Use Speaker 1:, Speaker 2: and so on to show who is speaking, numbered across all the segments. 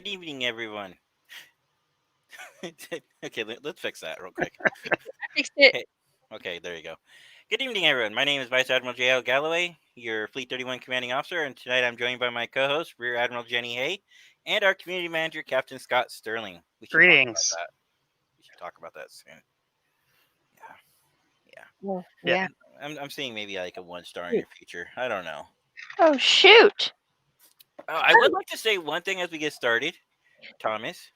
Speaker 1: Good evening, everyone. Okay, let's fix that real quick.
Speaker 2: I fixed it.
Speaker 1: Hey, okay, there you go. Good evening, everyone. My name is Vice Admiral J.L. Galloway, your Fleet 31 commanding officer, and tonight I'm joined by my co-host, Rear Admiral Jenny Hay, and our community manager, Captain Scott Sterling. We should talk about
Speaker 3: Greetings.
Speaker 1: that. We should talk about that soon. Yeah, yeah.
Speaker 2: Oh,
Speaker 3: Yeah.
Speaker 2: yeah.
Speaker 1: I'm seeing maybe like a 1 star in your future. I don't know.
Speaker 2: Oh, shoot.
Speaker 1: I would like to say one thing as we get started. Thomas,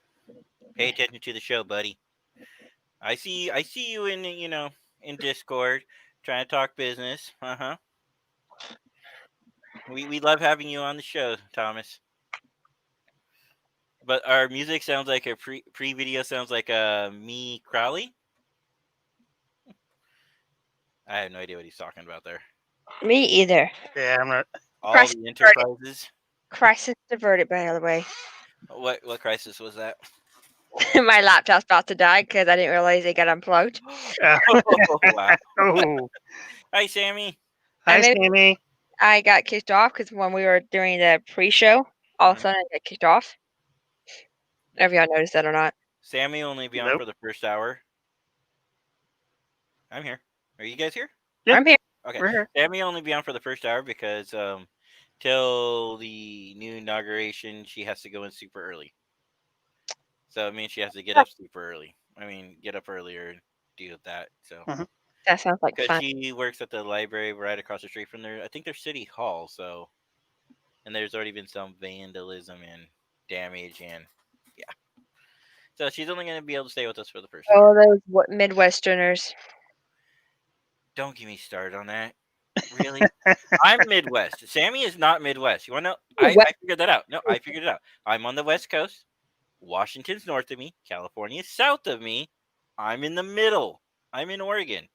Speaker 1: pay attention to the show, buddy. I see you in in Discord trying to talk business. Uh-huh. We love having you on the show, Thomas. But our music sounds like a pre video sounds like me Crowley. I have no idea what he's talking about there.
Speaker 2: Me either.
Speaker 3: Yeah, I'm not.
Speaker 1: All
Speaker 2: Crisis
Speaker 1: the
Speaker 2: averted.
Speaker 1: enterprises.
Speaker 2: Crisis averted, by the way.
Speaker 1: What crisis was that?
Speaker 2: My laptop's about to die because I didn't realize it got unplugged.
Speaker 1: Oh, wow.
Speaker 3: Oh,
Speaker 1: Hi, Sammy.
Speaker 3: hi,
Speaker 2: I mean,
Speaker 3: Sammy.
Speaker 2: I got kicked off because when we were doing the pre-show, all of a
Speaker 1: Mhm.
Speaker 2: sudden I got kicked off. I don't know if y'all noticed that or not.
Speaker 1: Sammy will only be on
Speaker 3: Nope.
Speaker 1: for the first hour. I'm here. Are you guys here?
Speaker 3: Yeah,
Speaker 2: I'm here.
Speaker 1: Okay.
Speaker 3: we're here.
Speaker 1: Sammy will only be on for the first hour because till the new inauguration she has to go in super early. So it means she has to get up super early. I mean, get up earlier and deal with that. So
Speaker 3: Mhm.
Speaker 2: That sounds like
Speaker 1: because
Speaker 2: fun.
Speaker 1: she works at the library right across the street from there, I think there's city hall. So and there's already been some vandalism and damage and yeah. So she's only going to be able to stay with us for the first hour.
Speaker 2: Oh, those Midwesterners.
Speaker 1: Don't get me started on that. Really? I'm Midwest. Sammy is not Midwest. You want to know? I figured that out. No, I figured it out. I'm on the West Coast. Washington's north of me. California's south of me. I'm in the middle. I'm in Oregon.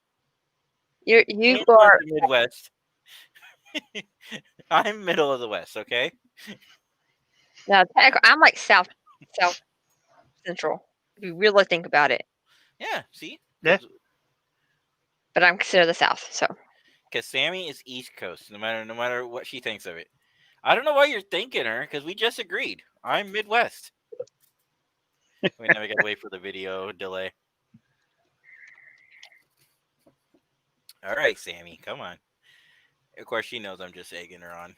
Speaker 2: You
Speaker 1: In
Speaker 2: are
Speaker 1: the Midwest. I'm middle of the West, okay?
Speaker 2: now. I'm like South Central. If you really think about it,
Speaker 1: Yeah, see?
Speaker 3: Yeah.
Speaker 2: but I'm considered the South. So
Speaker 1: Because Sammy is East Coast, no matter what she thinks of it. I don't know why you're thanking her, because we just agreed. I'm Midwest. We now we gotta wait for the video delay. All right, Sammy, come on. Of course, she knows I'm just egging her on.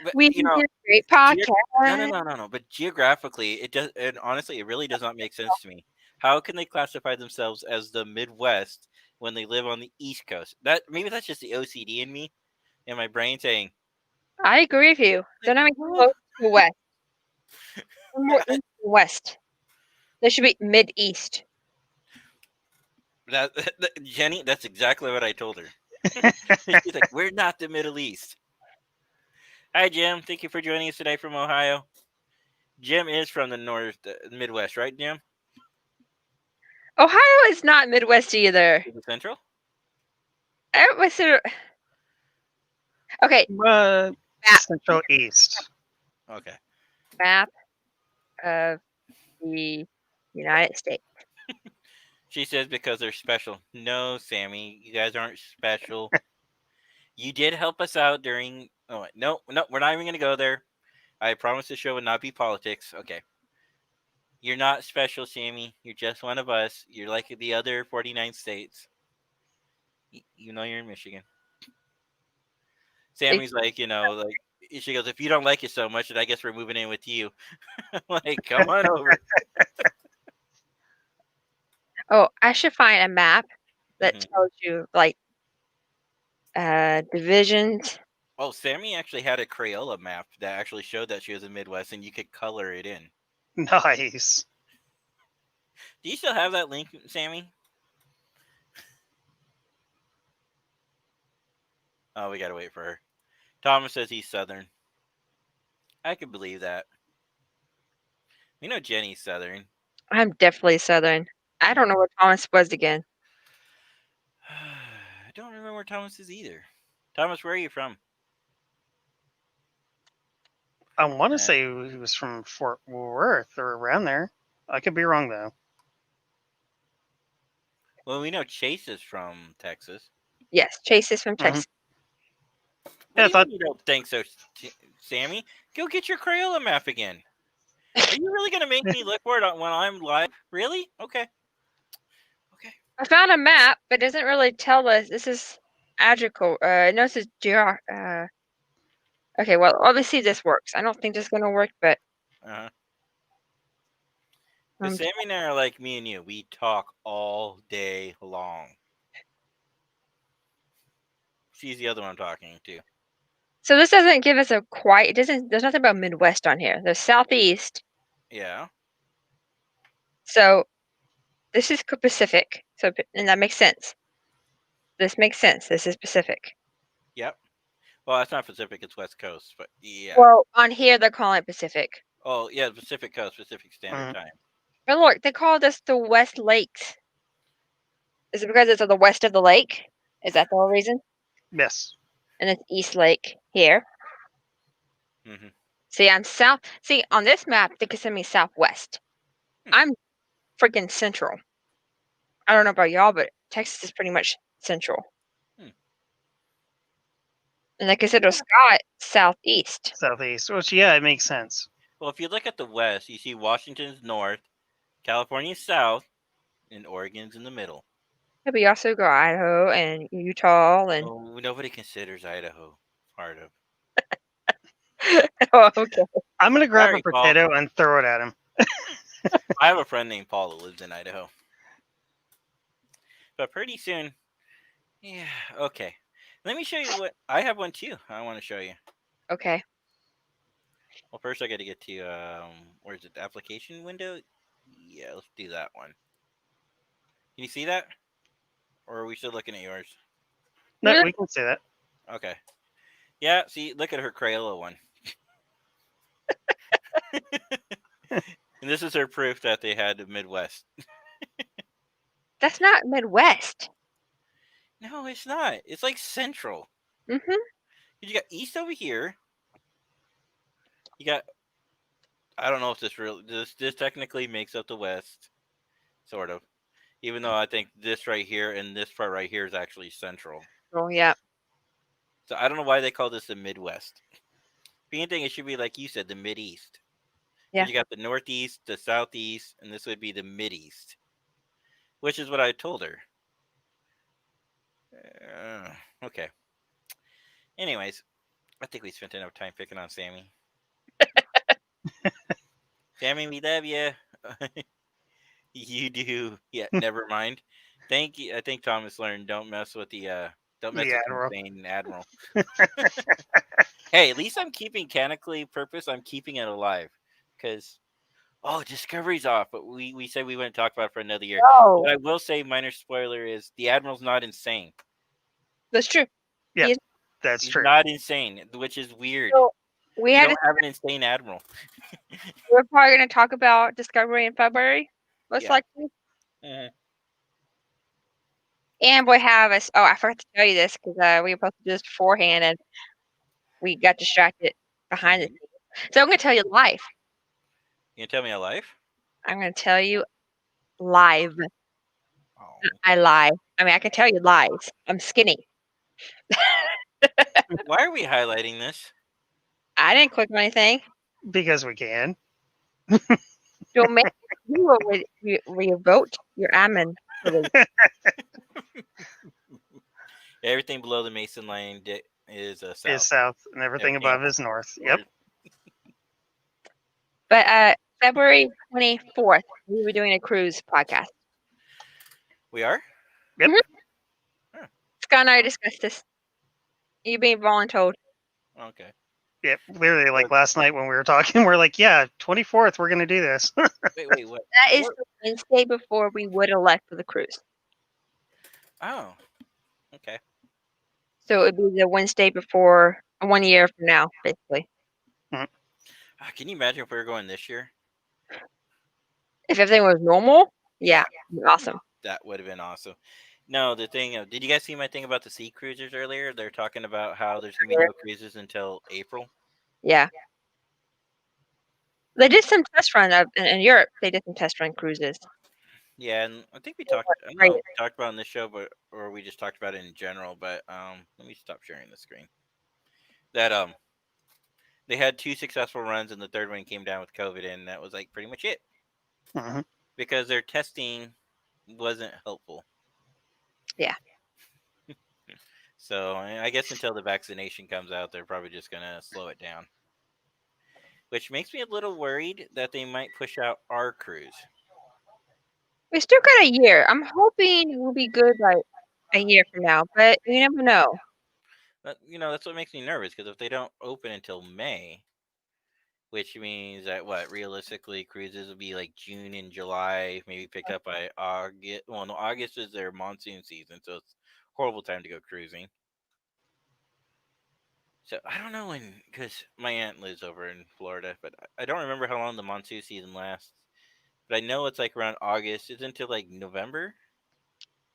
Speaker 1: But
Speaker 2: we
Speaker 1: you
Speaker 2: did
Speaker 1: know,
Speaker 2: a great
Speaker 1: Geo- no, no,
Speaker 2: podcast.
Speaker 1: no, no, no. But geographically, it does. And honestly, it really does not make sense to me. How can they classify themselves as the Midwest when they live on the East Coast? That maybe that's just the OCD in me, in my brain saying,
Speaker 2: I agree with you. They're
Speaker 1: like,
Speaker 2: not even
Speaker 1: "Oh,
Speaker 2: close to the West. They're more
Speaker 1: yeah,
Speaker 2: east than west. They should be mid east.
Speaker 1: Jenny, that's exactly what I told her. She's like, we're not the Middle East. Hi, Jim. Thank you for joining us today from Ohio. Jim is from the North, Midwest, right, Jim?
Speaker 2: Ohio is not Midwest either.
Speaker 1: Is it Central?
Speaker 2: I don't consider. Okay, map,
Speaker 3: Central East.
Speaker 1: Okay.
Speaker 2: map of the United States.
Speaker 1: She says because they're special. No, Sammy, you guys aren't special. You did help us out during. Oh, wait, no, no, we're not even going to go there. I promise the show would not be politics. Okay. You're not special, Sammy. You're just one of us. You're like the other 49 states. You know you're in Michigan. Sammy's like, like, she goes, if you don't like it so much, then I guess we're moving in with you. Like, come on over.
Speaker 2: Oh, I should find a map that
Speaker 1: Hmm.
Speaker 2: tells you like divisions.
Speaker 1: Oh, Sammy actually had a Crayola map that actually showed that she was in Midwest, and you could color it in.
Speaker 3: Nice.
Speaker 1: Do you still have that link, Sammy? Oh, we gotta wait for her. Thomas says he's Southern. I can believe that. We know Jenny's Southern.
Speaker 2: I'm definitely Southern. I don't know where Thomas was again.
Speaker 1: I don't remember where Thomas is either. Thomas, where are you from?
Speaker 3: I want to
Speaker 1: Uh,
Speaker 3: say he was from Fort Worth or around there. I could be wrong though.
Speaker 1: well, we know Chase is from Texas.
Speaker 2: Yes, Chase is from
Speaker 3: Hmm.
Speaker 2: Texas.
Speaker 1: What
Speaker 3: Yeah, I
Speaker 1: do you
Speaker 3: thought
Speaker 1: mean you don't think so, Sammy? Go get your Crayola map again. Are you really gonna make me look for it when I'm live? Really? Okay.
Speaker 2: I found a map, but it doesn't really tell us. This is agriculture. No, this is okay, well, let me see if this works. I don't think this is gonna work, but
Speaker 1: Uh-huh.
Speaker 2: um,
Speaker 1: Because Sammy and I are like me and you. We talk all day long. She's the other one I'm talking to.
Speaker 2: so this doesn't give us a quite. It doesn't. There's nothing about Midwest on here. There's Southeast.
Speaker 1: Yeah.
Speaker 2: So this is Pacific. So and that makes sense. This makes sense. This is Pacific.
Speaker 1: Yep. Well, that's not Pacific. It's West Coast. But yeah.
Speaker 2: Well, on here they're calling it Pacific.
Speaker 1: Oh, yeah. Pacific Coast, Pacific Standard
Speaker 3: Mhm.
Speaker 1: Time.
Speaker 2: But look, they call this the West Lakes. Is it because it's on the west of the lake? Is that the whole reason?
Speaker 3: Yes.
Speaker 2: And it's East Lake here.
Speaker 1: Mm-hmm.
Speaker 2: See, I'm south. See, on this map, they can send me southwest. I'm freaking central. I don't know about y'all, but Texas is pretty much central.
Speaker 1: Hmm.
Speaker 2: And they consider Scott southeast.
Speaker 3: Southeast. Which, yeah, it makes sense.
Speaker 1: Well, if you look at the west, you see Washington's north, California's south, and Oregon's in the middle.
Speaker 2: But we also go Idaho and Utah and.
Speaker 1: Oh, nobody considers Idaho part of.
Speaker 2: Oh, okay.
Speaker 3: I'm going to grab
Speaker 1: Sorry,
Speaker 3: a
Speaker 1: Paul.
Speaker 3: potato and throw it at him.
Speaker 1: I have a friend named Paul that lives in Idaho. But pretty soon, yeah, okay. Let me show you what I have one too. I want to show you.
Speaker 2: Okay.
Speaker 1: Well, first I got to get to where's it? The application window. Yeah, let's do that one. Can you see that? Or are we still looking at yours?
Speaker 3: No,
Speaker 2: Really?
Speaker 3: we can see that.
Speaker 1: Okay. Yeah, see, look at her Crayola one. And this is her proof that they had the Midwest.
Speaker 2: That's not Midwest.
Speaker 1: No, it's not. It's like Central.
Speaker 2: Mm-hmm.
Speaker 1: You got East over here. You got. I don't know if this technically makes up the West, sort of. Even though I think this right here and this part right here is actually Central.
Speaker 2: Oh, yeah.
Speaker 1: So I don't know why they call this the Midwest. Being thing, it should be like you said, the Mideast.
Speaker 2: Yeah.
Speaker 1: You got the Northeast, the Southeast, and this would be the Mideast, which is what I told her. Okay. Anyways, I think we spent enough time picking on Sammy. Sammy, we love you. You do. Yeah, never mind. Thank you. I think Thomas learned don't mess with the
Speaker 3: Admiral.
Speaker 1: insane admiral. Hey, at least I'm keeping canonically purpose. I'm keeping it alive because Discovery's off. But we said we wouldn't talk about it for another year.
Speaker 2: Oh,
Speaker 1: What I will say, minor spoiler, is the admiral's not insane.
Speaker 2: that's true.
Speaker 3: Yeah,
Speaker 2: He's-
Speaker 3: that's
Speaker 1: He's
Speaker 3: true.
Speaker 1: not insane, which is weird.
Speaker 2: So we
Speaker 1: You
Speaker 2: had.
Speaker 1: don't have an insane admiral.
Speaker 2: We're probably going to talk about Discovery in February, most
Speaker 1: Yeah.
Speaker 2: likely.
Speaker 1: Mhm.
Speaker 2: And we have us. Oh, I forgot to tell you this because we were supposed to do this beforehand, and we got distracted behind the
Speaker 1: Mhm.
Speaker 2: scenes. So I'm going to tell you live.
Speaker 1: You gonna tell me a life?
Speaker 2: I'm going to tell you live.
Speaker 1: Oh.
Speaker 2: I lie. I mean, I can tell you lies. I'm skinny.
Speaker 1: Why are we highlighting this?
Speaker 2: I didn't click on anything.
Speaker 3: Because we can.
Speaker 2: Don't make you will revote your admin.
Speaker 1: Everything below the Mason line is south.
Speaker 3: Is south, and everything above is north. Yep.
Speaker 2: But February 24th, we were doing a cruise podcast.
Speaker 1: We are?
Speaker 3: Yep.
Speaker 2: Mhm. Scott and I discussed this. You being voluntold.
Speaker 1: Okay.
Speaker 3: Yep. Literally, like last night when we were talking, we're like, yeah, 24th, we're going to do this.
Speaker 1: Wait, what?
Speaker 2: That is
Speaker 1: What?
Speaker 2: the Wednesday before we would have left for the cruise.
Speaker 1: Oh. Okay.
Speaker 2: So it would be the Wednesday before 1 year from now, basically.
Speaker 1: Can you imagine if we were going this year?
Speaker 2: If everything was normal, yeah, awesome.
Speaker 1: That would have been awesome. No, the thing. Did you guys see my thing about the sea cruisers earlier? They're talking about how there's gonna be no cruises until April.
Speaker 2: Yeah. They did some test run in Europe. They did some test run cruises.
Speaker 1: Yeah, and I think we talked. I don't know if we talked about it on this show, or we just talked about it in general. But let me stop sharing the screen. That They had 2 successful runs, and the third one came down with COVID, and that was like pretty much it
Speaker 3: Hmm.
Speaker 1: because their testing wasn't helpful.
Speaker 2: Yeah.
Speaker 1: So I guess until the vaccination comes out, they're probably just gonna slow it down, which makes me a little worried that they might push out our cruise.
Speaker 2: We still got a year. I'm hoping we'll be good like a year from now, but you never know.
Speaker 1: But, that's what makes me nervous because if they don't open until May, which means that what realistically cruises will be like June and July, maybe picked up by August. Well, no, August is their monsoon season, so it's horrible time to go cruising. So I don't know when, because my aunt lives over in Florida, but I don't remember how long the monsoon season lasts. But I know it's like around August. It's until like November.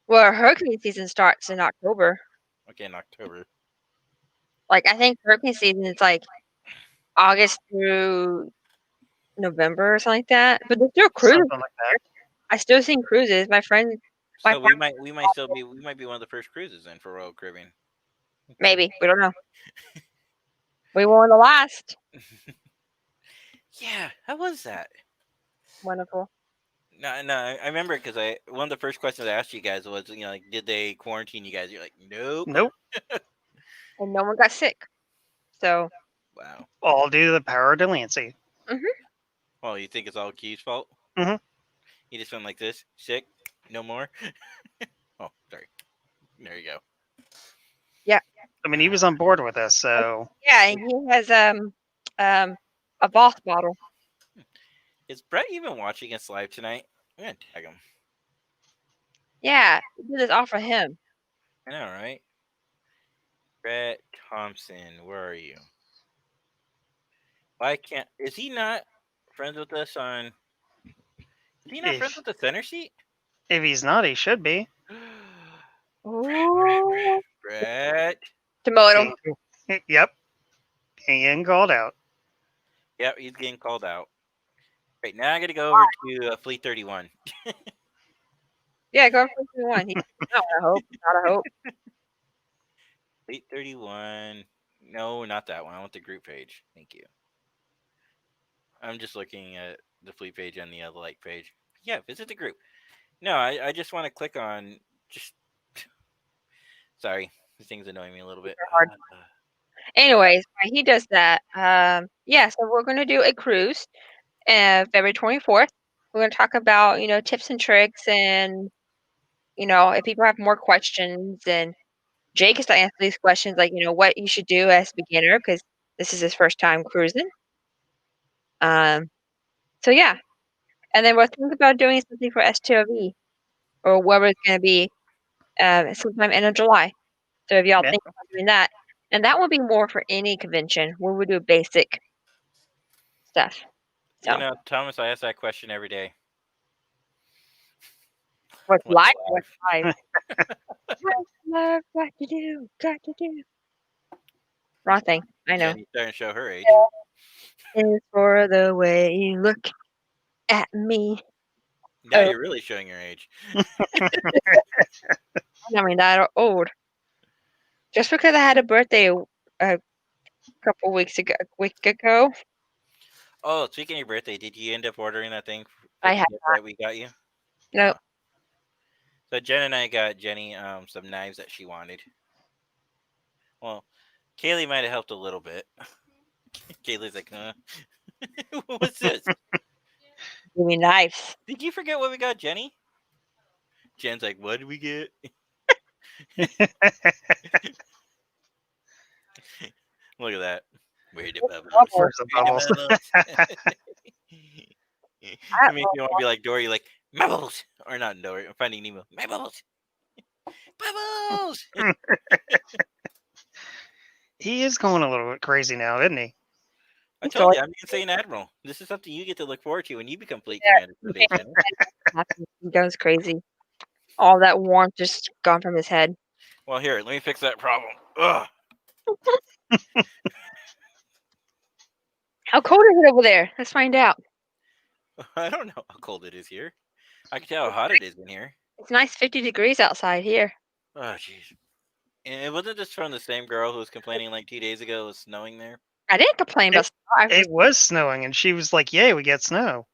Speaker 2: Well, hurricane season starts in October.
Speaker 1: Okay, in October.
Speaker 2: Like I think hurricane season is like August through November or something like that. But there's still cruises.
Speaker 3: Something like that.
Speaker 2: I still seen cruises. My
Speaker 1: So
Speaker 2: friend,
Speaker 1: we might be one of the first cruises then for Royal Caribbean.
Speaker 2: maybe we don't know. We won the last.
Speaker 1: Yeah, how was that?
Speaker 2: Wonderful.
Speaker 1: No, I remember because one of the first questions I asked you guys was, like, did they quarantine you guys? You're like, nope.
Speaker 3: Nope.
Speaker 2: And no one got sick. So.
Speaker 1: Wow.
Speaker 3: All due to the power of Delancey.
Speaker 1: Well, you think it's all Key's fault?
Speaker 3: Mm-hmm.
Speaker 1: He just went like this, sick, no more. Oh, sorry. There you go.
Speaker 2: Yeah.
Speaker 3: I mean, he was on board with us, so
Speaker 2: Yeah, and he has a Voss bottle.
Speaker 1: Is Bret even watching us live tonight? I'm gonna tag him.
Speaker 2: Yeah, we did this all for him.
Speaker 1: I know, right? Bret Thompson, where are you? Why can't? Is he not friends with us on? Is he not friends with the center seat?
Speaker 3: if he's not, he should be.
Speaker 2: Ooh.
Speaker 1: Bret.
Speaker 2: Tomato.
Speaker 3: Yep. And called out.
Speaker 1: Yep, he's getting called out. Right now, I got to go over to Fleet 31.
Speaker 2: Yeah, go for one. Not a hope. Not a hope.
Speaker 1: Fleet 31. No, not that one. I want the group page. Thank you. I'm just looking at the fleet page and the other like page. Yeah, visit the group. No, I just want to click on just. Sorry, this thing's annoying me a little bit.
Speaker 2: Hard. Anyways, while he does that, yeah, so we're gonna do a cruise, February 24th. We're gonna talk about tips and tricks, and if people have more questions, and Jake has to answer these questions, like what you should do as a beginner because this is his first time cruising. So yeah, and then we'll think about doing something for STOV or wherever it's gonna be, sometime end of July. So if y'all
Speaker 3: Yeah.
Speaker 2: think about doing that, and that would be more for any convention where we do basic stuff. So
Speaker 1: Thomas, I ask that question every day.
Speaker 2: what's
Speaker 1: What's
Speaker 2: live?
Speaker 1: live?
Speaker 2: What's live? What's live? Got to do. Got to do. Wrong thing. I know.
Speaker 1: Jenny's starting to show her age.
Speaker 2: Is for the way you look at me.
Speaker 1: Now
Speaker 2: Oh.
Speaker 1: you're really showing your age.
Speaker 2: I mean that old. Just because I had a birthday a couple weeks ago, a week ago.
Speaker 1: Oh, speaking of your birthday, did you end up ordering that thing
Speaker 2: I
Speaker 1: the
Speaker 2: have
Speaker 1: gift
Speaker 2: not.
Speaker 1: that we got you?
Speaker 2: No.
Speaker 1: So Jen and I got Jenny some knives that she wanted. Well, Kaylee might have helped a little bit. Kaylee's like, huh? What's this?
Speaker 2: Give me knives.
Speaker 1: Did you forget what we got, Jenny? Jen's like, what did we get? Look at that. Where the bubbles?
Speaker 3: Where's the bubbles?
Speaker 1: It makes you want to be like Dory, like, my bubbles. Or not Dory, I'm Finding Nemo. My bubbles. Bubbles!
Speaker 3: He is going a little bit crazy now, isn't he?
Speaker 1: I told you, I'm the insane admiral. This is something you get to look forward to when you become fleet commander someday, Jenny.
Speaker 2: He goes crazy. All that warmth just gone from his head.
Speaker 1: Well, here, let me fix that problem. Ugh.
Speaker 2: How cold is it over there? Let's find out.
Speaker 1: I don't know how cold it is here. I can tell how hot it is in here.
Speaker 2: It's nice 50 degrees outside here.
Speaker 1: Oh, jeez. And it wasn't just from the same girl who was complaining like 2 days ago it was snowing there.
Speaker 2: I didn't complain about snow. I
Speaker 3: It
Speaker 2: just
Speaker 3: was snowing, and she was like, "Yay, we get snow."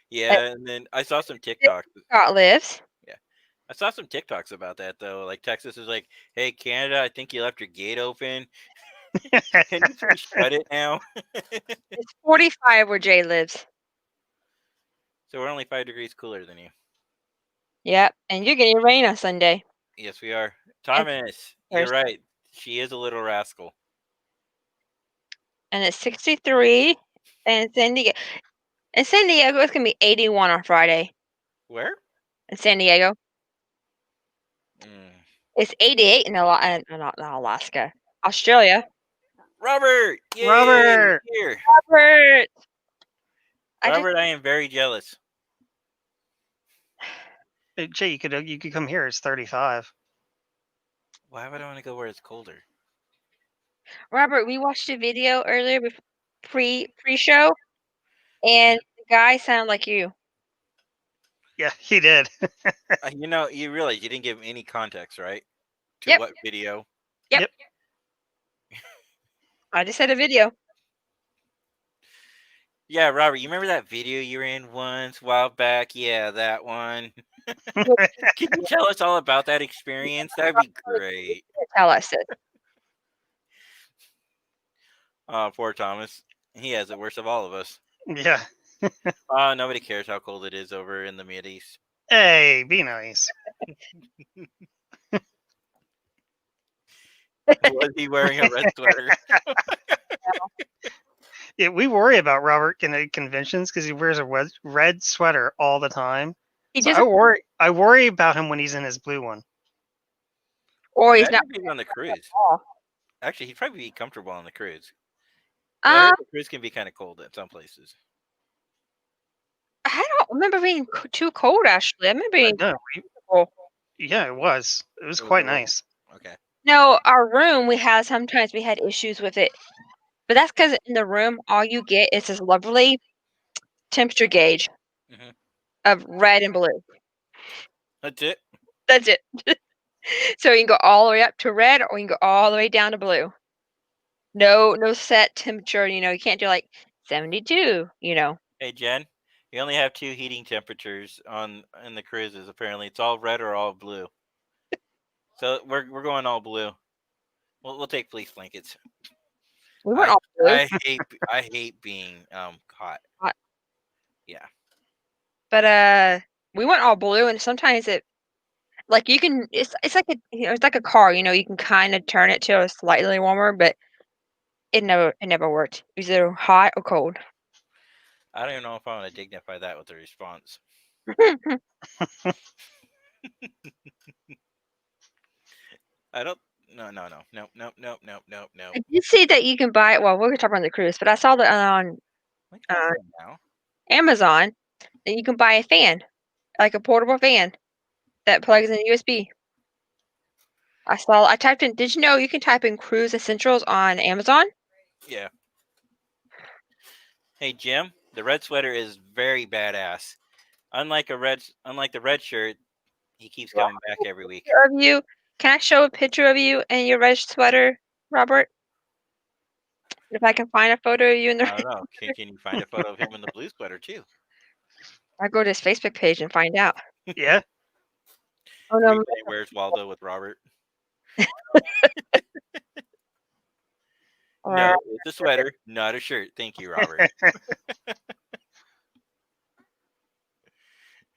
Speaker 1: Yeah, and then I saw some TikToks.
Speaker 2: Scott lives.
Speaker 1: Yeah, I saw some TikToks about that though. Like Texas is like, "Hey Canada, I think you left your gate open. Can you please shut it now?"
Speaker 2: It's 45 where Jay lives.
Speaker 1: So we're only 5 degrees cooler than you.
Speaker 2: Yep, and you're getting rain on Sunday.
Speaker 1: Yes, we are. Thomas, you're
Speaker 2: Thursday.
Speaker 1: right. She is a little rascal.
Speaker 2: And it's 63 and San Diego. In San Diego, it's gonna be 81 on Friday.
Speaker 1: Where?
Speaker 2: In San Diego,
Speaker 1: Mm.
Speaker 2: it's 88 in not Alaska, Australia.
Speaker 1: Robert, yay!
Speaker 3: Robert!
Speaker 1: Here,
Speaker 2: Robert, I just
Speaker 1: Robert, I am very jealous.
Speaker 3: Jay, you could come here. It's 35.
Speaker 1: Why would I want to go where it's colder?
Speaker 2: Robert, we watched a video earlier pre-show, and the guy sounded like you.
Speaker 3: Yeah, he did.
Speaker 1: You realize you didn't give any context, right? To
Speaker 2: Yep.
Speaker 1: what video?
Speaker 2: Yep. I just said a video.
Speaker 1: Yeah, Robert, you remember that video you were in once a while back? Yeah, that one. Can you tell us all about that experience? That'd be great.
Speaker 2: Tell us it.
Speaker 1: Oh, poor Thomas. He has it worst of all of us.
Speaker 3: Yeah.
Speaker 1: Nobody cares how cold it is over in the Mideast.
Speaker 3: Hey, be nice.
Speaker 1: Was he wearing a red sweater?
Speaker 3: Yeah, we worry about Robert at conventions because he wears a red sweater all the time.
Speaker 2: He
Speaker 3: So
Speaker 2: doesn't,
Speaker 3: I worry about him when he's in his blue one.
Speaker 2: or he's
Speaker 1: Imagine
Speaker 2: not.
Speaker 1: if he's on the cruise.
Speaker 2: All.
Speaker 1: Actually, he'd probably be comfortable on the cruise. I
Speaker 2: Um,
Speaker 1: heard the cruise can be kind of cold at some places.
Speaker 2: I don't remember being too cold. Actually, I remember being
Speaker 3: No,
Speaker 2: cold.
Speaker 3: yeah, it was. It was
Speaker 1: It was
Speaker 3: quite
Speaker 1: a little-
Speaker 3: nice.
Speaker 1: Okay.
Speaker 2: No, our room sometimes we had issues with it, but that's because in the room all you get is this lovely temperature gauge
Speaker 1: Hmm.
Speaker 2: of red and blue.
Speaker 1: That's it.
Speaker 2: That's it. So you can go all the way up to red, or you can go all the way down to blue. No set temperature. You can't do like 72.
Speaker 1: Hey, Jen, you only have 2 heating temperatures in the cruises. Apparently, it's all red or all blue. So we're going all blue. We'll take fleece blankets.
Speaker 2: We went all blue.
Speaker 1: I hate being hot.
Speaker 2: Hot.
Speaker 1: Yeah.
Speaker 2: But we went all blue, and sometimes like you can. It's like it's like a car. You can kind of turn it to a slightly warmer, but it never worked. It was either hot or cold.
Speaker 1: I don't even know if I want to dignify that with a response. I don't. No.
Speaker 2: I did see that you can buy. Well, we're gonna talk about the cruise, but I saw that on
Speaker 1: What are you doing now?
Speaker 2: Amazon that you can buy a fan, like a portable fan that plugs in USB. I typed in. Did you know you can type in cruise essentials on Amazon?
Speaker 1: Yeah. Hey Jim, the red sweater is very badass. Unlike the red shirt, he keeps coming back every week.
Speaker 2: Picture of you. Can I show a picture of you in your red sweater, Robert? If I can find a photo of you in the
Speaker 1: I don't know. Can you find a photo of him in the blue sweater too?
Speaker 2: I'll go to his Facebook page and find out.
Speaker 3: Yeah.
Speaker 2: Oh no,
Speaker 1: Replay Where's Waldo with Robert? No, it's a sweater, not a shirt. Thank you, Robert.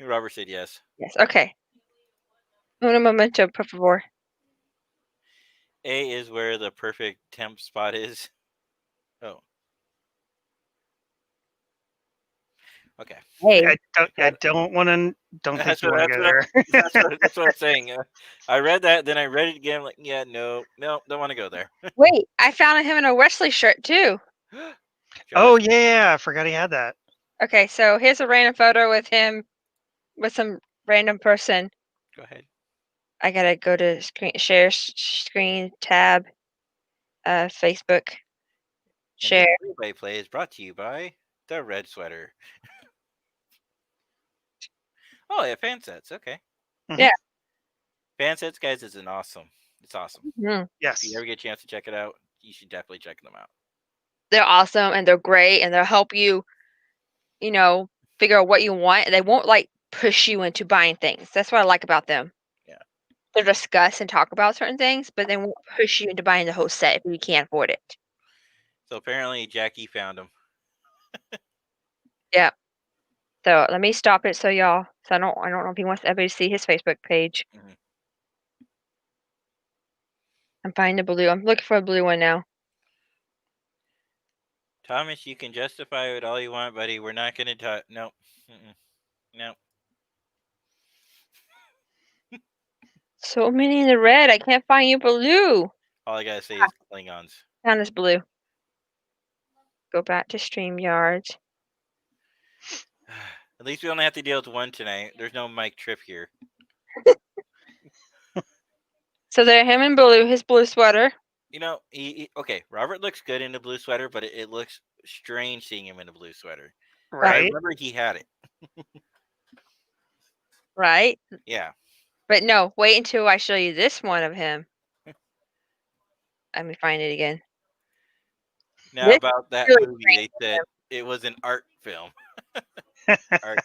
Speaker 1: Robert said yes.
Speaker 2: yes. Okay. Un momento, por favor.
Speaker 1: A is where the perfect temp spot is. Oh. Okay.
Speaker 2: Hey,
Speaker 3: I don't want to. Don't think you want to go there.
Speaker 1: That's what I'm saying. I read that, then I read it again. I'm like, yeah, no, don't want to go there.
Speaker 2: wait! I found him in a Wesley shirt too.
Speaker 3: Oh yeah, I forgot he had that.
Speaker 2: Okay, so here's a random photo with him with some random person.
Speaker 1: Go ahead.
Speaker 2: I gotta go to share screen tab, Facebook. Share.
Speaker 1: And this replay play is brought to you by the Red Sweater. Oh, yeah, fan sets. Okay.
Speaker 3: Mhm.
Speaker 2: Yeah.
Speaker 1: Fan sets, guys, is It's awesome.
Speaker 2: Mhm.
Speaker 1: If
Speaker 3: Yes.
Speaker 1: you ever get a chance to check it out, you should definitely check them out.
Speaker 2: They're awesome and they're great and they'll help you, you know, figure out what you want. They won't like push you into buying things. That's what I like about them.
Speaker 1: Yeah.
Speaker 2: They'll discuss and talk about certain things, but they won't push you into buying the whole set if you can't afford it.
Speaker 1: So apparently Jackie found him.
Speaker 2: Yeah. So let me stop it so y'all. So I don't know if he wants everybody to see his Facebook page.
Speaker 1: Mhm.
Speaker 2: I'm finding the blue. I'm looking for a blue one now.
Speaker 1: Thomas, you can justify it all you want, buddy. We're not gonna talk. No. Mm-mm. No.
Speaker 2: So many in the red. I can't find you blue.
Speaker 1: All I gotta say is Klingons.
Speaker 2: Found this blue. Go back to StreamYard.
Speaker 1: At least we only have to deal with one tonight. There's no Mike Tripp here.
Speaker 2: So there, him in blue, his blue sweater.
Speaker 1: You know, okay. Robert looks good in a blue sweater, but it looks strange seeing him in a blue sweater. But I
Speaker 3: Right?
Speaker 1: remember he had it.
Speaker 2: Right?
Speaker 1: Yeah.
Speaker 2: But no, wait until I show you this one of him. Let me find it again.
Speaker 1: Now
Speaker 2: This
Speaker 1: about that
Speaker 2: really
Speaker 1: movie, they said it was an art film. Art.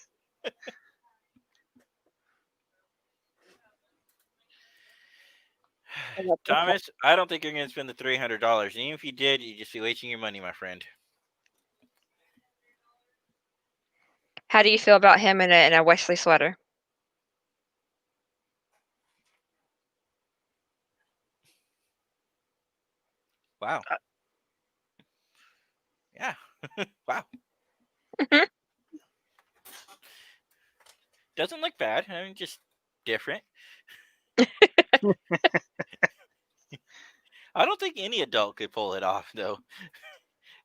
Speaker 1: Thomas, I don't think you're going to spend the $300. And even if you did, you'd just be wasting your money, my friend.
Speaker 2: How do you feel about him in a Wesley sweater?
Speaker 1: Wow. Yeah. Wow.
Speaker 2: Mhm.
Speaker 1: Doesn't look bad. I mean, just different. I don't think any adult could pull it off, though.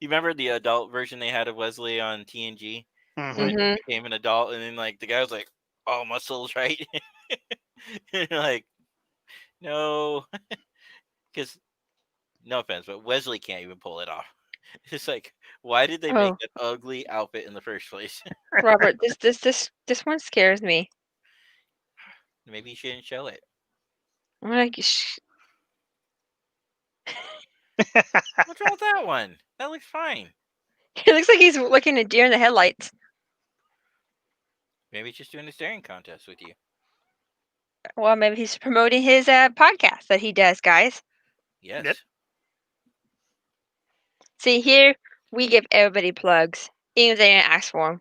Speaker 1: You remember the adult version they had of Wesley on TNG?
Speaker 3: Mhm.
Speaker 1: When
Speaker 2: Mhm.
Speaker 1: he became an adult, and then like the guy was like, "All muscles, right?" And you're like, no, because no offense, but Wesley can't even pull it off. It's like, why did they make
Speaker 2: Oh,
Speaker 1: that ugly outfit in the first place?
Speaker 2: Robert, this one scares me.
Speaker 1: Maybe you shouldn't show it.
Speaker 2: I'm like,
Speaker 1: What's wrong with that one? That looks fine.
Speaker 2: he looks like he's looking at deer in the headlights.
Speaker 1: Maybe he's just doing a staring contest with you.
Speaker 2: Well, maybe he's promoting his podcast that he does, guys.
Speaker 1: Yes.
Speaker 3: Yep.
Speaker 2: See, here we give everybody plugs, even if they didn't ask for them.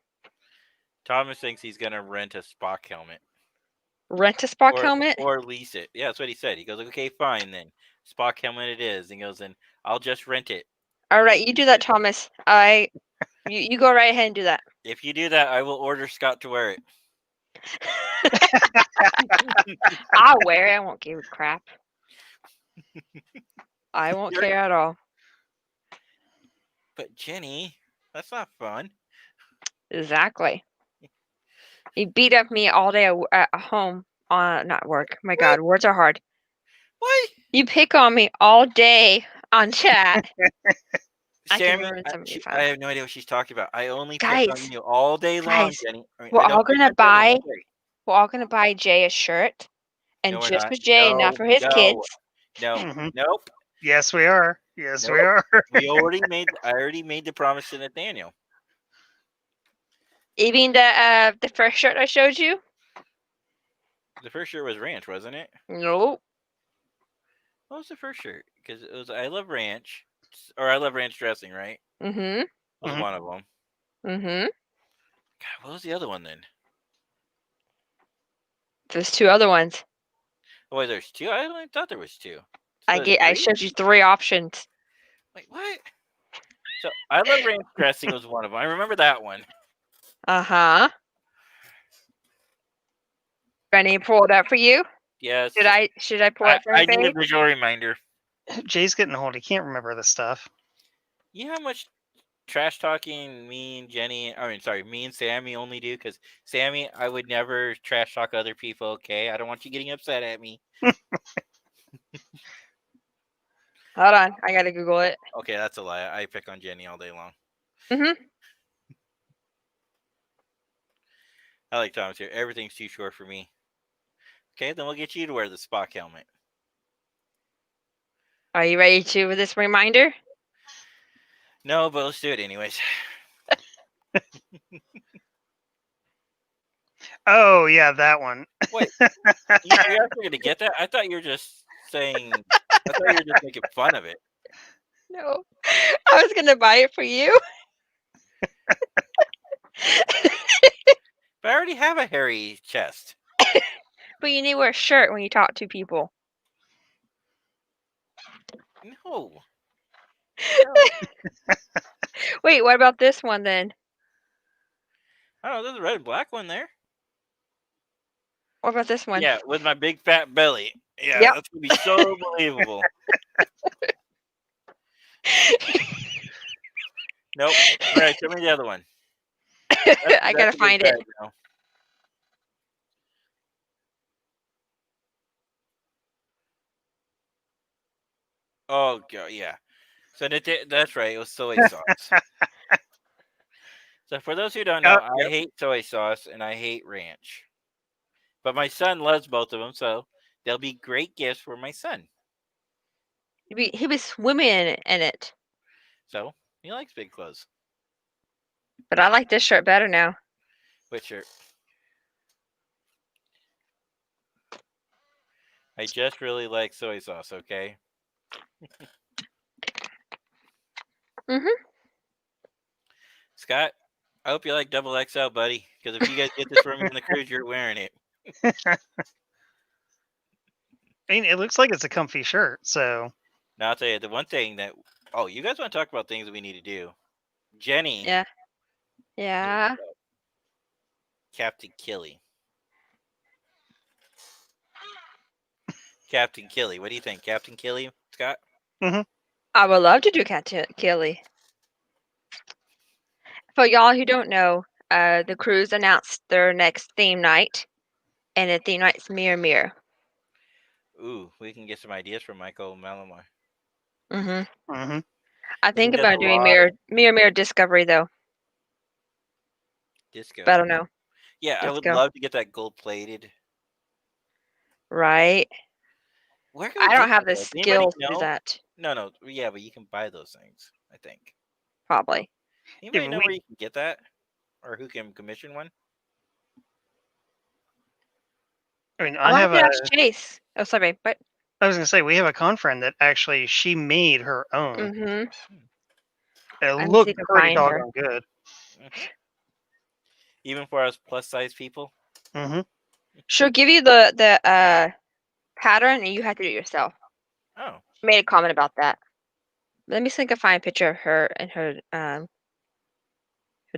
Speaker 1: Thomas thinks he's gonna rent a Spock helmet.
Speaker 2: Rent a Spock helmet?
Speaker 1: Or lease it. Yeah, that's what he said. He goes, okay, fine then. Spock helmet it is. And he goes, then I'll just rent it.
Speaker 2: All right, you do that, Thomas. You go right ahead and do that.
Speaker 1: If you do that, I will order Scott to wear it.
Speaker 2: I'll wear it. I won't give a crap. I won't
Speaker 1: You're-
Speaker 2: care at all.
Speaker 1: But Jenny, that's not fun.
Speaker 2: Exactly. He beat up me all day at home on not work. My God, words are hard.
Speaker 1: What?
Speaker 2: You pick on me all day on chat. I can
Speaker 1: Sammy,
Speaker 2: ruin somebody's
Speaker 1: I
Speaker 2: fun.
Speaker 1: have no idea what she's talking about. I only pick
Speaker 2: Guys,
Speaker 1: on you all day long,
Speaker 2: guys,
Speaker 1: Jenny. I mean,
Speaker 2: we're
Speaker 1: I don't
Speaker 2: all
Speaker 1: pick
Speaker 2: gonna
Speaker 1: on Jenny all
Speaker 2: buy.
Speaker 1: day.
Speaker 2: We're all gonna buy Jay a shirt, and
Speaker 1: No, we're
Speaker 2: just
Speaker 1: not.
Speaker 2: for Jay, and not for his
Speaker 1: No,
Speaker 2: kids.
Speaker 1: no,
Speaker 3: Mhm.
Speaker 1: nope.
Speaker 3: Yes, we are. Yes, we
Speaker 1: Nope.
Speaker 3: are.
Speaker 1: I already made the promise to Nathaniel.
Speaker 2: Even the first shirt I showed you.
Speaker 1: The first shirt was ranch, wasn't it?
Speaker 2: Nope.
Speaker 1: What was the first shirt? Because it was I love ranch, or I love ranch dressing, right?
Speaker 2: Mhm.
Speaker 1: Was
Speaker 3: Mhm.
Speaker 1: one of them.
Speaker 2: Mhm.
Speaker 1: God, what was the other one then?
Speaker 2: There's two other ones.
Speaker 1: Oh wait, there's two. I only thought there was two. So
Speaker 2: I
Speaker 1: there's three?
Speaker 2: showed you 3 options.
Speaker 1: Wait, what? So I love ranch dressing was one of them. I remember that one.
Speaker 2: Uh-huh. Benny pull it up for you.
Speaker 1: Yes.
Speaker 2: Should I pull it for
Speaker 1: I
Speaker 2: you,
Speaker 1: need a
Speaker 2: babe?
Speaker 1: visual reminder.
Speaker 3: Jay's getting old. He can't remember this stuff.
Speaker 1: You know how much trash talking me and Jenny, me and Sammy only do? Because Sammy, I would never trash talk other people, okay? I don't want you getting upset at me.
Speaker 2: Hold on, I gotta Google it.
Speaker 1: Okay, that's a lie. I pick on Jenny all day long.
Speaker 2: Mhm.
Speaker 1: I like Thomas here. Everything's too short for me. Okay, then we'll get you to wear the Spock helmet.
Speaker 2: Are you ready to with this reminder?
Speaker 1: No, but let's do it anyways.
Speaker 3: Oh yeah, that one.
Speaker 1: Wait, you're actually gonna get that? I thought you were just saying. I thought you were just making fun of it.
Speaker 2: No, I was gonna buy it for you.
Speaker 1: But I already have a hairy chest.
Speaker 2: But you need to wear a shirt when you talk to people.
Speaker 1: No.
Speaker 2: Wait, what about this one then?
Speaker 1: I don't know. There's a red and black one there.
Speaker 2: What about this one?
Speaker 1: Yeah, with my big fat belly. Yeah,
Speaker 2: Yep.
Speaker 1: that's gonna be so believable. Nope. All right, show me the other one.
Speaker 2: I gotta
Speaker 1: a good
Speaker 2: find it.
Speaker 1: bet now. Oh god, yeah. So that's right. It was soy sauce. So for those who don't know, I hate soy sauce and I hate ranch. But my son loves both of them, so they'll be great gifts for my son.
Speaker 2: He was swimming in it.
Speaker 1: So he likes big clothes.
Speaker 2: But I like this shirt better now.
Speaker 1: Which shirt? I just really like soy sauce, okay?
Speaker 2: Mhm.
Speaker 1: Scott, I hope you like double XL, buddy. Because if you guys get this for me on the cruise, you're wearing it.
Speaker 3: I mean, it looks like it's a comfy shirt. So
Speaker 1: Now I'll tell you the one thing that. Oh, you guys want to talk about things that we need to do? Jenny.
Speaker 2: Yeah. Yeah.
Speaker 1: Captain Killy. Captain Killy. What do you think, Captain Killy, Scott?
Speaker 3: Mm-hmm.
Speaker 2: I would love to do Captain Killy. For y'all who don't know, the cruise announced their next theme night, and the theme night's Mirror Mirror.
Speaker 1: Ooh, we can get some ideas from Michael Malamar.
Speaker 2: Mm-hmm.
Speaker 3: Mm-hmm.
Speaker 2: I think about doing Mirror Discovery though.
Speaker 1: Disco.
Speaker 2: But I don't know.
Speaker 1: Yeah,
Speaker 2: Disco.
Speaker 1: I would love to get that gold plated.
Speaker 2: Right.
Speaker 1: Where can we
Speaker 2: I don't have the skills to do that.
Speaker 1: No. Yeah, but you can buy those things, I think.
Speaker 2: Probably.
Speaker 1: Anybody know where you can get that? Or who can commission one?
Speaker 3: I mean,
Speaker 2: I have ask Chase. Oh, sorry, but
Speaker 3: I was gonna say we have a con friend that actually she made her own.
Speaker 2: Mm-hmm.
Speaker 3: It looked pretty doggone good.
Speaker 1: Even for us plus size people.
Speaker 3: Mm-hmm.
Speaker 2: She'll give you the pattern, and you have to do it yourself.
Speaker 1: Oh.
Speaker 2: She made a comment about that. Let me see if I can find a picture of her and her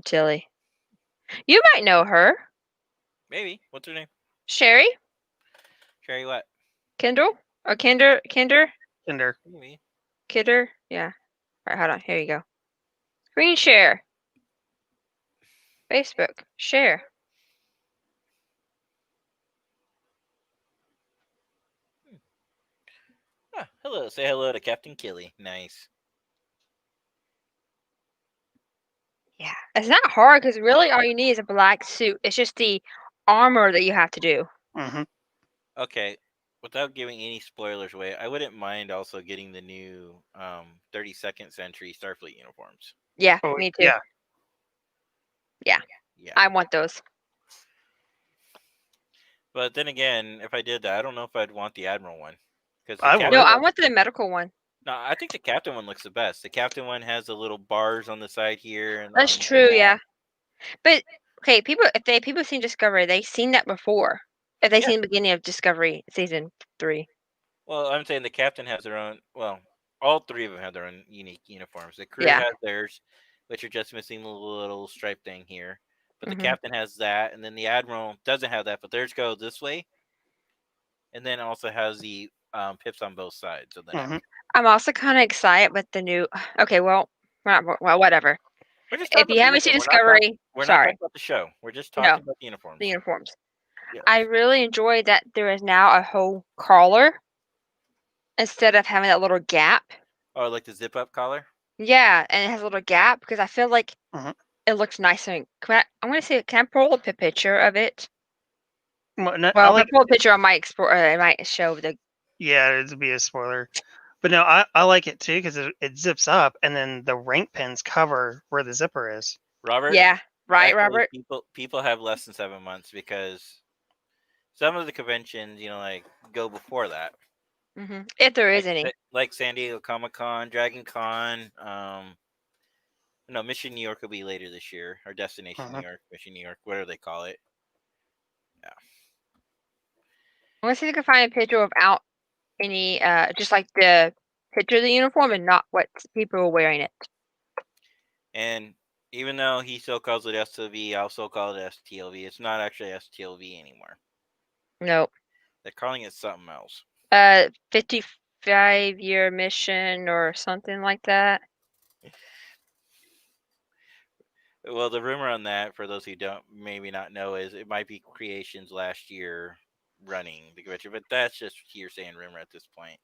Speaker 2: Tilly. You might know her.
Speaker 1: Maybe. What's her name?
Speaker 2: Sherry?
Speaker 1: Sherry what?
Speaker 2: Kindle? Or Kinder?
Speaker 3: Kinder.
Speaker 1: Maybe.
Speaker 2: Kidder? Yeah. All right, hold on. Here you go. Screen share. Facebook. Share.
Speaker 1: Oh, hello. Say hello to Captain Killy. Nice.
Speaker 2: Yeah. It's not hard because really all you need is a black suit. It's just the armor that you have to do.
Speaker 3: Mm-hmm.
Speaker 1: Okay. Without giving any spoilers away, I wouldn't mind also getting the new 32nd century Starfleet uniforms.
Speaker 2: Yeah, me too. Yeah. I want those.
Speaker 1: But then again, if I did that, I don't know if I'd want the Admiral one.
Speaker 2: No, I want the medical one.
Speaker 1: No, I think the Captain one looks the best. The Captain one has the little bars on the side here. And
Speaker 2: that's true, yeah. But okay, people have seen Discovery, they've seen that before. If they've seen the beginning of Discovery season 3.
Speaker 1: Well, I'm saying the Captain has their own. Well, all three of them have their own unique uniforms. The crew has theirs, which are just missing the little stripe thing here. But the Captain has that, and then the Admiral doesn't have that, but theirs go this way. And then also has the pips on both sides of the neck.
Speaker 2: I'm also kind of excited with the new. Okay, well, whatever. If you haven't seen Discovery,
Speaker 1: we're not talking about the show. We're just talking about the uniforms.
Speaker 2: The uniforms.
Speaker 1: Yes.
Speaker 2: I really enjoy that there is now a whole collar instead of having that little gap.
Speaker 1: Oh, like the zip up collar?
Speaker 2: Yeah, and it has a little gap because I feel like it looks nice. I'm going to see. Can I pull up a picture of it?
Speaker 3: Well,
Speaker 2: if I pull a picture, I might show the.
Speaker 3: Yeah, it'd be a spoiler. But no, I like it too because it zips up, and then the rank pins cover where the zipper is.
Speaker 1: Robert.
Speaker 2: Yeah, right,
Speaker 1: Actually,
Speaker 2: Robert.
Speaker 1: people have less than 7 months because some of the conventions, like go before that.
Speaker 2: If there is any.
Speaker 1: Like San Diego Comic Con, Dragon Con. No, Mission New York will be later this year, or Destination New York, Mission New York, whatever they call it. Yeah.
Speaker 2: I want to see if I can find a picture without any, just like the picture of the uniform and not what people are wearing it.
Speaker 1: And even though he still calls it STLV, I'll still call it STLV. It's not actually STLV anymore.
Speaker 2: Nope.
Speaker 1: They're calling it something else.
Speaker 2: 55-year mission or something like that.
Speaker 1: Well, the rumor on that, for those who don't maybe not know, is it might be Creations last year running the convention, but that's just hearsay and rumor at this point.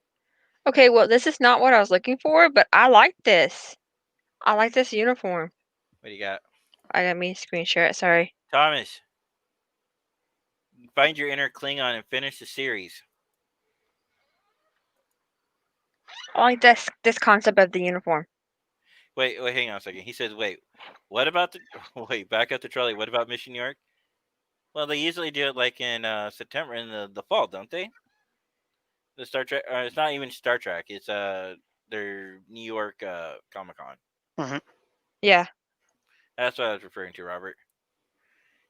Speaker 2: Okay, well, this is not what I was looking for, but I like this. I like this uniform.
Speaker 1: What do you got?
Speaker 2: I got me screen share it, sorry.
Speaker 1: Thomas, find your inner Klingon and finish the series.
Speaker 2: I like this concept of the uniform.
Speaker 1: Wait, hang on a second. He says, wait, what about the... Wait, back up the trolley. What about Mission New York? Well, they usually do it like in September, in the fall, don't they? The Star Trek... it's not even Star Trek. It's their New York Comic-Con.
Speaker 2: Yeah.
Speaker 1: That's what I was referring to, Robert.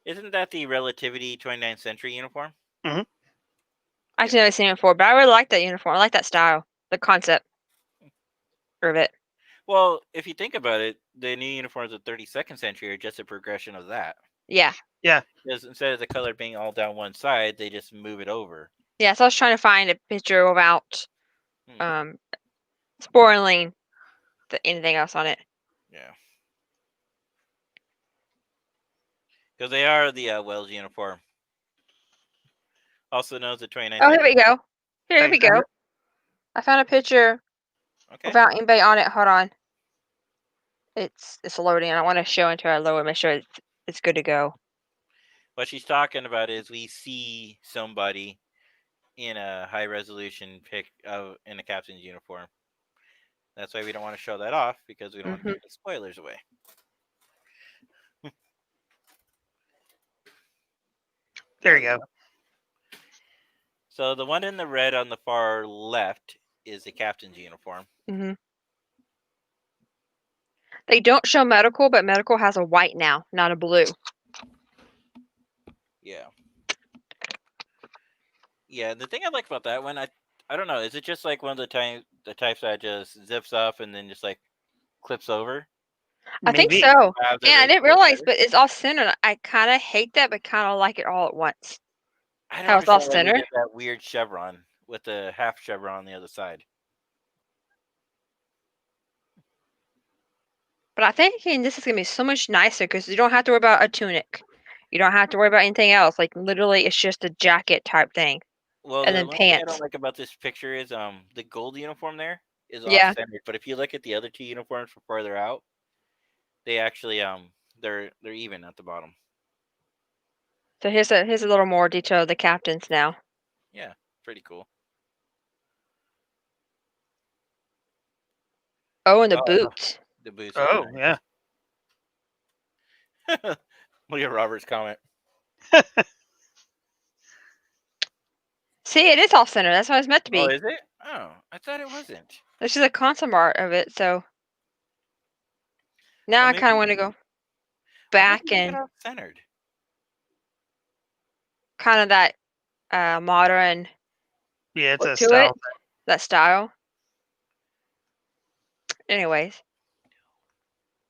Speaker 1: Isn't that the Relativity 29th Century uniform?
Speaker 2: I've never seen it before, but I really like that uniform. I like that style, the concept of it.
Speaker 1: Well, if you think about it, the new uniforms of the 32nd century are just a progression of that.
Speaker 2: Yeah.
Speaker 3: Yeah.
Speaker 1: Because instead of the color being all down one side, they just move it over.
Speaker 2: Yeah, so I was trying to find a picture without spoiling anything else on it.
Speaker 1: Yeah. Because they are the Wells uniform. Also known as the 29th
Speaker 2: Oh,
Speaker 1: century.
Speaker 2: here we go. Here we go. I found a picture without anybody on it. Hold on. It's loading. I want to show until I lower, make sure it's good to go.
Speaker 1: What she's talking about is we see somebody in a high resolution pic in a captain's uniform. That's why we don't want to show that off, because we don't want to give the spoilers away.
Speaker 3: There you go.
Speaker 1: So the one in the red on the far left is the captain's uniform.
Speaker 2: They don't show medical, but medical has a white now, not a blue.
Speaker 1: Yeah. Yeah, the thing I like about that one, I don't know, is it just like one of the types that just zips up and then just like clips over?
Speaker 2: I think so. Yeah, I didn't realize, but it's off center. I kind of hate that, but kind of like it all at once.
Speaker 1: I don't
Speaker 2: How it's off
Speaker 1: understand why
Speaker 2: center.
Speaker 1: they did that weird chevron with the half chevron on the other side.
Speaker 2: But I think this is gonna be so much nicer because you don't have to worry about a tunic. You don't have to worry about anything else. Like literally, it's just a jacket type thing.
Speaker 1: Well,
Speaker 2: and
Speaker 1: the
Speaker 2: then
Speaker 1: one thing I
Speaker 2: pants.
Speaker 1: don't like about this picture is the gold uniform there is
Speaker 2: Yeah.
Speaker 1: off-centered. But if you look at the other two uniforms from farther out, they actually they're even at the bottom.
Speaker 2: So here's a little more detail of the captains now.
Speaker 1: Yeah, pretty cool.
Speaker 2: Oh, and the boots.
Speaker 1: The boots.
Speaker 3: Oh, yeah.
Speaker 1: Look at Robert's comment.
Speaker 2: See, it is off center. That's what it's meant to be.
Speaker 1: Oh, is it? Oh, I thought it wasn't.
Speaker 2: This is a concept art of it, so now I kind of want to go back and
Speaker 1: centered.
Speaker 2: Kind of that modern.
Speaker 3: Yeah, it's a style.
Speaker 2: That style. Anyways,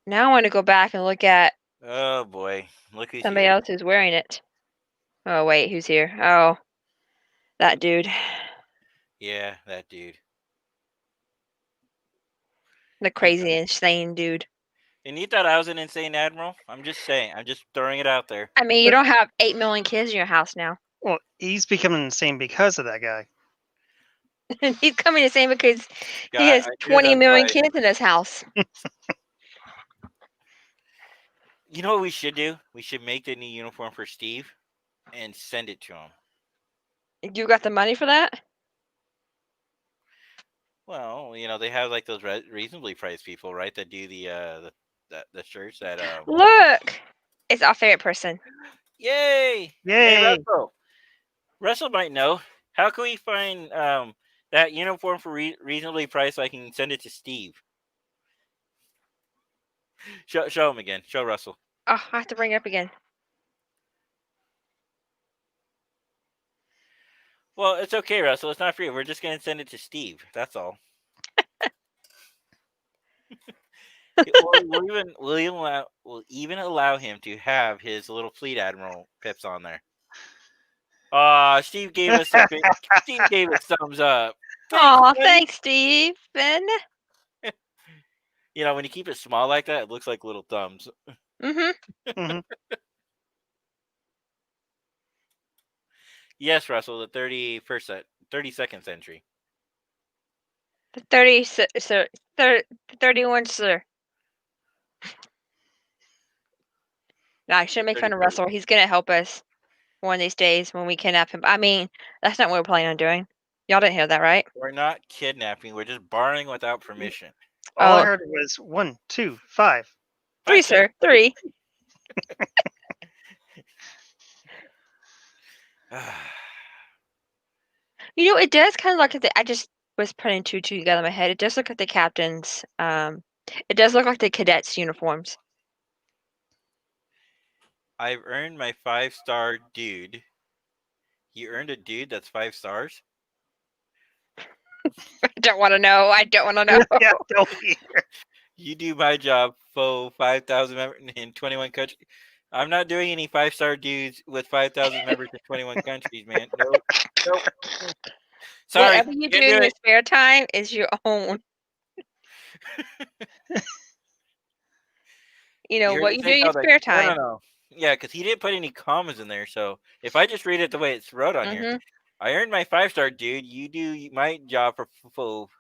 Speaker 2: now I want to go back and look at.
Speaker 1: Oh boy, look who's
Speaker 2: somebody
Speaker 1: here.
Speaker 2: else who's wearing it. Oh wait, who's here? Oh, that dude.
Speaker 1: Yeah, that dude.
Speaker 2: The crazy, insane dude.
Speaker 1: And you thought I was an insane admiral? I'm just saying. I'm just throwing it out there.
Speaker 2: I mean, you don't have 8 million kids in your house now.
Speaker 3: Well, he's becoming insane because of that guy.
Speaker 2: He's coming insane because he has 20 million kids in his house.
Speaker 1: You know what we should do? We should make the new uniform for Steve and send it to him.
Speaker 2: You got the money for that?
Speaker 1: Well, they have like those reasonably priced people, right? That do the shirts that
Speaker 2: Look, it's our favorite person.
Speaker 1: Yay! Hey,
Speaker 3: Yay!
Speaker 1: Russell might know. How can we find that uniform for reasonably priced so I can send it to Steve? Show him again. Show Russell.
Speaker 2: Oh, I have to bring it up again.
Speaker 1: Well, it's okay, Russell. It's not free. We're just gonna send it to Steve. That's all. We'll even allow him to have his little fleet admiral pips on there. Steve gave us Steve gave us thumbs up.
Speaker 2: Oh,
Speaker 1: buddy.
Speaker 2: thanks, Stephen.
Speaker 1: When you keep it small like that, it looks like little thumbs.
Speaker 3: Mhm.
Speaker 1: Yes, Russell, the 32nd century.
Speaker 2: The 30, sir, 31, sir. No, I shouldn't make fun of
Speaker 1: 31st.
Speaker 2: Russell. He's gonna help us one of these days when we kidnap him. I mean, that's not what we're planning on doing. Y'all didn't hear that, right?
Speaker 1: We're not kidnapping. We're just borrowing without permission.
Speaker 3: All I
Speaker 2: Oh,
Speaker 3: heard was 1, 2, 5.
Speaker 2: 3, sir. 3. You know, it does kind of look at I just was putting two together in my head. It does look like the captains. It does look like the cadets' uniforms.
Speaker 1: I've earned my 5-star dude. You earned a dude that's 5 stars?
Speaker 2: I don't want to know. I don't want to know.
Speaker 3: Yeah, don't be.
Speaker 1: You do my job, foe 5,000 members in 21 countries. I'm not doing any 5-star dudes with 5,000 members in 21 countries, man. Nope. Sorry.
Speaker 2: Whatever you do
Speaker 1: can't
Speaker 2: in
Speaker 1: do
Speaker 2: your
Speaker 1: it.
Speaker 2: spare time is your own. You know,
Speaker 1: heard
Speaker 2: what
Speaker 1: me
Speaker 2: you do
Speaker 1: say
Speaker 2: in your
Speaker 1: no,
Speaker 2: spare time.
Speaker 1: No. Yeah, because he didn't put any commas in there. So if I just read it the way it's wrote on here,
Speaker 2: Mm-hmm.
Speaker 1: I earned my 5-star dude. You do my job for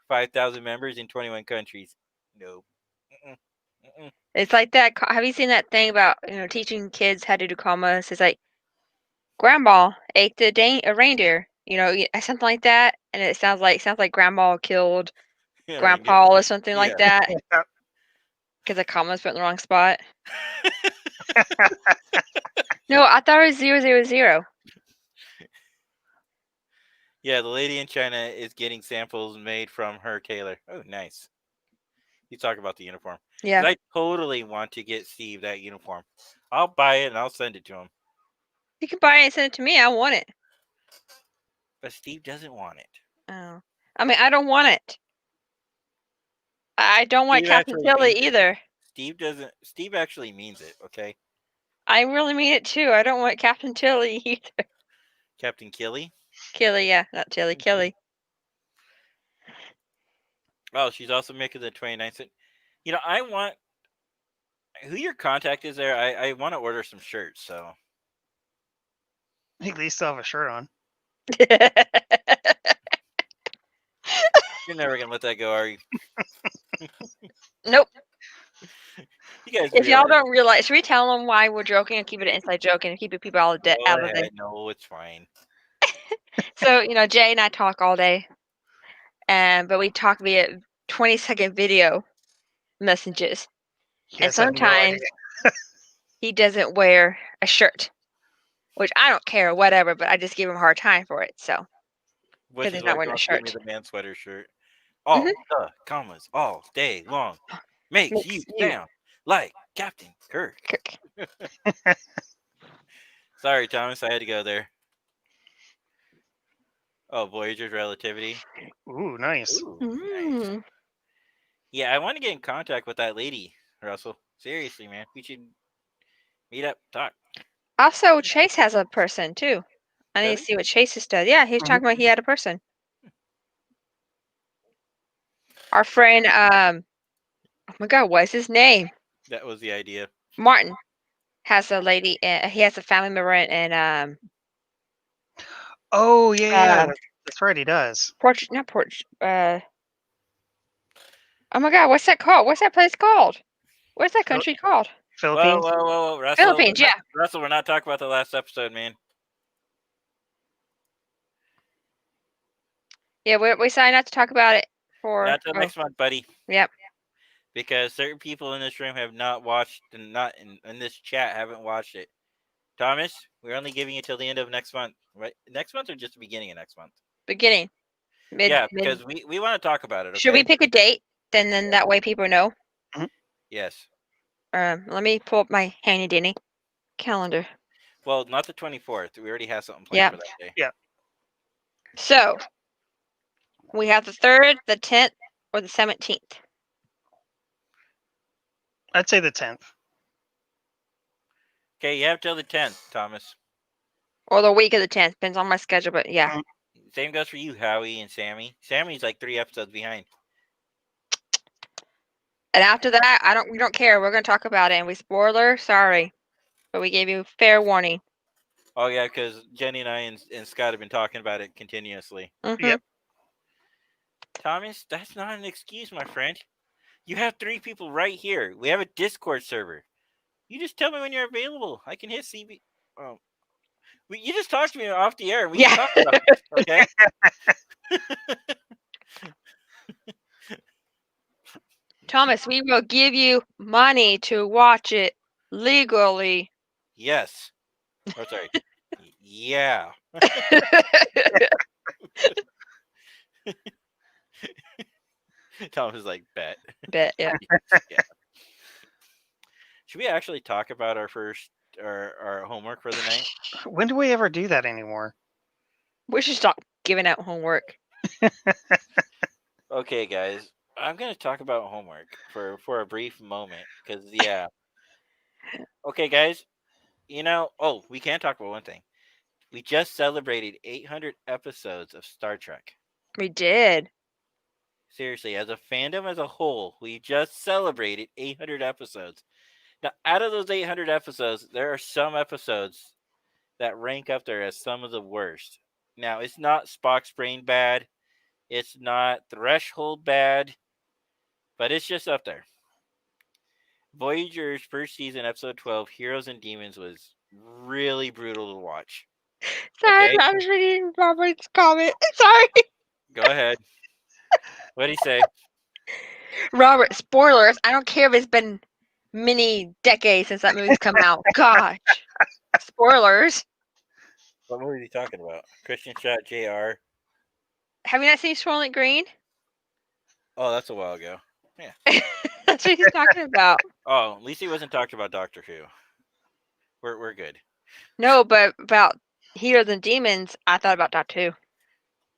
Speaker 1: 5,000 members in 21 countries. Nope. Mm-mm. Mm-mm.
Speaker 2: It's like that. Have you seen that thing about teaching kids how to do commas? It's like Grandma ate a reindeer. Something like that, and it sounds like Grandma killed
Speaker 1: Yeah, reindeer.
Speaker 2: Grandpa or something like
Speaker 1: Yeah.
Speaker 2: that because the comma's put in the wrong spot. No, I thought it was 000.
Speaker 1: Yeah, the lady in China is getting samples made from her tailor. Oh, nice. You talk about the uniform. 'Cause
Speaker 2: Yeah,
Speaker 1: I totally want to get Steve that uniform. I'll buy it and I'll send it to him.
Speaker 2: you can buy it and send it to me. I want it.
Speaker 1: But Steve doesn't want it.
Speaker 2: Oh, I mean, I don't want it. I don't want
Speaker 1: Steve
Speaker 2: Captain
Speaker 1: actually
Speaker 2: Tilly
Speaker 1: means it.
Speaker 2: either.
Speaker 1: Steve actually means it, okay?
Speaker 2: I really mean it too. I don't want Captain Tilly either.
Speaker 1: Captain Killy.
Speaker 2: Killy, yeah, not Tilly, Killy.
Speaker 1: Oh, she's also making the 29th. I want who your contact is there. I want to order some shirts, so
Speaker 3: At least still have a shirt on.
Speaker 1: you're never gonna let that go, are you?
Speaker 2: Nope.
Speaker 1: You guys
Speaker 2: If y'all
Speaker 1: realize.
Speaker 2: don't realize, should we tell them why we're joking and keep it an inside joke and keep people out of
Speaker 1: Go
Speaker 2: out of
Speaker 1: ahead.
Speaker 2: it?
Speaker 1: No, it's fine.
Speaker 2: So Jay and I talk all day, but we talk via 20-second video messages,
Speaker 3: You
Speaker 2: and
Speaker 3: guys have no
Speaker 2: sometimes
Speaker 3: idea.
Speaker 2: he doesn't wear a shirt, which I don't care, whatever. But I just give him a hard time for it. So
Speaker 1: Which
Speaker 2: because
Speaker 1: is
Speaker 2: he's
Speaker 1: why
Speaker 2: not
Speaker 1: he
Speaker 2: wearing a
Speaker 1: wants to give me
Speaker 2: shirt,
Speaker 1: the man sweater shirt.
Speaker 2: Mhm.
Speaker 1: All the commas all day long makes you
Speaker 2: Makes you
Speaker 1: sound like Captain Kirk.
Speaker 2: Kirk.
Speaker 1: Sorry, Thomas, I had to go there. Oh, Voyager's relativity.
Speaker 3: Ooh, nice.
Speaker 1: Ooh, nice.
Speaker 2: Mm.
Speaker 1: Yeah, I want to get in contact with that lady, Russell. Seriously, man, we should meet up, talk.
Speaker 2: Also, Chase has a person too. I need
Speaker 1: Does
Speaker 2: to
Speaker 1: he?
Speaker 2: see what Chase's does. Yeah, he was talking about he had a person. Our friend, oh my God, what's his name?
Speaker 1: That was the idea.
Speaker 2: Martin has a lady. He has a family member in
Speaker 3: Oh yeah,
Speaker 2: uh,
Speaker 3: that's right. He does.
Speaker 2: Not Port. Oh my God, what's that called? What's that place called? What's that
Speaker 3: Phil-
Speaker 2: country called?
Speaker 3: Philippines.
Speaker 1: Whoa, Russell.
Speaker 2: Philippines. Yeah.
Speaker 1: Russell, we're not talking about the last episode, man.
Speaker 2: Yeah, we decided not to talk about it for.
Speaker 1: Not till next month, buddy.
Speaker 2: Yep.
Speaker 1: Because certain people in this room have not watched, and not in this chat haven't watched it. Thomas, we're only giving you till the end of next month. Right? Next month or just the beginning of next month?
Speaker 2: Beginning. Mid.
Speaker 1: Yeah, because we want to talk about it. Okay.
Speaker 2: Should we pick a date? Then that way people know.
Speaker 1: Yes.
Speaker 2: Let me pull up my handy dandy calendar.
Speaker 1: Well, not the 24th. We already have something planned
Speaker 2: Yeah.
Speaker 1: for that day.
Speaker 3: Yeah.
Speaker 2: So we have the 3rd, the 10th, or the 17th.
Speaker 3: I'd say the 10th.
Speaker 1: Okay, you have till the 10th, Thomas.
Speaker 2: Or the week of the 10th. Depends on my schedule, but yeah.
Speaker 3: Mhm.
Speaker 1: Same goes for you, Howie and Sammy. Sammy's like 3 episodes behind.
Speaker 2: And after that, we don't care. We're gonna talk about it. And we spoiler, sorry. But we gave you fair warning.
Speaker 1: Oh yeah, because Jenny and I and Scott have been talking about it continuously.
Speaker 2: Mm-hmm.
Speaker 3: Yep.
Speaker 1: Thomas, that's not an excuse, my friend. You have 3 people right here. We have a Discord server. You just tell me when you're available. I can hit CB. Oh, you just talked to me off the air. We can talk about it, okay?
Speaker 2: Thomas, we will give you money to watch it legally.
Speaker 1: Yes. Oh, sorry. Yeah. Thomas is like, bet.
Speaker 2: Bet, yeah.
Speaker 1: Yeah. Should we actually talk about our first our homework for the night?
Speaker 3: When do we ever do that anymore?
Speaker 2: We should stop giving out homework.
Speaker 1: Okay, guys. I'm gonna talk about homework for a brief moment, because yeah. Okay, guys. We can talk about one thing. We just celebrated 800 episodes of Star Trek.
Speaker 2: We did.
Speaker 1: Seriously, as a fandom as a whole, we just celebrated 800 episodes. Now, out of those 800 episodes, there are some episodes that rank up there as some of the worst. Now, it's not Spock's Brain bad, it's not Threshold bad, but it's just up there. Voyager's first season, episode 12, Heroes and Demons, was really brutal to watch.
Speaker 2: Sorry,
Speaker 1: Okay.
Speaker 2: I was reading Robert's comment. Sorry.
Speaker 1: Go ahead. What'd he say?
Speaker 2: Robert, spoilers. I don't care if it's been many decades since that movie's come out. Gosh. Spoilers.
Speaker 1: What movie are you talking about? Christian Shot JR.
Speaker 2: Have you not seen Soylent Green?
Speaker 1: Oh, that's a while ago.
Speaker 2: That's what he's talking about.
Speaker 1: Oh, at least he wasn't talking about Doctor Who. We're good.
Speaker 2: No, but about Heroes and Demons, I thought about Doctor Who.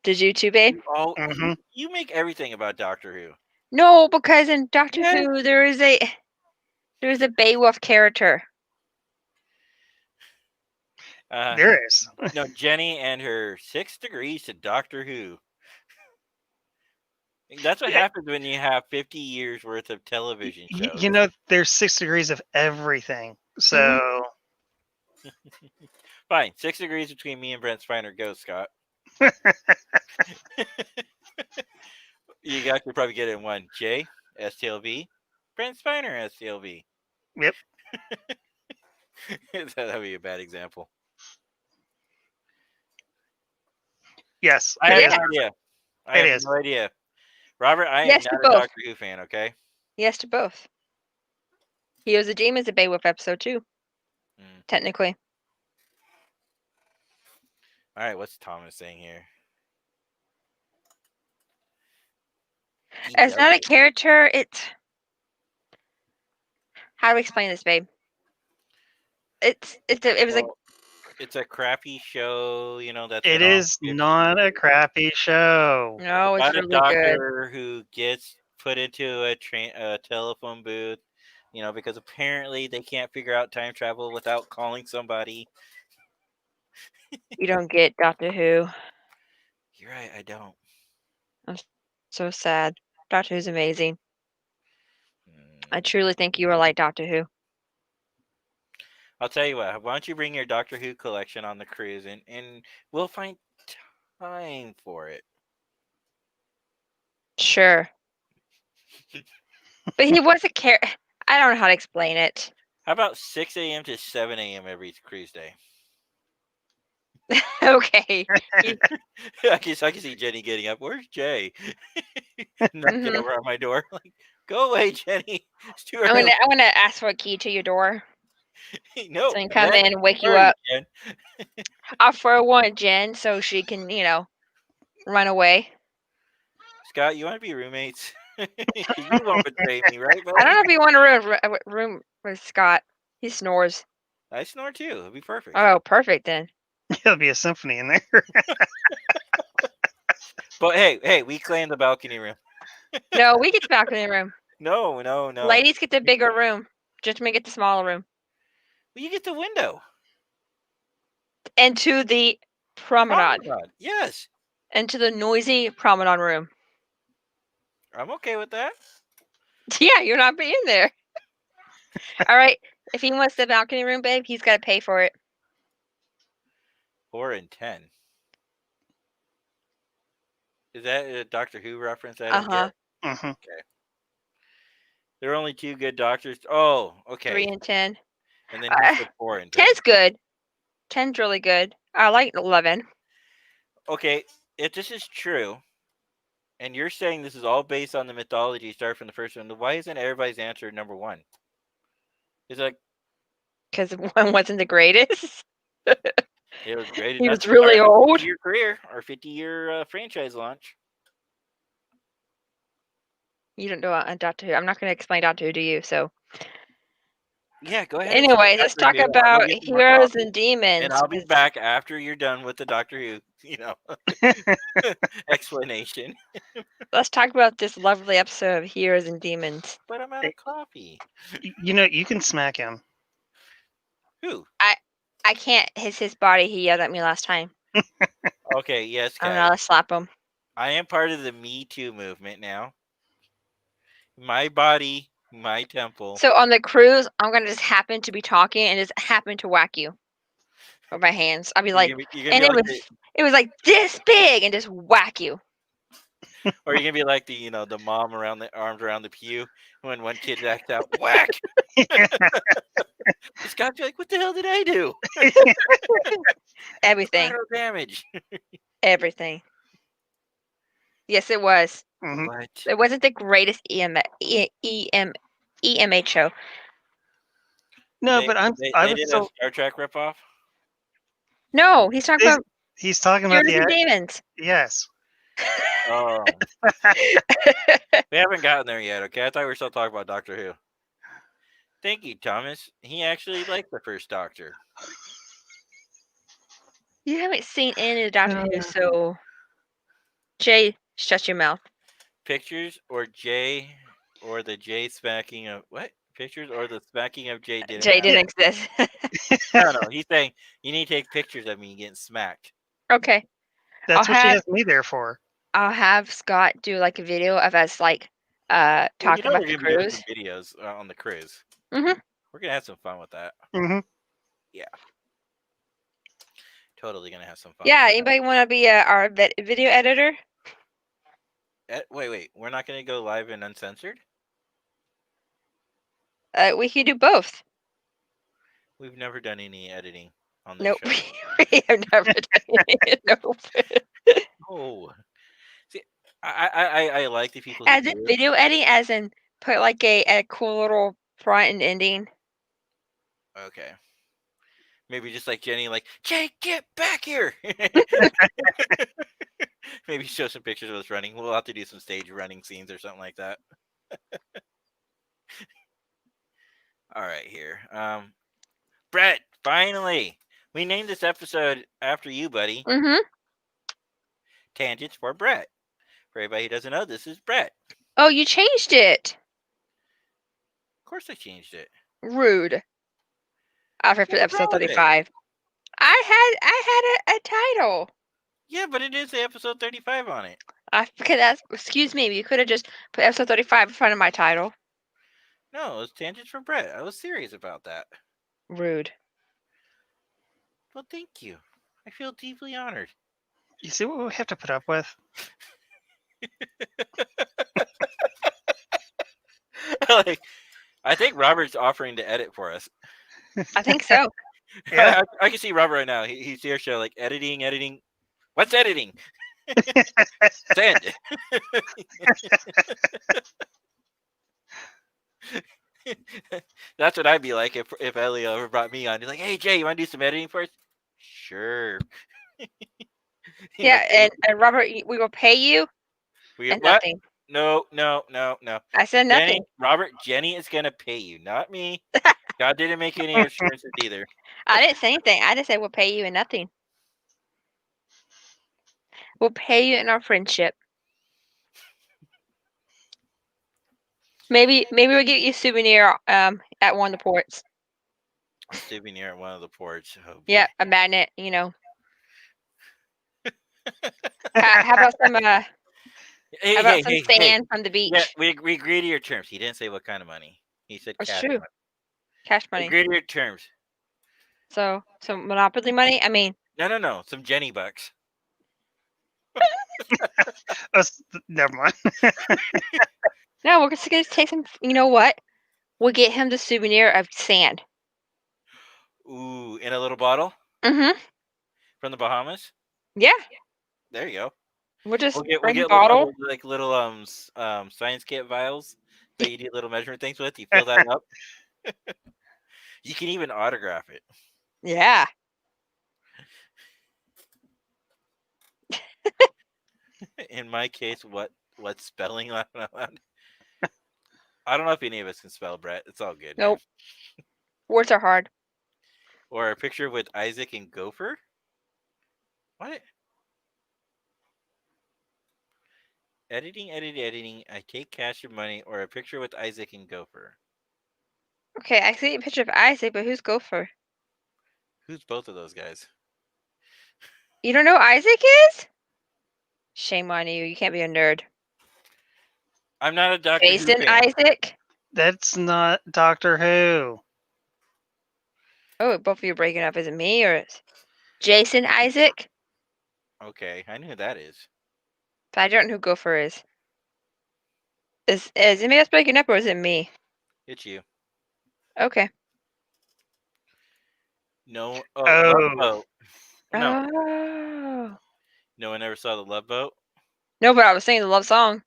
Speaker 2: Did you too, babe?
Speaker 1: Oh,
Speaker 3: Mhm.
Speaker 1: you make everything about Doctor Who.
Speaker 2: No, because in Doctor
Speaker 1: Yeah.
Speaker 2: Who there is a Beowulf character.
Speaker 3: There is.
Speaker 1: No, Jenny and her 6 degrees to Doctor Who. That's what
Speaker 3: Yeah.
Speaker 1: happens when you have 50 years worth of television shows.
Speaker 3: You know, there's 6 degrees of everything. So
Speaker 1: Fine, 6 degrees between me and Brent Spiner. Go, Scott. You guys could probably get it in one. Jay, STLV. Brent Spiner, STLV.
Speaker 3: Yep.
Speaker 1: That would be a bad example.
Speaker 3: Yes.
Speaker 1: I have
Speaker 3: it is.
Speaker 1: no idea. I
Speaker 3: It
Speaker 1: have
Speaker 3: is.
Speaker 1: no idea. Robert, I
Speaker 2: Yes
Speaker 1: am
Speaker 2: to
Speaker 1: not a
Speaker 2: both.
Speaker 1: Doctor Who fan, okay?
Speaker 2: Yes to both. Heroes and Demons, a Beowulf episode too.
Speaker 1: Mm.
Speaker 2: Technically.
Speaker 1: All right, what's Thomas saying here?
Speaker 2: It's not a character, it's... How do we explain this, babe?
Speaker 1: It's a crappy show, that's
Speaker 3: It
Speaker 1: been on
Speaker 3: is
Speaker 1: 50
Speaker 3: not a
Speaker 1: years.
Speaker 3: crappy show.
Speaker 2: No, it's
Speaker 1: About a
Speaker 2: really good.
Speaker 1: doctor who gets put into a telephone booth, because apparently they can't figure out time travel without calling somebody.
Speaker 2: You don't get Doctor Who.
Speaker 1: You're right, I don't.
Speaker 2: I'm so sad. Doctor Who's amazing. I
Speaker 1: Mm.
Speaker 2: truly think you are like Doctor Who.
Speaker 1: I'll tell you what. Why don't you bring your Doctor Who collection on the cruise, and we'll find time for it.
Speaker 2: Sure. But he was a character. I don't know how to explain it.
Speaker 1: How about 6 a.m. to 7 a.m. every cruise day?
Speaker 2: Okay.
Speaker 1: I can see Jenny getting up. Where's Jay? Knocking
Speaker 2: Mhm.
Speaker 1: over on my door. Like, go away, Jenny. It's too
Speaker 2: I'm
Speaker 1: early.
Speaker 2: gonna ask for a key to your door
Speaker 1: No,
Speaker 2: so I can come
Speaker 1: Jen,
Speaker 2: in and wake
Speaker 1: where
Speaker 2: you
Speaker 1: are you,
Speaker 2: up.
Speaker 1: Jen?
Speaker 2: I'll forewarn Jen so she can, run away.
Speaker 1: Scott, you want to be roommates? You won't betray me, right,
Speaker 2: I don't
Speaker 1: buddy?
Speaker 2: know if you want a room with Scott. He snores.
Speaker 1: I snore too. It'd be perfect.
Speaker 2: Oh, perfect then.
Speaker 3: There'll be a symphony in there.
Speaker 1: But hey, we claim the balcony room.
Speaker 2: No, we get the balcony room.
Speaker 1: No.
Speaker 2: Ladies get the bigger room. Gentlemen get the smaller room.
Speaker 1: Well, you get the window.
Speaker 2: And to the promenade.
Speaker 1: Promenade. Yes,
Speaker 2: And to the noisy promenade room.
Speaker 1: I'm okay with that.
Speaker 2: Yeah, you're not being there. All right. If he wants the balcony room, babe, he's got to pay for it.
Speaker 1: 4 and 10. Is that a Doctor Who reference? I
Speaker 2: Uh
Speaker 1: don't
Speaker 2: huh.
Speaker 1: get.
Speaker 3: Mhm.
Speaker 1: Okay. There are only 2 good doctors. Oh,
Speaker 2: 3
Speaker 1: okay.
Speaker 2: and 10.
Speaker 1: And then he said 4 and 10.
Speaker 2: 10's good. 10's really good. I like 11.
Speaker 1: Okay, if this is true, and you're saying this is all based on the mythology, start from the first one, then why isn't everybody's answer number 1? It's like
Speaker 2: Because one wasn't the greatest.
Speaker 1: it was great
Speaker 2: He
Speaker 1: enough
Speaker 2: was
Speaker 1: to
Speaker 2: really
Speaker 1: start a
Speaker 2: old.
Speaker 1: 50-year career or 50-year franchise launch.
Speaker 2: You don't know Doctor Who. I'm not going to explain Doctor Who to you. So,
Speaker 1: Yeah, go ahead and explain
Speaker 2: anyways, let's
Speaker 1: Doctor
Speaker 2: talk
Speaker 1: Who. I'll go
Speaker 2: about
Speaker 1: get some more
Speaker 2: heroes
Speaker 1: coffee,
Speaker 2: and
Speaker 1: and
Speaker 2: demons.
Speaker 1: I'll be back after you're done with the Doctor Who, explanation.
Speaker 2: Let's talk about this lovely episode of Heroes and Demons.
Speaker 1: But I'm out of coffee.
Speaker 3: You can smack him.
Speaker 1: Who?
Speaker 2: I can't. His body. He yelled at me last time.
Speaker 1: Okay, yes,
Speaker 2: I'm
Speaker 1: guys.
Speaker 2: gonna slap him.
Speaker 1: I am part of the Me Too movement now. My body, my temple.
Speaker 2: So on the cruise, I'm gonna just happen to be talking and just happen to whack you with my hands. I'll be like,
Speaker 1: You're gonna
Speaker 2: and
Speaker 1: be like the,
Speaker 2: it was like this big, and just whack you.
Speaker 1: or you're gonna be like the mom around the arms around the pew when one kid acts out, whack. Scott's be like, what the hell did I do?
Speaker 2: Everything,
Speaker 1: Collateral damage.
Speaker 2: everything. Yes, it was.
Speaker 3: Mhm.
Speaker 1: What?
Speaker 2: It wasn't the greatest EMH show.
Speaker 3: No,
Speaker 1: They,
Speaker 3: but
Speaker 1: they,
Speaker 3: I
Speaker 1: they
Speaker 3: would
Speaker 1: did a
Speaker 3: still.
Speaker 1: Star Trek ripoff.
Speaker 2: No, he's talking about
Speaker 3: He's talking about
Speaker 2: Heroes and
Speaker 3: the
Speaker 2: Demons.
Speaker 3: yes.
Speaker 1: Oh, we haven't gotten there yet. Okay, I thought we were still talking about Doctor Who. Thank you, Thomas. He actually liked the first Doctor.
Speaker 2: You haven't seen any of Doctor Who, so Jay, shut your mouth.
Speaker 1: Pictures or Jay or the Jay smacking of what? Pictures or the smacking of Jay didn't
Speaker 2: Jay
Speaker 1: happen.
Speaker 2: didn't exist.
Speaker 1: No. He's saying you need to take pictures of me getting smacked.
Speaker 2: Okay,
Speaker 3: That's
Speaker 2: I'll
Speaker 3: what she
Speaker 2: have
Speaker 3: has me there for.
Speaker 2: I'll have Scott do like a video of us like
Speaker 1: Well,
Speaker 2: talking about
Speaker 1: we're
Speaker 2: the
Speaker 1: gonna be doing
Speaker 2: cruise.
Speaker 1: some videos on the cruise.
Speaker 2: Mhm.
Speaker 1: We're gonna have some fun with that.
Speaker 3: Hmm.
Speaker 1: Totally gonna have some fun.
Speaker 2: Yeah.
Speaker 1: with
Speaker 2: Anybody want to be our video editor?
Speaker 1: that. Wait. We're not gonna go live and uncensored.
Speaker 2: We can do both.
Speaker 1: We've never done any editing on this
Speaker 2: Nope.
Speaker 1: show.
Speaker 2: We have never done it. Nope.
Speaker 1: Oh, see, I like the people who
Speaker 2: As
Speaker 1: do
Speaker 2: in
Speaker 1: it.
Speaker 2: video editing, as in put like a cool little front and ending.
Speaker 1: Okay. Maybe just like Jenny, like, Jay, get back here. Maybe show some pictures of us running. We'll have to do some stage running scenes or something like that. All right, here. Bret, finally. We named this episode after you, buddy.
Speaker 2: Mhm.
Speaker 1: Tangents for Bret. For everybody who doesn't know, this is Bret.
Speaker 2: Oh, you changed it.
Speaker 1: Of course I changed it.
Speaker 2: Rude. After
Speaker 1: What's
Speaker 2: episode
Speaker 1: wrong with it?
Speaker 2: 35. I had a title.
Speaker 1: Yeah, but it is the episode 35 on it.
Speaker 2: Excuse me, you could have just put episode 35 in front of my title.
Speaker 1: No, it's Tangents for Bret. I was serious about that.
Speaker 2: Rude.
Speaker 1: Well, thank you. I feel deeply honored.
Speaker 3: You see what we have to put up with?
Speaker 1: Like, I think Robert's offering to edit for us.
Speaker 2: I think so.
Speaker 3: Yeah.
Speaker 1: I can see Robert right now. He's here, show like editing. What's editing? Send. That's what I'd be like if Elio ever brought me on. He's like, "Hey Jay, you want to do some editing first?" Sure. You know,
Speaker 2: Yeah, and Robert, we will pay you and
Speaker 1: what?
Speaker 2: nothing.
Speaker 1: No.
Speaker 2: I said nothing.
Speaker 1: Robert, Jenny is gonna pay you, not me. God didn't make any assurances either.
Speaker 2: I didn't say anything. I just said we'll pay you and nothing. We'll pay you in our friendship. Maybe we'll get you a souvenir at one of the ports.
Speaker 1: A souvenir at one of the ports. Oh boy.
Speaker 2: Yeah, a magnet. You know. How about some
Speaker 1: Hey.
Speaker 2: sand from the beach?
Speaker 1: Yeah, we agree to your terms. He didn't say what kind of money. He said
Speaker 2: That's
Speaker 1: cash
Speaker 2: true.
Speaker 1: money.
Speaker 2: Cash money.
Speaker 1: Agree to your terms.
Speaker 2: So Monopoly money. I mean,
Speaker 1: No. Some Jenny bucks.
Speaker 3: Never mind.
Speaker 2: no, we're just gonna take some. You know what? We'll get him the souvenir of sand.
Speaker 1: Ooh, in a little bottle
Speaker 2: Mm-hmm.
Speaker 1: from the Bahamas.
Speaker 2: Yeah.
Speaker 1: There you go.
Speaker 2: We'll just
Speaker 1: We'll
Speaker 2: bring a
Speaker 1: get
Speaker 2: bottle.
Speaker 1: like little science kit vials that you do little measurement things with. You fill that up. You can even autograph it.
Speaker 2: Yeah.
Speaker 1: In my case, what spelling? I don't know if any of us can spell, Brett. It's all good.
Speaker 2: Nope.
Speaker 1: Man.
Speaker 2: Words are hard.
Speaker 1: Or a picture with Isaac and Gopher. What? Editing. I take cash or money, or a picture with Isaac and Gopher.
Speaker 2: Okay, I see a picture of Isaac, but who's Gopher?
Speaker 1: Who's both of those guys?
Speaker 2: You don't know who Isaac is? Shame on you. You can't be a nerd.
Speaker 1: I'm not a Doctor Who
Speaker 2: Jason
Speaker 1: fan.
Speaker 2: Isaac?
Speaker 3: That's not Doctor Who.
Speaker 2: Oh, both of you are breaking up. Is it me or is Jason Isaac?
Speaker 1: Okay, I knew who that is.
Speaker 2: But I don't know who Gopher is. Is it me that's breaking up or is it me?
Speaker 1: It's you.
Speaker 2: Okay.
Speaker 1: No.
Speaker 3: Oh.
Speaker 1: Love Boat. No.
Speaker 2: Oh.
Speaker 1: No one ever saw the Love Boat.
Speaker 2: No, but I was singing the love song.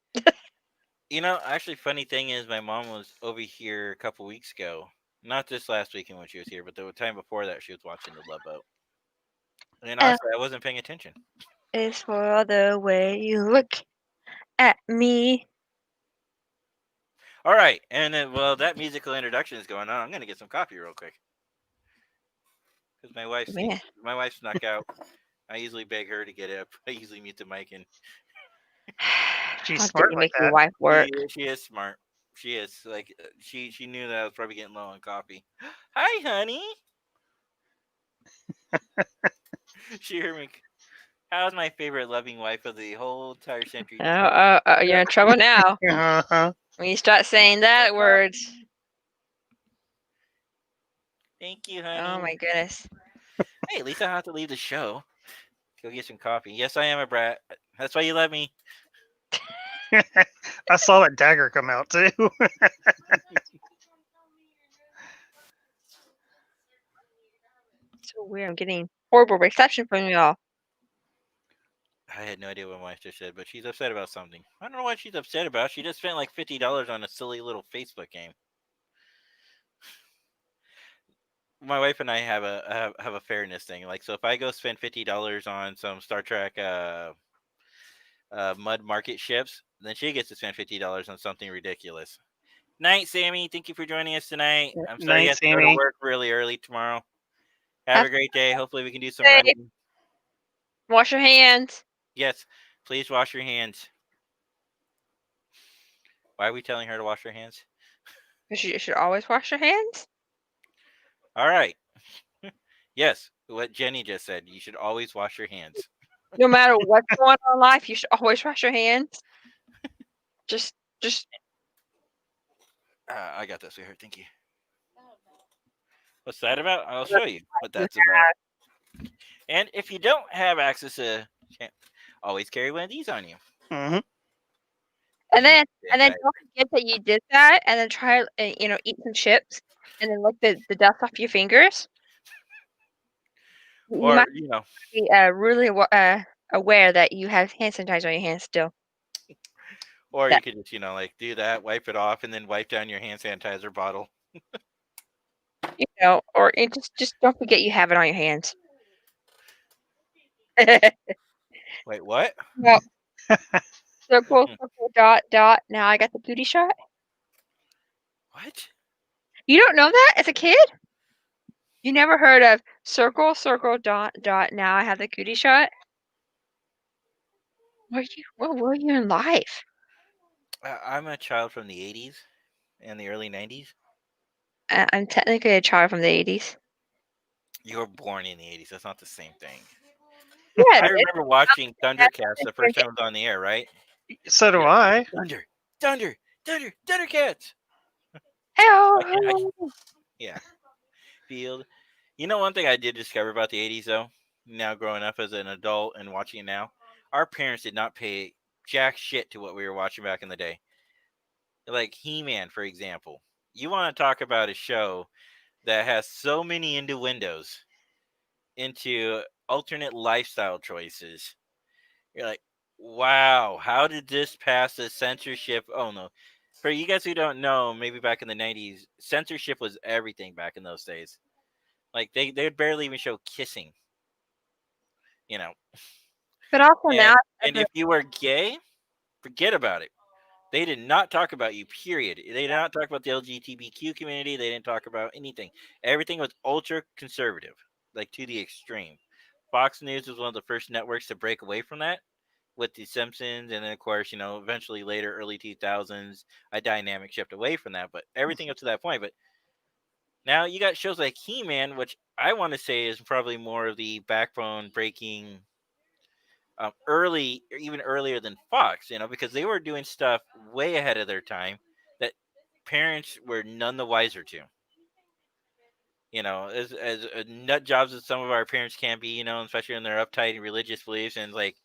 Speaker 1: You know, actually, funny thing is, my mom was over here a couple weeks ago. Not this last weekend when she was here, but the time before that, she was watching the Love Boat. And honestly, I wasn't paying attention.
Speaker 2: Is for the way you look at me.
Speaker 1: All right, and then well, that musical introduction is going on. I'm gonna get some coffee real quick because my wife snuck out. I usually beg her to get up. I usually mute the mic and
Speaker 3: She's
Speaker 2: How
Speaker 3: smart
Speaker 2: dare you
Speaker 3: like
Speaker 2: make your
Speaker 3: that.
Speaker 2: wife work?
Speaker 1: she is smart. She is like she knew that I was probably getting low on coffee. Hi, honey. She heard me. How's my favorite loving wife of the whole entire century?
Speaker 2: You're in trouble now.
Speaker 3: Uh-huh.
Speaker 2: When you start saying that words.
Speaker 1: Thank you, honey.
Speaker 2: Oh my goodness.
Speaker 1: Hey, at least I don't have to leave the show. Go get some coffee. Yes, I am a brat. That's why you love me.
Speaker 3: I saw that dagger come out too.
Speaker 2: So weird. I'm getting horrible reception from y'all.
Speaker 1: I had no idea what my wife just said, but she's upset about something. I don't know what she's upset about. She just spent like $50 on a silly little Facebook game. My wife and I have a fairness thing. Like, so if I go spend $50 on some Star Trek mud market ships, then she gets to spend $50 on something ridiculous. Night, Sammy. Thank you for joining us tonight. I'm sorry you
Speaker 3: Night,
Speaker 1: have to go
Speaker 3: Sammy.
Speaker 1: to work really early tomorrow. Have a great day. Hopefully we can do some
Speaker 2: Hey.
Speaker 1: running.
Speaker 2: Wash your hands.
Speaker 1: Yes, please wash your hands. Why are we telling her to wash her hands?
Speaker 2: Because you should always wash your hands.
Speaker 1: All right. Yes, what Jenny just said. You should always wash your hands.
Speaker 2: No matter what's going on in life, you should always wash your hands. Just
Speaker 1: I got that, sweetheart. Thank you. What's that about? I'll show you what that's about. And if you don't have access to, always carry one of these on you.
Speaker 3: Mm-hmm.
Speaker 2: and then don't forget that you did that, and then try eat some chips, and then lick the dust off your fingers. You
Speaker 1: Or
Speaker 2: might be really aware that you have hand sanitizer on your hands still.
Speaker 1: or you
Speaker 2: That
Speaker 1: could just like do that, wipe it off, and then wipe down your hand sanitizer bottle.
Speaker 2: or just don't forget you have it on your hands.
Speaker 1: Wait, what?
Speaker 2: Well, circle,
Speaker 1: Hmm.
Speaker 2: circle, dot, dot. Now I got the booty shot.
Speaker 1: What?
Speaker 2: You don't know that as a kid? You never heard of circle, circle, dot, dot. Now I have the cootie shot. Where were you in life?
Speaker 1: I'm a child from the '80s and the early '90s.
Speaker 2: I'm technically a child from the 80s.
Speaker 1: You were born in the '80s. That's not the same thing.
Speaker 2: Yeah,
Speaker 1: I
Speaker 2: it is.
Speaker 1: remember watching
Speaker 2: That's
Speaker 1: Thundercats
Speaker 2: the
Speaker 1: the first
Speaker 2: drink
Speaker 1: time it was on the air, right?
Speaker 3: So do
Speaker 1: Yeah.
Speaker 3: I.
Speaker 1: Thunder, thunder, thunder, Thundercats. I can, I,
Speaker 2: Hell,
Speaker 1: yeah. Field. You know, one thing I did discover about the '80s, though, now growing up as an adult and watching it now, our parents did not pay jack shit to what we were watching back in the day. Like He-Man, for example. You want to talk about a show that has so many innuendos into alternate lifestyle choices. You're like, wow, how did this pass the censorship? Oh no. For you guys who don't know, maybe back in the '90s, censorship was everything back in those days. Like they would barely even show kissing, you know.
Speaker 2: but also
Speaker 1: And
Speaker 2: now,
Speaker 1: and if you were gay, forget about it. They did not talk about you, period. They did not talk about the LGBTQ community. They didn't talk about anything. Everything was ultra conservative, like to the extreme. Fox News was one of the first networks to break away from that with The Simpsons. And then, of course, eventually later, early 2000s, a dynamic shift away from that. But everything up to that point. But now you got shows like He Man, which I want to say is probably more of the backbone breaking early, or even earlier than Fox, because they were doing stuff way ahead of their time that parents were none the wiser to. As nut jobs as some of our parents can be, especially in their uptight religious beliefs, and like,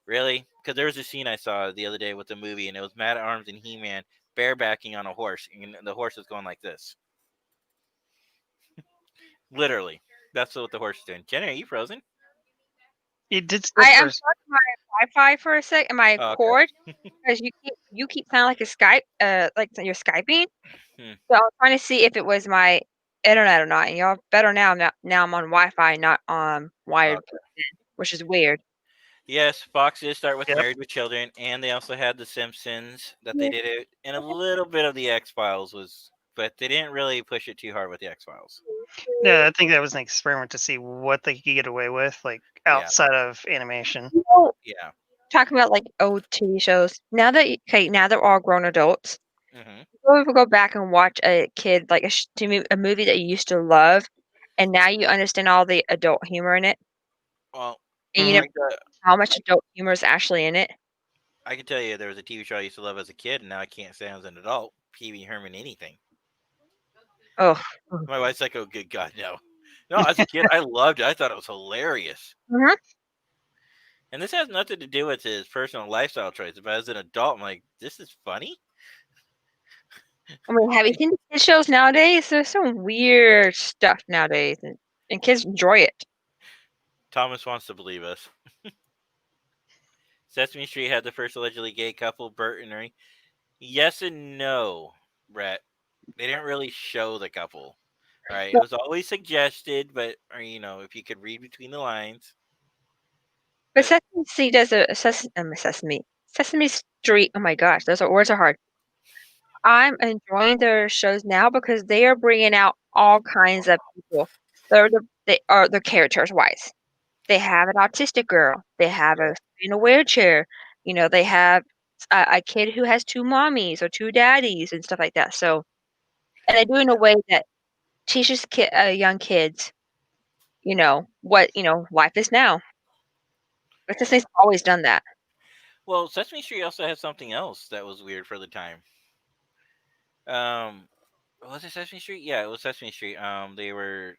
Speaker 1: really, because there was a scene I saw the other day with the movie, and it was Matt Arms and He Man barebacking on a horse, and the horse was going like this, literally. That's what the horse is doing. Jenny, are you frozen?
Speaker 3: It did skip
Speaker 2: I'm
Speaker 3: first.
Speaker 2: stuck my Wi-Fi for a sec and my
Speaker 1: Oh, okay.
Speaker 2: cord because you keep sounding like a Skype, like you're Skyping.
Speaker 1: Hmm.
Speaker 2: So I was trying to see if it was my internet or not. And y'all better now. Now I'm on Wi-Fi, not on wired,
Speaker 1: Okay.
Speaker 2: which is weird.
Speaker 1: Yes, Fox did start with
Speaker 3: Yep.
Speaker 1: Married with Children, and they also had The Simpsons that they did it, and a little bit of the X Files but they didn't really push it too hard with the X Files.
Speaker 3: Yeah, I think that was an experiment to see what they could get away with, like
Speaker 1: Yeah,
Speaker 3: outside of animation.
Speaker 2: You know,
Speaker 1: yeah.
Speaker 2: talking about like old TV shows. Now that we're all grown adults,
Speaker 1: Hmm.
Speaker 2: go go back and watch a kid like a movie that you used to love, and now you understand all the adult humor in it,
Speaker 1: Well,
Speaker 2: and you
Speaker 3: Mhm.
Speaker 2: know
Speaker 1: like
Speaker 2: how much adult humor is actually in it.
Speaker 1: I can tell you, there was a TV show I used to love as a kid, and now I can't stand as an adult. Pee Wee Herman anything.
Speaker 2: Oh,
Speaker 1: My wife's like, "Oh, good God, no!" No, as a kid, I loved it. I thought it was hilarious.
Speaker 2: mhm.
Speaker 1: And this has nothing to do with his personal lifestyle choices, but as an adult, I'm like, "This is funny."
Speaker 2: I mean, have you seen the kid shows nowadays? There's some weird stuff nowadays, and kids enjoy it.
Speaker 1: Thomas wants to believe us. Sesame Street had the first allegedly gay couple, Bert and Ernie. Yes and no, Brett. They didn't really show the couple. All right, it
Speaker 2: But,
Speaker 1: was always suggested, but or, if you could read between the lines.
Speaker 2: but
Speaker 1: But
Speaker 2: Sesame Street does Sesame Street. Oh my gosh, those words are hard. I'm enjoying their shows now because they are bringing out all kinds of people. They are the characters wise. They have an autistic girl. They have a in a wheelchair. They have a kid who has two mommies or two daddies and stuff like that. So, and they do it in a way that teaches young kids, what life is now. But Disney's always done that.
Speaker 1: well, Sesame Street also had something else that was weird for the time. Um, was it Sesame Street? Yeah, it was Sesame Street. They were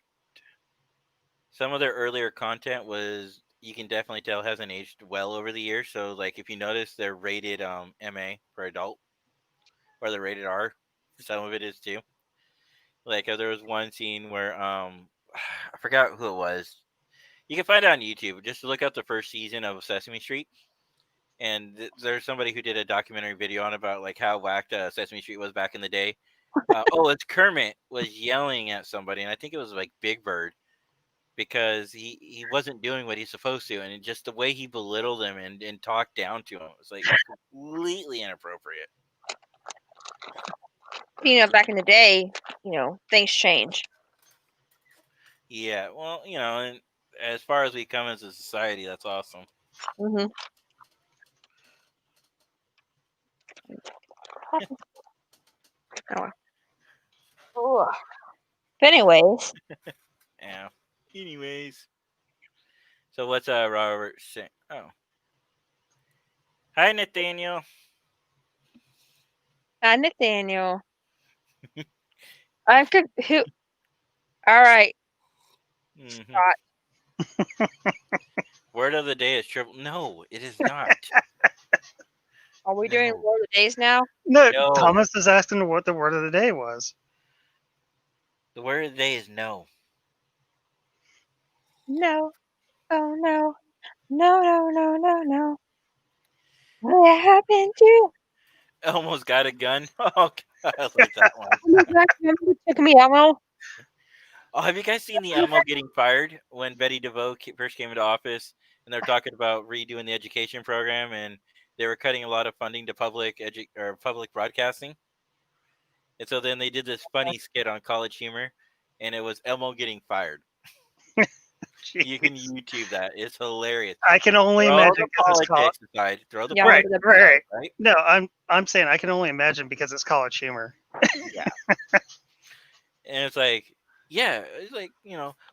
Speaker 1: some of their earlier content was you can definitely tell hasn't aged well over the years. So like if you notice, they're rated MA for adult, or they're rated R. Some of it is too. Like there was one scene where I forgot who it was. You can find it on YouTube. Just look up the first season of Sesame Street, and there's somebody who did a documentary video on about like how whacked Sesame Street was back in the day. It's Kermit was yelling at somebody, and I think it was like Big Bird because he wasn't doing what he's supposed to, and just the way he belittled him and talked down to him was like completely inappropriate.
Speaker 2: Back in the day, things change.
Speaker 1: Yeah, well, and as far as we come as a society, that's awesome.
Speaker 2: Mm-hmm. Oh. But anyways.
Speaker 1: Yeah. Anyways. So what's Robert saying? Oh. Hi, Nathaniel.
Speaker 2: Hi, Nathaniel. I'm who? All right.
Speaker 1: Mm-hmm. Word of the day is triple. No, it is not.
Speaker 2: Are we doing word of the days now?
Speaker 3: No,
Speaker 1: No.
Speaker 3: Thomas is asking what the word of the day was.
Speaker 1: The word of the day is no.
Speaker 2: No. Oh no. No, no, no, no, no. What happened to?
Speaker 1: Almost got a gun. Oh, God, I like that one.
Speaker 2: Took me Elmo.
Speaker 1: Oh, have you guys seen the Elmo getting fired when Betty DeVoe first came into office, and they're talking about redoing the education program, and they were cutting a lot of funding to public broadcasting, and so then they did this funny skit on College Humor, and it was Elmo getting fired. You can YouTube that; it's hilarious.
Speaker 3: I can only
Speaker 1: throw
Speaker 3: imagine
Speaker 1: the
Speaker 3: because it's
Speaker 1: politics aside. Throw the
Speaker 2: Yeah,
Speaker 1: politics aside, right?
Speaker 3: No, I'm saying I can only imagine because it's College Humor.
Speaker 1: Yeah. And it's like, yeah, it's like,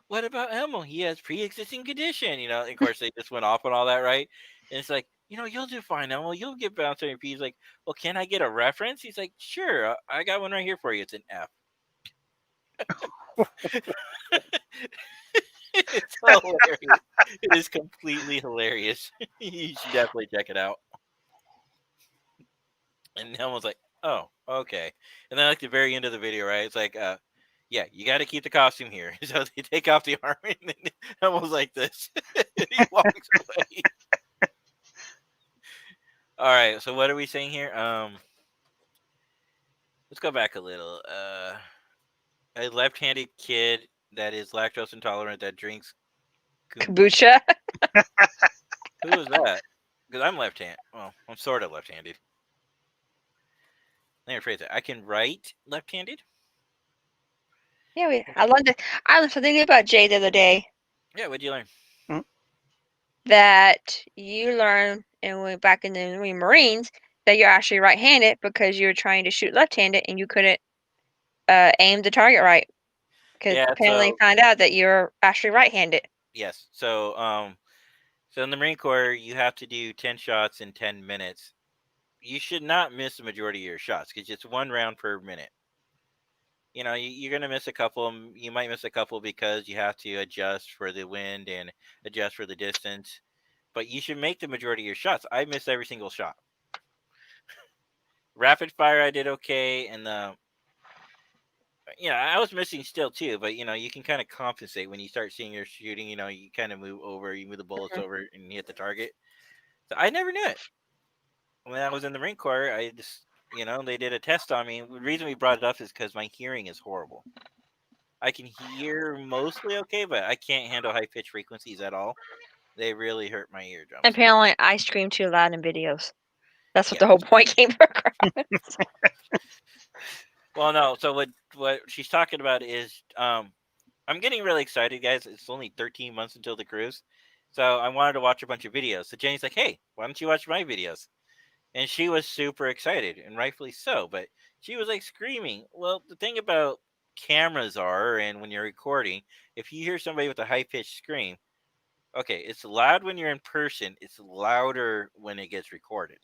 Speaker 1: what about Elmo? He has pre-existing condition, of course, they just went off on all that, right? And it's like, you'll do fine, Elmo. You'll get bounced on your feet. He's like, well, can I get a reference? He's like, sure, I got one right here for you. It's an F. It's hilarious. It is completely hilarious. You should definitely check it out. And Elmo's like, oh, okay. And then like the very end of the video, right? It's like, yeah, you got to keep the costume here. So they take off the armor, and then Elmo's like this. He walks away. All right. So what are we saying here? Let's go back a little. A left-handed kid that is lactose intolerant that drinks
Speaker 2: kombucha.
Speaker 1: Who is that? Because I'm left-handed. Well, I'm sort of left-handed. Let me rephrase it. I can write left-handed.
Speaker 2: Yeah, I learned it. I learned something new about Jay the other day.
Speaker 1: Yeah, what'd you learn?
Speaker 2: That you learn back in the Marines that you're actually right-handed because you were trying to shoot left-handed and you couldn't aim the target right. Because apparently found out that you're actually right-handed.
Speaker 1: Yes. So in the Marine Corps, you have to do 10 shots in 10 minutes. You should not miss the majority of your shots because it's 1 round per minute. You're going to miss a couple. You might miss a couple because you have to adjust for the wind and adjust for the distance. But you should make the majority of your shots. I missed every single shot. Rapid fire, I did okay. And I was missing still too. But, you can kind of compensate when you start seeing your shooting. You kind of move the bullets over and hit the target. So I never knew it. When I was in the Marine Corps, I just, they did a test on me. The reason we brought it up is because my hearing is horrible. I can hear mostly okay, but I can't handle high-pitched frequencies at all. They really hurt my eardrums.
Speaker 2: Apparently, I scream too loud in videos. That's what the whole point came across.
Speaker 1: Well, no. So what she's talking about is, I'm getting really excited, guys. It's only 13 months until the cruise, so I wanted to watch a bunch of videos. So Jenny's like, "Hey, why don't you watch my videos?" And she was super excited, and rightfully so. But she was like screaming. Well, the thing about cameras and when you're recording, if you hear somebody with a high-pitched scream, okay, it's loud when you're in person. It's louder when it gets recorded.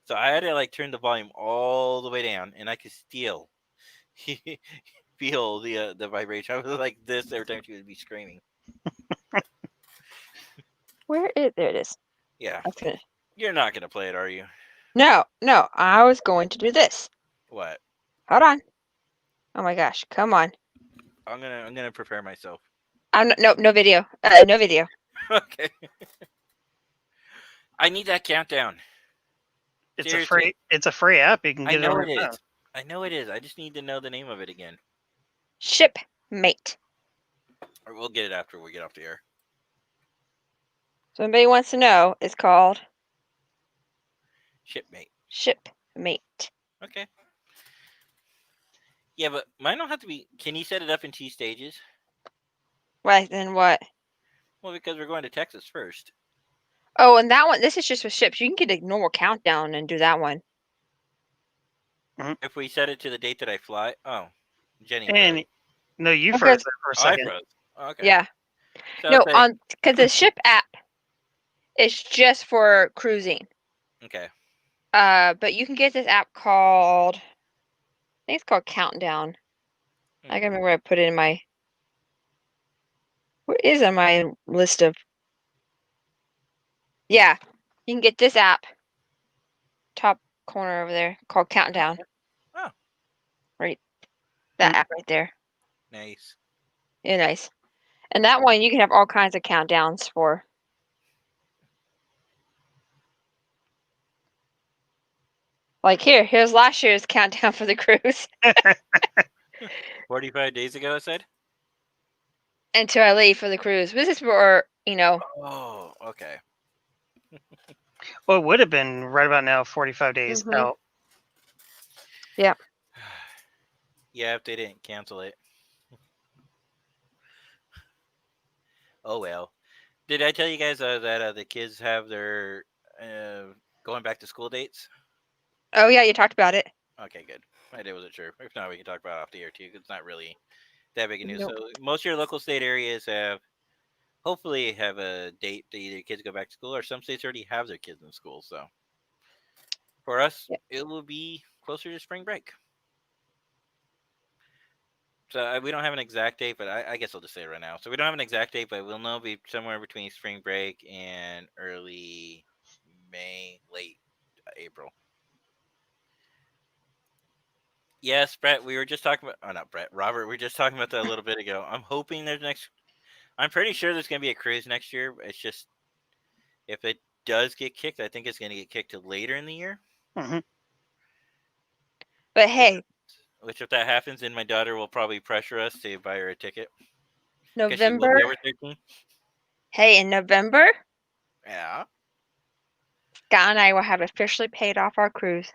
Speaker 1: So I had to like turn the volume all the way down, and I could still feel the vibration. I was like this every time she would be screaming.
Speaker 2: There it is.
Speaker 1: Yeah.
Speaker 2: Okay.
Speaker 1: You're not gonna play it, are you?
Speaker 2: No. I was going to do this.
Speaker 1: What?
Speaker 2: Hold on. Oh my gosh! Come on.
Speaker 1: I'm gonna prepare myself.
Speaker 2: No video. No video.
Speaker 1: Okay. I need that countdown.
Speaker 3: It's
Speaker 1: Seriously.
Speaker 3: a free app. You can
Speaker 1: I
Speaker 3: get it on
Speaker 1: know
Speaker 3: your
Speaker 1: it
Speaker 3: phone.
Speaker 1: is. I know it is. I just need to know the name of it again.
Speaker 2: Shipmate.
Speaker 1: Or we'll get it after we get off the air.
Speaker 2: So anybody wants to know, it's called
Speaker 1: Shipmate.
Speaker 2: Shipmate.
Speaker 1: Okay. Yeah, but mine don't have to be. Can you set it up in 2 stages?
Speaker 2: Right, then what?
Speaker 1: Well, because we're going to Texas first.
Speaker 2: Oh, and that one, this is just with ships. You can get a normal countdown and do that one.
Speaker 1: If we set it to the date that I fly. Oh, Jenny.
Speaker 3: And no, you
Speaker 2: Okay.
Speaker 3: froze there for a
Speaker 1: Oh, I
Speaker 3: second.
Speaker 1: froze. Oh, okay.
Speaker 2: Yeah.
Speaker 1: So
Speaker 2: No,
Speaker 1: say,
Speaker 2: because the ship app is just for cruising.
Speaker 1: okay.
Speaker 2: But you can get this app called, I think it's called Countdown. I can't remember where I put it in my, where is it on my list of, yeah, you can get this app, top corner over there, called Countdown.
Speaker 1: Oh.
Speaker 2: Right, that app right there.
Speaker 1: Nice.
Speaker 2: Yeah, nice. And that one you can have all kinds of countdowns for. Like here's last year's countdown for the cruise.
Speaker 1: 45 days ago, I said?
Speaker 2: Until I leave for the cruise. This is for,
Speaker 1: Oh, okay.
Speaker 3: Well, it would have been right about now, 45 days out.
Speaker 2: Yeah.
Speaker 1: Yeah, if they didn't cancel it. Oh, well. Did I tell you guys that the kids have their going back to school dates?
Speaker 2: Oh, yeah, you talked about it.
Speaker 1: Okay, good. I wasn't sure. If not, we can talk about it off the air too. 'Cause it's not really that big a news.
Speaker 2: Nope.
Speaker 1: So most of your local state areas hopefully have a date that either kids go back to school, or some states already have their kids in school. So for us, it will be closer to spring break. So we don't have an exact date, but I guess I'll just say it right now. So we don't have an exact date, but we'll know it'll be somewhere between spring break and early May, late April. Yes, Brett, we were just talking about. Oh, not Brett. Robert, we were just talking about that a little bit ago. I'm hoping there's next. I'm pretty sure there's going to be a cruise next year. It's just if it does get kicked, I think it's going to get kicked to later in the year.
Speaker 3: Mm-hmm.
Speaker 2: But hey,
Speaker 1: which if that happens, then my daughter will probably pressure us to buy her a ticket.
Speaker 2: November.
Speaker 1: She will be over 13.
Speaker 2: Hey, in November,
Speaker 1: Yeah.
Speaker 2: Scott and I will have officially paid off our cruise.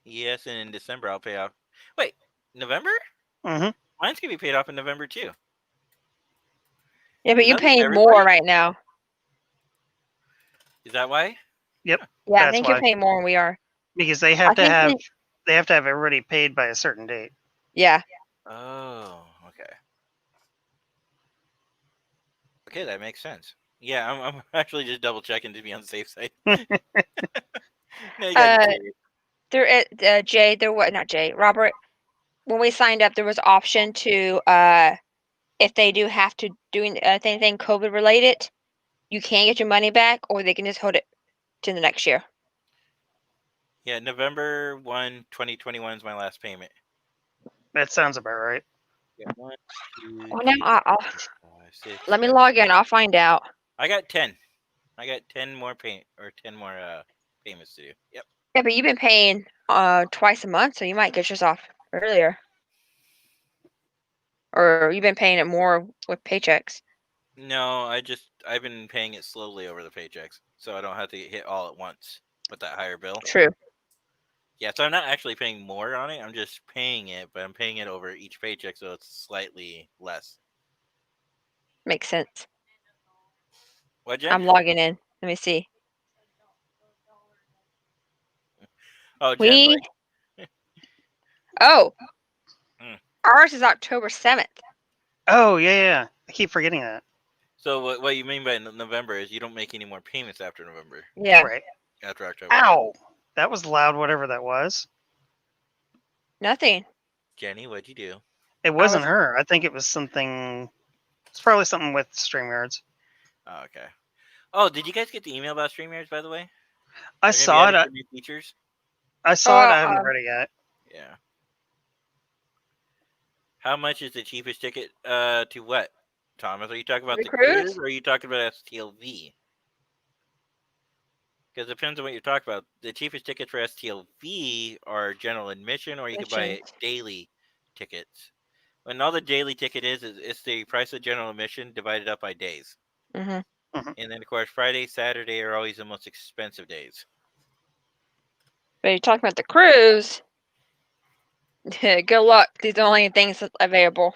Speaker 1: Yes, and in December I'll pay off. Wait, November?
Speaker 3: Mm-hmm.
Speaker 1: Mine's gonna be paid off in November too.
Speaker 2: Yeah, but you're
Speaker 1: Notice
Speaker 2: paying
Speaker 1: everybody-
Speaker 2: more right now.
Speaker 1: Is that why?
Speaker 3: Yep.
Speaker 2: Yeah, I
Speaker 3: That's
Speaker 2: think
Speaker 3: why.
Speaker 2: you're paying more than we are.
Speaker 3: Because they have to have
Speaker 2: think-
Speaker 3: they have to have everybody paid by a certain date.
Speaker 2: Yeah.
Speaker 1: Oh, okay. Okay, that makes sense. Yeah, I'm actually just double checking to be on the safe side. No, you guys are serious.
Speaker 2: Jay, not Jay, Robert, when we signed up, there was option to, if they do have to do anything COVID related, you can get your money back, or they can just hold it to the next year.
Speaker 1: Yeah, November 1, 2021 is my last payment.
Speaker 3: That sounds about right.
Speaker 1: Yeah, 1, 2,
Speaker 2: Well, now
Speaker 1: 3,
Speaker 2: I'll
Speaker 1: 4, 5, 6,
Speaker 2: let me
Speaker 1: 7.
Speaker 2: log in. I'll find out.
Speaker 1: I got 10. I got 10 more payments to do. Yep.
Speaker 2: Yeah, but you've been paying twice a month, so you might get yours off earlier. Or you've been paying it more with paychecks.
Speaker 1: No, I've been paying it slowly over the paychecks, so I don't have to hit all at once with that higher bill.
Speaker 2: True.
Speaker 1: Yeah, so I'm not actually paying more on it. I'm just paying it, but I'm paying it over each paycheck, so it's slightly less.
Speaker 2: Makes sense.
Speaker 1: What, Jen?
Speaker 2: I'm logging in. Let me see.
Speaker 1: Oh, Jen's
Speaker 2: Oh.
Speaker 1: Mm.
Speaker 2: Ours is October 7th.
Speaker 3: Oh yeah. I keep forgetting that.
Speaker 1: So what you mean by November is you don't make any more payments after November.
Speaker 2: Yeah.
Speaker 3: Right.
Speaker 1: After October.
Speaker 3: Ow! That was loud. Whatever that was.
Speaker 2: Nothing.
Speaker 1: Jenny, what'd you do?
Speaker 3: It wasn't her. I think it was something. It's probably something with StreamYards.
Speaker 1: Oh, okay. Oh, did you guys get the email about StreamYards, by the way?
Speaker 3: I saw it.
Speaker 1: New features.
Speaker 3: I saw it. I haven't read it yet.
Speaker 1: Yeah. How much is the cheapest ticket to what? Thomas, are you talking about
Speaker 2: The
Speaker 1: the cruise
Speaker 2: cruise?
Speaker 1: or are you talking about STLV? Because it depends on what you're talking about. The cheapest tickets for STLV are general admission, or you could buy
Speaker 2: Admissions.
Speaker 1: daily tickets. And all the daily ticket is it's the price of general admission divided up by days.
Speaker 2: Mm-hmm.
Speaker 3: Mhm.
Speaker 1: And then, of course, Friday, Saturday are always the most expensive days.
Speaker 2: But you're talking about the cruise. Good luck. These are the only things that's available.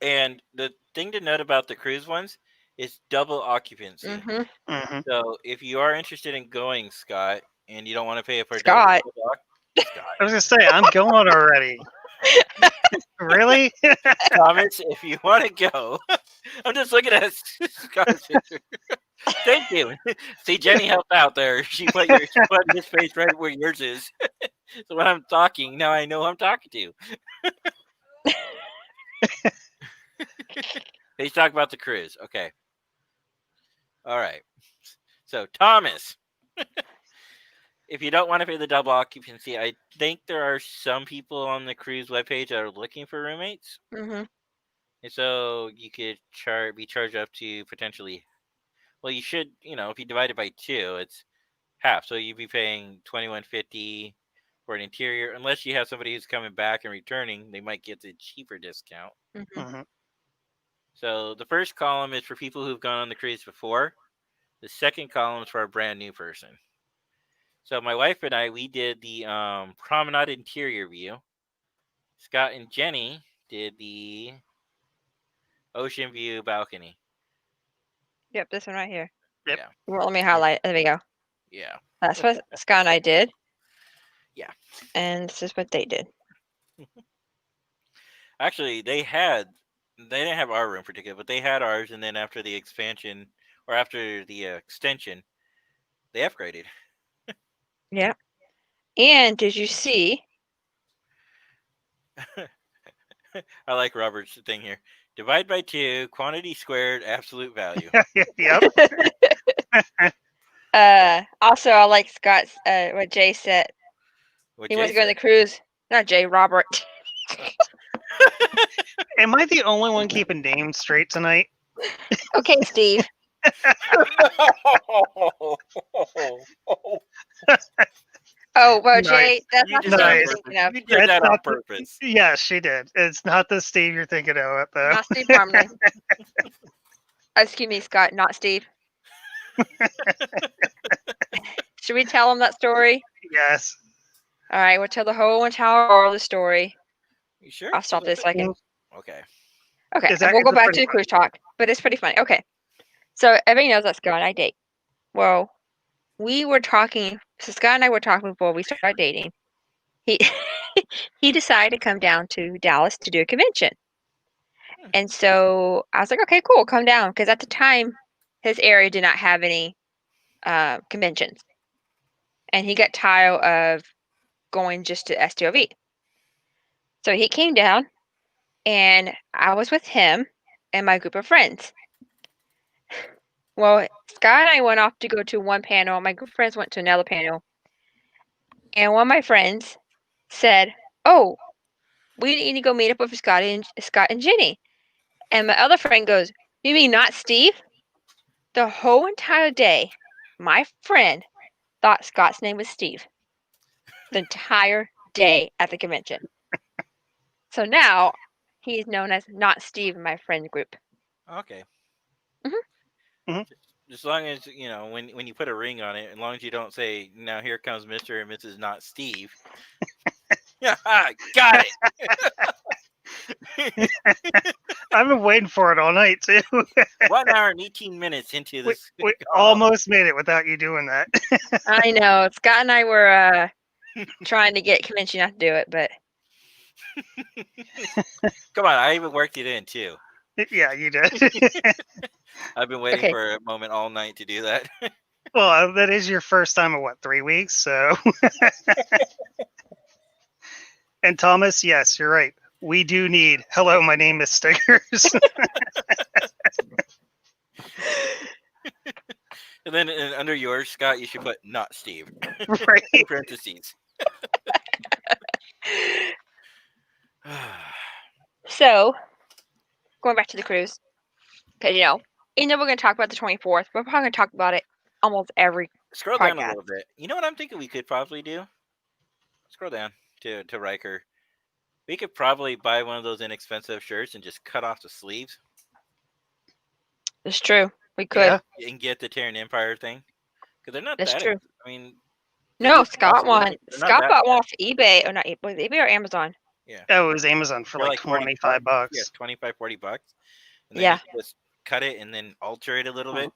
Speaker 1: And the thing to note about the cruise ones is double occupancy.
Speaker 2: Mm-hmm.
Speaker 3: Mhm.
Speaker 1: So if you are interested in going, Scott, and you don't want to pay for a
Speaker 2: Scott.
Speaker 1: Scott,
Speaker 3: I was gonna say I'm going already. Really?
Speaker 1: Thomas, if you want to go, I'm just looking at Scott's picture. Thank you. See, Jenny helped out there. She put his face right where yours is. So when I'm talking, now I know who I'm talking to. He's talking about the cruise. Okay. All right. So Thomas, if you don't want to pay the double occupancy, I think there are some people on the cruise webpage that are looking for roommates.
Speaker 2: Mm-hmm.
Speaker 1: And so you could be charged up to potentially. Well, you should. If you divide it by two, it's half. So you'd be paying $21.50 for an interior, unless you have somebody who's coming back and returning. They might get the cheaper discount.
Speaker 2: Mm-hmm.
Speaker 3: Mhm.
Speaker 1: So the first column is for people who've gone on the cruise before. The second column is for a brand new person. So my wife and I, we did the promenade interior view. Scott and Jenny did the ocean view balcony.
Speaker 2: Yep, this one right here.
Speaker 3: Yep.
Speaker 1: Yeah,
Speaker 2: Well, let me highlight. There we go.
Speaker 1: yeah,
Speaker 2: That's what Scott and I did.
Speaker 1: yeah.
Speaker 2: And this is what they did.
Speaker 1: Actually, they didn't have our room particular, but they had ours, and then after the expansion or after the extension, they upgraded.
Speaker 2: Yeah. And did you see?
Speaker 1: I like Robert's thing here. Divide by two, quantity squared, absolute value.
Speaker 3: Yep.
Speaker 2: Also, I like Scott's what Jay said.
Speaker 1: What
Speaker 2: He
Speaker 1: Jay
Speaker 2: wants to go on
Speaker 1: said.
Speaker 2: the cruise. Not Jay, Robert.
Speaker 3: Am I the only one keeping names straight tonight?
Speaker 2: Okay, Steve. Oh, well, Jay,
Speaker 3: Nice.
Speaker 2: that's
Speaker 1: You
Speaker 2: not the
Speaker 1: did that on
Speaker 2: Steve you're
Speaker 3: Nice.
Speaker 1: purpose.
Speaker 2: thinking of.
Speaker 1: You did
Speaker 3: That's
Speaker 1: that on
Speaker 3: not the,
Speaker 1: purpose.
Speaker 3: yes, she did. It's not the Steve you're thinking of, though.
Speaker 2: Not Steve Harmony. Excuse me, Scott, not Steve. Should we tell him that story?
Speaker 3: Yes.
Speaker 2: All right, we'll tell the whole entire moral of the story.
Speaker 1: You sure?
Speaker 2: I'll stop this so I can.
Speaker 1: Okay.
Speaker 2: Okay,
Speaker 3: Is that-
Speaker 2: we'll go
Speaker 3: it's
Speaker 2: back
Speaker 3: pretty
Speaker 2: to the cruise talk, but it's pretty funny. Okay, so everybody knows that Scott and I date. Well, we were talking. So Scott and I were talking before we started dating. He he decided to come down to Dallas to do a convention, and so I was like, okay, cool, come down, because at the time his area did not have any conventions, and he got tired of going just to STOV. So he came down, and I was with him and my group of friends. Well, Scott and I went off to go to one panel. My group of friends went to another panel. And one of my friends said, "Oh, we need to go meet up with Scott and Jenny." And my other friend goes, "You mean not Steve?" The whole entire day, my friend thought Scott's name was Steve. The entire day at the convention. So now he is known as not Steve in my friend group.
Speaker 1: Okay.
Speaker 2: Mhm.
Speaker 3: Mhm.
Speaker 1: As long as when you put a ring on it, as long as you don't say, "Now here comes Mr. and Mrs. Not Steve." Yeah, got it.
Speaker 3: I've been waiting for it all night, too.
Speaker 1: 1 hour and 18 minutes into
Speaker 3: we
Speaker 1: this.
Speaker 3: we almost made it without you doing that.
Speaker 2: I know. Scott and I were trying to get convention not to do it, but
Speaker 1: Come on, I even worked it in too.
Speaker 3: Yeah, you did.
Speaker 1: I've been waiting
Speaker 2: Okay.
Speaker 1: for a moment all night to do that.
Speaker 3: Well, that is your first time in, what, 3 weeks? So, and Thomas, yes, you're right. We do need, hello, my name is stickers.
Speaker 1: And then under yours, Scott, you should put "not Steve"
Speaker 3: Right.
Speaker 1: in parentheses.
Speaker 2: So, going back to the cruise, because we're going to talk about the 24th. We're probably going to talk about it almost every
Speaker 1: Scroll down a
Speaker 2: podcast.
Speaker 1: little bit. You know what I'm thinking we could probably do? Scroll down to Riker. We could probably buy one of those inexpensive shirts and just cut off the sleeves.
Speaker 2: It's true. We could.
Speaker 3: Yeah.
Speaker 1: And get the Terran Empire thing. Because they're not
Speaker 2: That's
Speaker 1: that.
Speaker 2: true.
Speaker 1: I mean,
Speaker 2: No,
Speaker 1: just
Speaker 2: Scott
Speaker 1: cost a little
Speaker 2: won.
Speaker 1: bit. They're not
Speaker 2: Scott
Speaker 1: that
Speaker 2: bought
Speaker 1: bad.
Speaker 2: one off eBay. Or not was it eBay or Amazon?
Speaker 1: Yeah.
Speaker 3: Oh, it was Amazon for
Speaker 1: They're
Speaker 3: like
Speaker 1: 40
Speaker 3: $25 bucks.
Speaker 1: Yeah, 25, 40 bucks. And then
Speaker 2: Yeah.
Speaker 1: you just cut it and then alter it a little bit.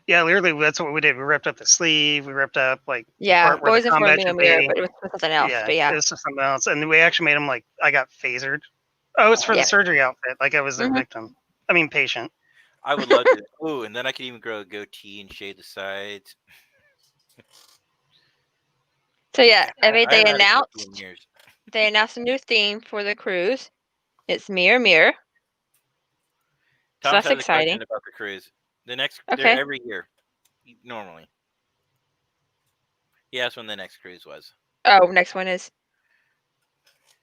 Speaker 3: Yeah, literally, that's what we did. We ripped up the sleeve. We ripped up like
Speaker 2: Yeah,
Speaker 3: part
Speaker 2: it
Speaker 3: where the
Speaker 2: wasn't for
Speaker 3: combat
Speaker 2: me
Speaker 3: should
Speaker 2: mirror,
Speaker 3: be.
Speaker 2: but it was for something else.
Speaker 3: Yeah,
Speaker 2: But yeah,
Speaker 3: it was for something else, and we actually made them like I got phasered. Oh, it's for
Speaker 2: Yeah.
Speaker 3: the surgery outfit. Like I was their
Speaker 2: Mhm.
Speaker 3: victim. I mean, patient.
Speaker 1: I would love to. Ooh, and then I could even grow a goatee and shave the sides.
Speaker 2: so yeah,
Speaker 1: I haven't had a goatee
Speaker 2: announced
Speaker 1: in years.
Speaker 2: a new theme for the cruise. It's Mirror Mirror. So
Speaker 1: Tom
Speaker 2: that's
Speaker 1: has a question
Speaker 2: exciting.
Speaker 1: about the cruise. They're
Speaker 2: Okay.
Speaker 1: every year, normally. He asked when the next cruise was.
Speaker 2: Oh, next one is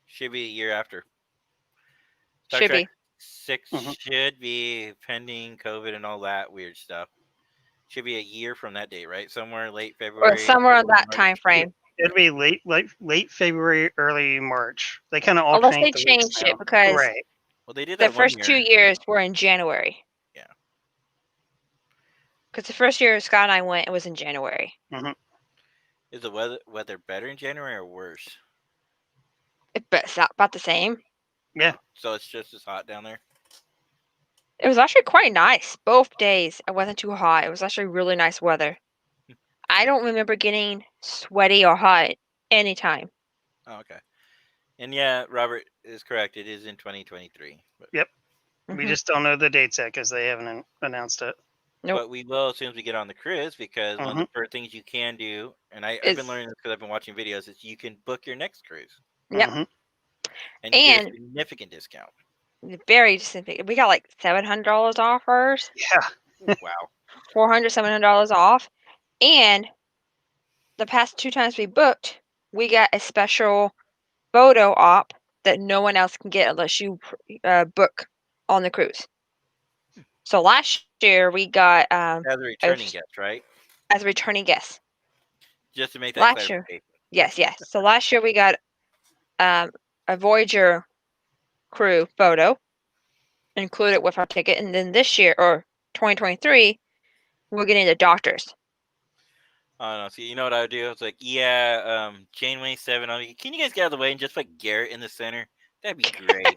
Speaker 1: Should be a year after. Star
Speaker 2: should
Speaker 1: Trek
Speaker 2: be.
Speaker 1: 6
Speaker 3: Mhm.
Speaker 1: should be pending COVID and all that weird stuff. Should be a year from that date, right? Somewhere late February.
Speaker 2: Or somewhere on
Speaker 1: early
Speaker 2: that
Speaker 1: March.
Speaker 2: time frame.
Speaker 3: It'd be late February, early March. They kind of
Speaker 2: Unless
Speaker 3: alternate
Speaker 2: they
Speaker 3: the weeks
Speaker 2: changed
Speaker 3: now.
Speaker 2: it because
Speaker 3: Right.
Speaker 1: Well, they did
Speaker 2: the
Speaker 1: that one
Speaker 2: first 2
Speaker 1: year.
Speaker 2: years were in January.
Speaker 1: Yeah.
Speaker 2: Because the first year Scott and I went, it was in January.
Speaker 3: hmm
Speaker 1: Is the weather better in January or worse?
Speaker 2: It's about the same.
Speaker 3: Yeah.
Speaker 1: So it's just as hot down there.
Speaker 2: It was actually quite nice. Both days, it wasn't too hot. It was actually really nice weather. I don't remember getting sweaty or hot anytime.
Speaker 1: Oh, okay. And yeah, Robert is correct. It is in 2023. But,
Speaker 3: Yep. We
Speaker 2: Mhm.
Speaker 3: just don't know the dates yet because they haven't announced it.
Speaker 2: Nope.
Speaker 1: but we will as soon as we get on the cruise because one of the
Speaker 3: Mhm.
Speaker 1: first things you can do, and I've
Speaker 2: Is
Speaker 1: been learning this because I've been watching videos, is you can book your next cruise
Speaker 2: Yep.
Speaker 3: Mhm.
Speaker 1: and you get a
Speaker 2: And
Speaker 1: significant discount.
Speaker 2: very significant. We got like $700 off ours.
Speaker 3: Yeah.
Speaker 1: Wow.
Speaker 2: $400, $700 off. And the past 2 times we booked, we got a special photo op that no one else can get unless you book on the cruise. So last year we got
Speaker 1: As a returning
Speaker 2: s-
Speaker 1: guest, right?
Speaker 2: as a returning guest.
Speaker 1: Just to make that
Speaker 2: Last year,
Speaker 1: clarification.
Speaker 2: yes. So last year we got a Voyager crew photo included with our ticket, and then this year or 2023, we're getting the doctors.
Speaker 1: Oh no! See, you know what I would do? It's like, yeah, Janeway 7. Can you guys get out of the way and just put Garrett in the center? That'd be great.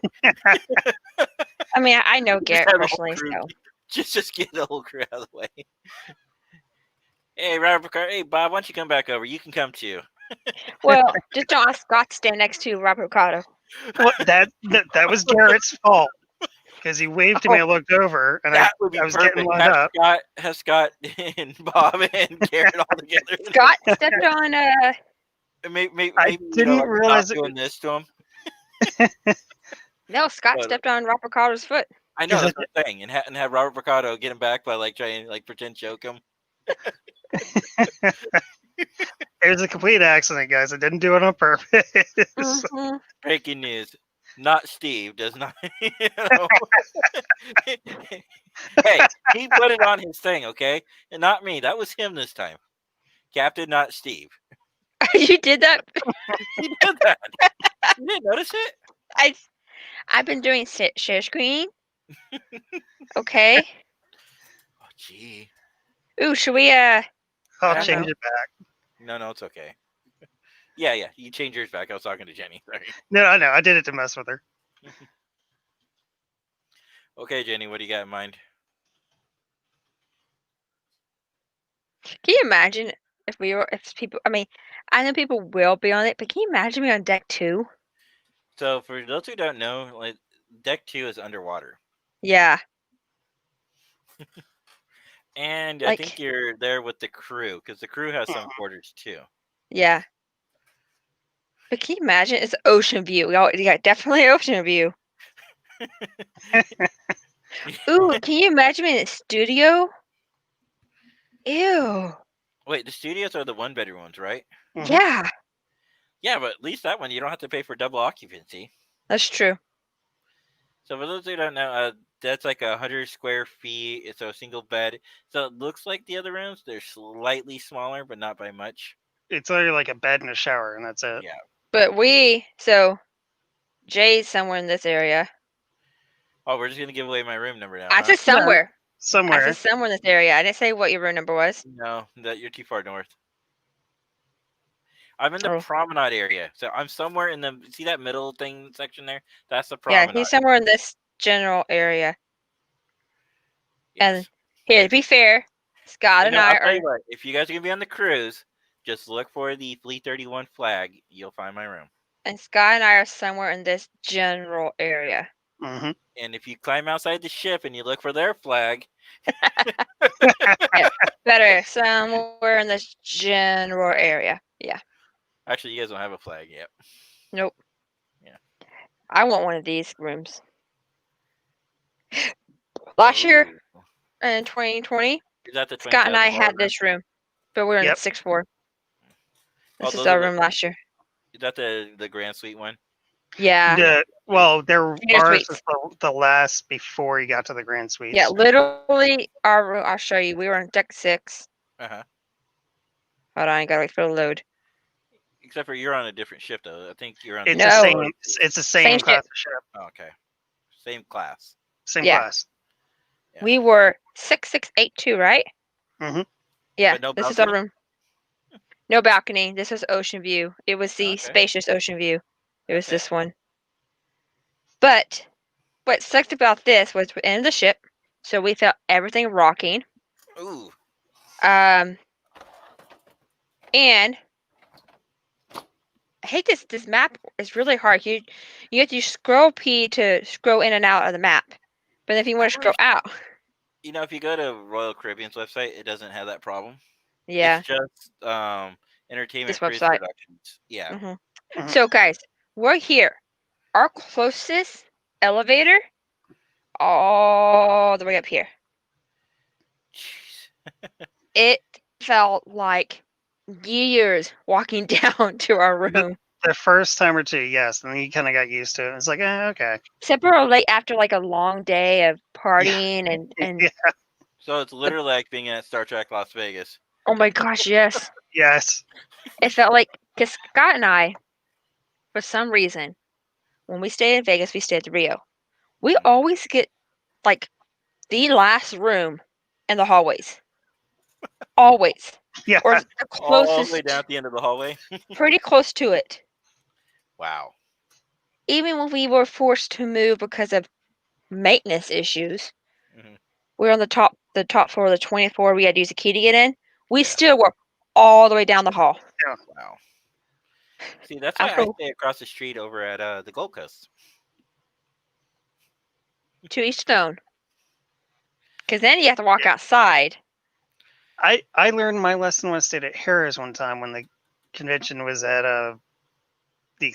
Speaker 2: I mean, I know
Speaker 1: Just
Speaker 2: Garrett
Speaker 1: have the whole
Speaker 2: personally,
Speaker 1: crew.
Speaker 2: so
Speaker 1: Just get the whole crew out of the way. Hey, Robert Picard. Hey, Bob. Why don't you come back over? You can come too.
Speaker 2: well, just don't ask Scott to stand next to Robert Ricardo.
Speaker 3: Well, that was Garrett's fault because he waved to me. I looked over and
Speaker 1: That would be
Speaker 3: I was
Speaker 1: perfect.
Speaker 3: getting lined up.
Speaker 1: Have Scott and Bob and Garrett all together.
Speaker 2: Scott stepped on
Speaker 1: Maybe
Speaker 3: I didn't
Speaker 1: like
Speaker 3: realize
Speaker 1: stop
Speaker 3: it.
Speaker 1: doing this to him.
Speaker 2: no, Scott
Speaker 1: But-
Speaker 2: stepped on Robert Ricardo's foot.
Speaker 1: I know that's what I'm saying, and have Robert Picardo get him back by like trying to like pretend choke him.
Speaker 3: It was a complete accident, guys. I didn't do it on purpose.
Speaker 2: Mhm.
Speaker 1: Breaking news: not Steve does not. You know? Hey, he put it on his thing, okay, and not me. That was him this time, Captain, not Steve.
Speaker 2: You did that.
Speaker 1: He did that. You didn't notice it?
Speaker 2: I've been doing share screen. Okay.
Speaker 1: Oh, gee.
Speaker 2: Ooh, should we
Speaker 3: I'll
Speaker 2: don't
Speaker 3: change
Speaker 2: know.
Speaker 3: it back.
Speaker 1: No, it's okay. Yeah. You change yours back. I was talking to Jenny. Sorry.
Speaker 3: No, I know. I did it to mess with her.
Speaker 1: Okay, Jenny, what do you got in mind?
Speaker 2: Can you imagine if people? I mean, I know people will be on it, but can you imagine me on deck 2?
Speaker 1: So, for those who don't know, like Deck 2 is underwater,
Speaker 2: Yeah.
Speaker 1: and I think you're there with the crew because the crew has some quarters too.
Speaker 2: Yeah. But can you imagine? It's ocean view. You got definitely ocean view. Ooh, can you imagine me in a studio? Ew.
Speaker 1: Wait, the studios are the one-bedroom ones, right?
Speaker 3: Mhm.
Speaker 2: Yeah,
Speaker 1: Yeah, but at least that one you don't have to pay for double occupancy.
Speaker 2: that's true.
Speaker 1: So for those who don't know, that's like 100 square feet. It's a single bed. So it looks like the other rooms. They're slightly smaller, but not by much.
Speaker 3: It's literally like a bed and a shower, and that's it.
Speaker 1: Yeah.
Speaker 2: But Jay's somewhere in this area.
Speaker 1: Oh, we're just gonna give away my room number now,
Speaker 2: I
Speaker 1: huh?
Speaker 2: said somewhere. I
Speaker 3: Somewhere.
Speaker 2: said somewhere in this area. I didn't say what your room number was.
Speaker 1: No, that you're too far north. I'm in the
Speaker 2: Oh,
Speaker 1: promenade area, so I'm somewhere in the. See that middle thing section there? That's the
Speaker 2: yeah,
Speaker 1: promenade.
Speaker 2: he's somewhere in this general area. And
Speaker 1: Yes.
Speaker 2: here, to be fair, Scott
Speaker 1: And
Speaker 2: and
Speaker 1: no,
Speaker 2: I
Speaker 1: I'll tell
Speaker 2: are,
Speaker 1: you what. If you guys are gonna be on the cruise, just look for the Fleet 31 flag. You'll find my room.
Speaker 2: somewhere in this general area.
Speaker 3: Hmm.
Speaker 1: And if you climb outside the ship and you look for their flag,
Speaker 2: Yeah, better somewhere in this general area. Yeah.
Speaker 1: actually, you guys don't have a flag yet.
Speaker 2: Nope.
Speaker 1: Yeah.
Speaker 2: I want one of these rooms. Last year
Speaker 1: Ooh.
Speaker 2: in 2020,
Speaker 1: Is that the
Speaker 2: Scott and I
Speaker 1: $20,000
Speaker 2: had
Speaker 1: room?
Speaker 2: this room, but we were in
Speaker 3: Yep.
Speaker 2: 6-4.
Speaker 1: Oh,
Speaker 2: This is
Speaker 1: those are
Speaker 2: our
Speaker 1: the.
Speaker 2: room last year.
Speaker 1: Is that the grand suite one?
Speaker 2: Yeah.
Speaker 3: Well, there
Speaker 2: Junior
Speaker 3: ours
Speaker 2: suites.
Speaker 3: is the last before you got to the grand suites.
Speaker 2: Yeah, literally our room. I'll show you. We were on deck 6.
Speaker 1: Uh huh.
Speaker 2: Hold on, I gotta wait for the load.
Speaker 1: Except for you're on a different ship though. I think you're on.
Speaker 3: It's
Speaker 1: the
Speaker 3: the
Speaker 2: No.
Speaker 3: same.
Speaker 1: lower
Speaker 3: It's the
Speaker 2: Same
Speaker 3: same
Speaker 2: ship.
Speaker 3: class of ship.
Speaker 1: Oh, okay. Same class.
Speaker 3: Same
Speaker 2: Yeah.
Speaker 3: class.
Speaker 1: Yeah.
Speaker 2: We were 6682, right?
Speaker 3: Hmm.
Speaker 2: Yeah,
Speaker 1: But no
Speaker 2: this is our
Speaker 1: balcony?
Speaker 2: room. No balcony. This was ocean view. It was the
Speaker 1: Okay.
Speaker 2: spacious ocean view. It was
Speaker 1: Okay.
Speaker 2: this one. But what sucked about this was we're in the ship, so we felt everything rocking.
Speaker 1: Ooh.
Speaker 2: And I hate this map is really hard. You have to scroll P to scroll in and out of the map. But if you want to scroll out,
Speaker 1: You know, if you go to Royal Caribbean's website, it doesn't have that problem.
Speaker 2: yeah,
Speaker 1: It's just Entertainment
Speaker 2: this
Speaker 1: Cruise
Speaker 2: website.
Speaker 1: Productions. Yeah.
Speaker 2: Hmm.
Speaker 3: Hmm.
Speaker 2: So guys, we're here. Our closest elevator, all the way up here.
Speaker 1: Jeez.
Speaker 2: It felt like years walking down to our room.
Speaker 3: The first time or two, yes, and then you kind of got used to it. It's like, okay.
Speaker 2: Except for late after like a long day of partying and
Speaker 3: Yeah.
Speaker 1: So it's literally like being at Star Trek Las Vegas.
Speaker 2: oh my gosh, yes.
Speaker 3: Yes.
Speaker 2: It felt like because Scott and I, for some reason, when we stayed in Vegas, we stayed at the Rio. We always get like the last room in the hallways. Always.
Speaker 3: Yeah.
Speaker 2: Or the
Speaker 1: All the way
Speaker 2: closest,
Speaker 1: down at the end of the hallway.
Speaker 2: pretty close to it.
Speaker 1: Wow.
Speaker 2: Even when we were forced to move because of maintenance issues,
Speaker 1: Hmm.
Speaker 2: we were on the top floor of the 24. We had to use a key to get in. We
Speaker 1: Yeah.
Speaker 2: still were all the way down the hall.
Speaker 1: Wow. See, that's why
Speaker 2: After
Speaker 1: I stay across the street over at the Gold Coast.
Speaker 2: to each stone. Because then you have to walk outside.
Speaker 3: I learned my lesson when I stayed at Harris one time when the convention was at the